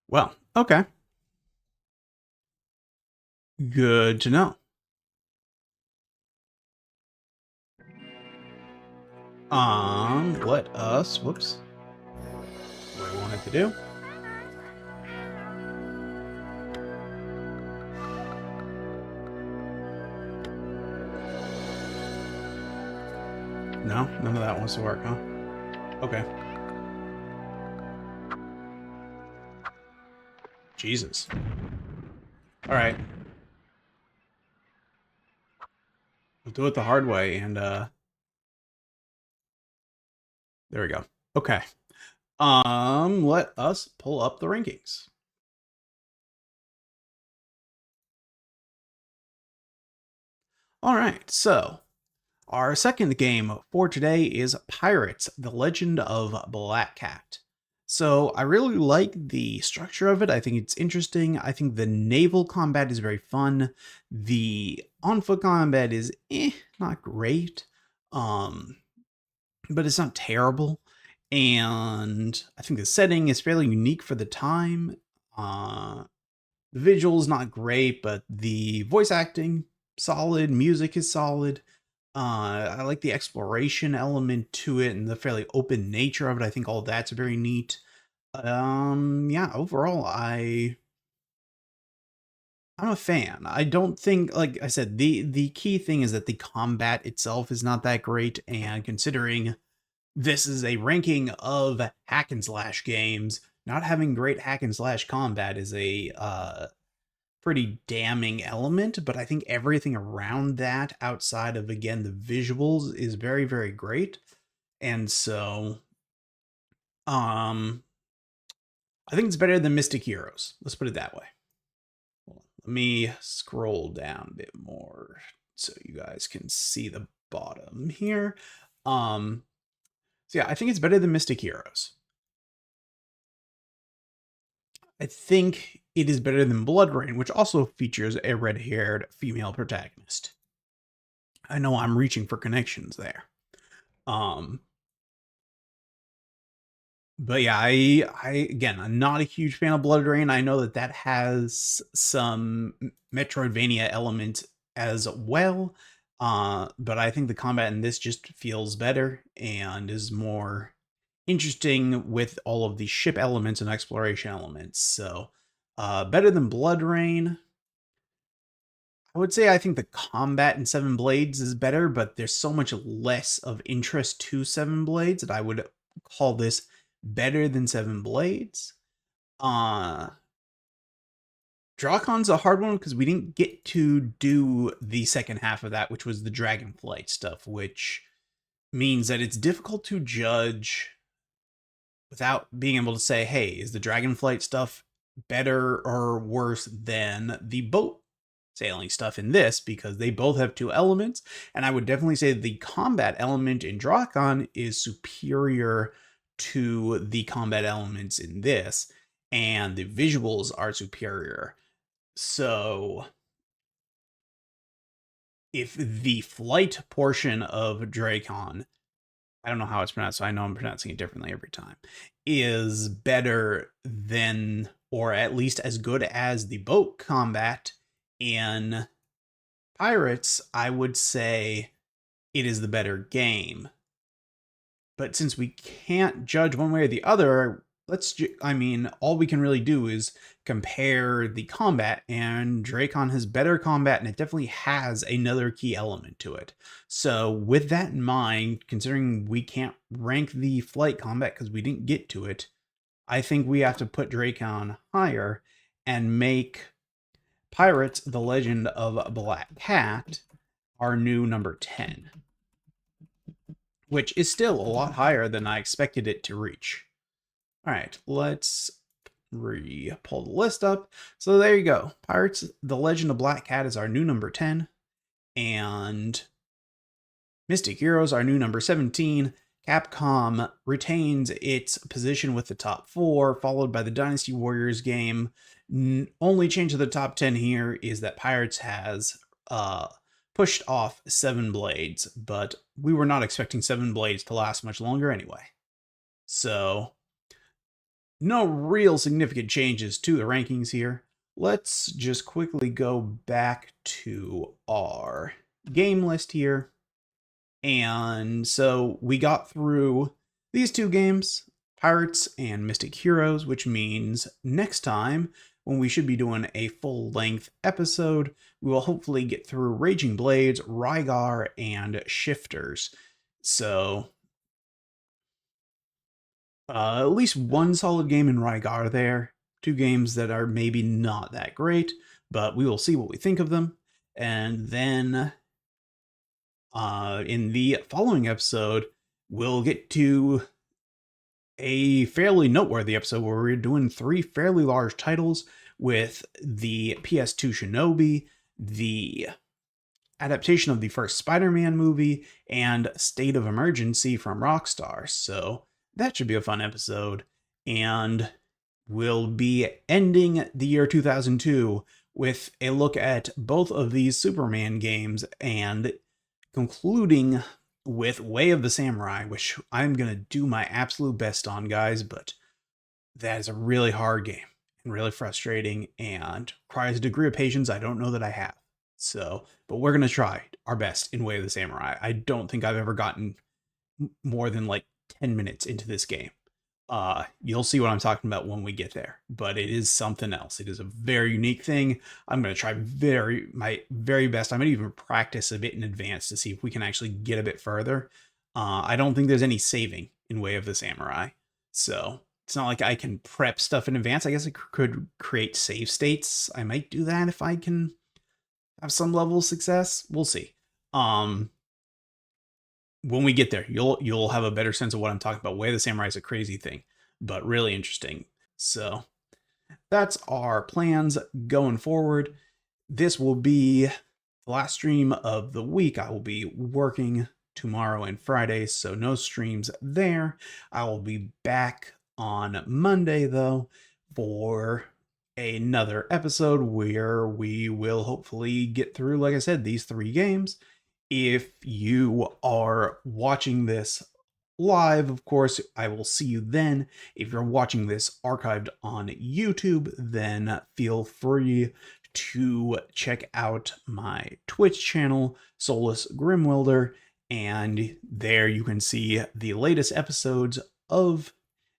A: Well, okay. Good to know. Let us, whoops. What I wanted to do. No? None of that wants to work, huh? Okay. Jesus. Alright. We'll do it the hard way, and, there we go. Okay. Let us pull up the rankings. Alright, so our second game for today is Pirates, The Legend of Black Cat. So I really like the structure of it. I think it's interesting. I think the naval combat is very fun. The on-foot combat is not great. But it's not terrible. And I think the setting is fairly unique for the time. The visuals not great, but the voice acting solid, music is solid. I like the exploration element to it and the fairly open nature of it. I think all that's very neat. Yeah, overall, I'm a fan. I don't think, like I said, the key thing is that the combat itself is not that great, and considering this is a ranking of hack and slash games, not having great hack and slash combat is a pretty damning element, but I think everything around that, outside of, again, the visuals, is very, very great. And so, I think it's better than Mystic Heroes. Let's put it that way. Well, let me scroll down a bit more so you guys can see the bottom here. So yeah, I think it's better than Mystic Heroes. I think it is better than Blood Rain, which also features a red-haired female protagonist. I know I'm reaching for connections there. But yeah, again, I'm not a huge fan of Blood Rain. I know that has some Metroidvania element as well. But I think the combat in this just feels better and is more interesting with all of the ship elements and exploration elements. So, better than Blood Rain. I would say I think the combat in Seven Blades is better, but there's so much less of interest to Seven Blades that I would call this better than Seven Blades. Dracon's a hard one because we didn't get to do the second half of that, which was the Dragonflight stuff, which means that it's difficult to judge without being able to say, hey, is the Dragonflight stuff better or worse than the boat sailing stuff in this, because they both have two elements, and I would definitely say the combat element in Drakon is superior to the combat elements in this, and the visuals are superior. So if the flight portion of Drakon, I don't know how it's pronounced, so I know I'm pronouncing it differently every time, is better than, or at least as good as, the boat combat in Pirates, I would say it is the better game. But since we can't judge one way or the other, all we can really do is compare the combat, and Drakon has better combat, and it definitely has another key element to it. So with that in mind, considering we can't rank the flight combat because we didn't get to it, I think we have to put Drakon higher and make Pirates, The Legend of Black Cat our new number 10. Which is still a lot higher than I expected it to reach. Alright, let's pull the list up. So there you go. Pirates, The Legend of Black Cat is our new number 10. And Mystic Heroes, our new number 17. Capcom retains its position with the top 4, followed by the Dynasty Warriors game. Only change to the top 10 here is that Pirates has pushed off Seven Blades, but we were not expecting Seven Blades to last much longer anyway. So, no real significant changes to the rankings here. Let's just quickly go back to our game list here. And so we got through these two games, Pirates and Mystic Heroes, which means next time, when we should be doing a full-length episode, we will hopefully get through Raging Blades, Rygar, and Shifters. So, at least one solid game in Rygar there. 2 games that are maybe not that great, but we will see what we think of them. And then in the following episode, we'll get to a fairly noteworthy episode where we're doing 3 fairly large titles with the PS2 Shinobi, the adaptation of the first Spider-Man movie, and State of Emergency from Rockstar. So that should be a fun episode. And we'll be ending the year 2002 with a look at both of these Superman games and concluding with Way of the Samurai, which I'm going to do my absolute best on, guys, but that is a really hard game and really frustrating and requires a degree of patience I don't know that I have. So, but we're going to try our best in Way of the Samurai. I don't think I've ever gotten more than like 10 minutes into this game. You'll see what I'm talking about when we get there, but it is something else. It is a very unique thing. I'm going to try my very best. I'm going to even practice a bit in advance to see if we can actually get a bit further. I don't think there's any saving in Way of the Samurai, so it's not like I can prep stuff in advance. I guess I could create save states. I might do that if I can have some level of success. We'll see. When we get there, you'll have a better sense of what I'm talking about. Way of the Samurai is a crazy thing, but really interesting. So that's our plans going forward. This will be the last stream of the week. I will be working tomorrow and Friday, so no streams there. I will be back on Monday, though, for another episode where we will hopefully get through, like I said, these 3 games. If you are watching this live, of course, I will see you then. If you're watching this archived on YouTube, then feel free to check out my Twitch channel, Soulless Grimwelder, and there you can see the latest episodes of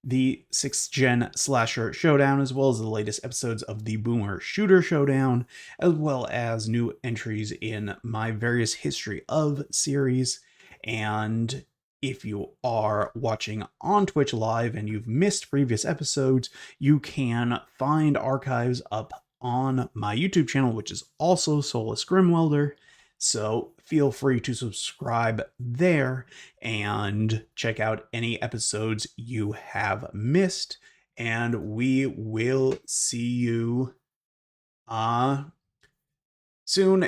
A: the 6th Gen Slasher Showdown, as well as the latest episodes of the Boomer Shooter Showdown, as well as new entries in my various History of series. And if you are watching on Twitch Live and you've missed previous episodes, you can find archives up on my YouTube channel, which is also Soulless Grimwelder. So feel free to subscribe there and check out any episodes you have missed. And we will see you soon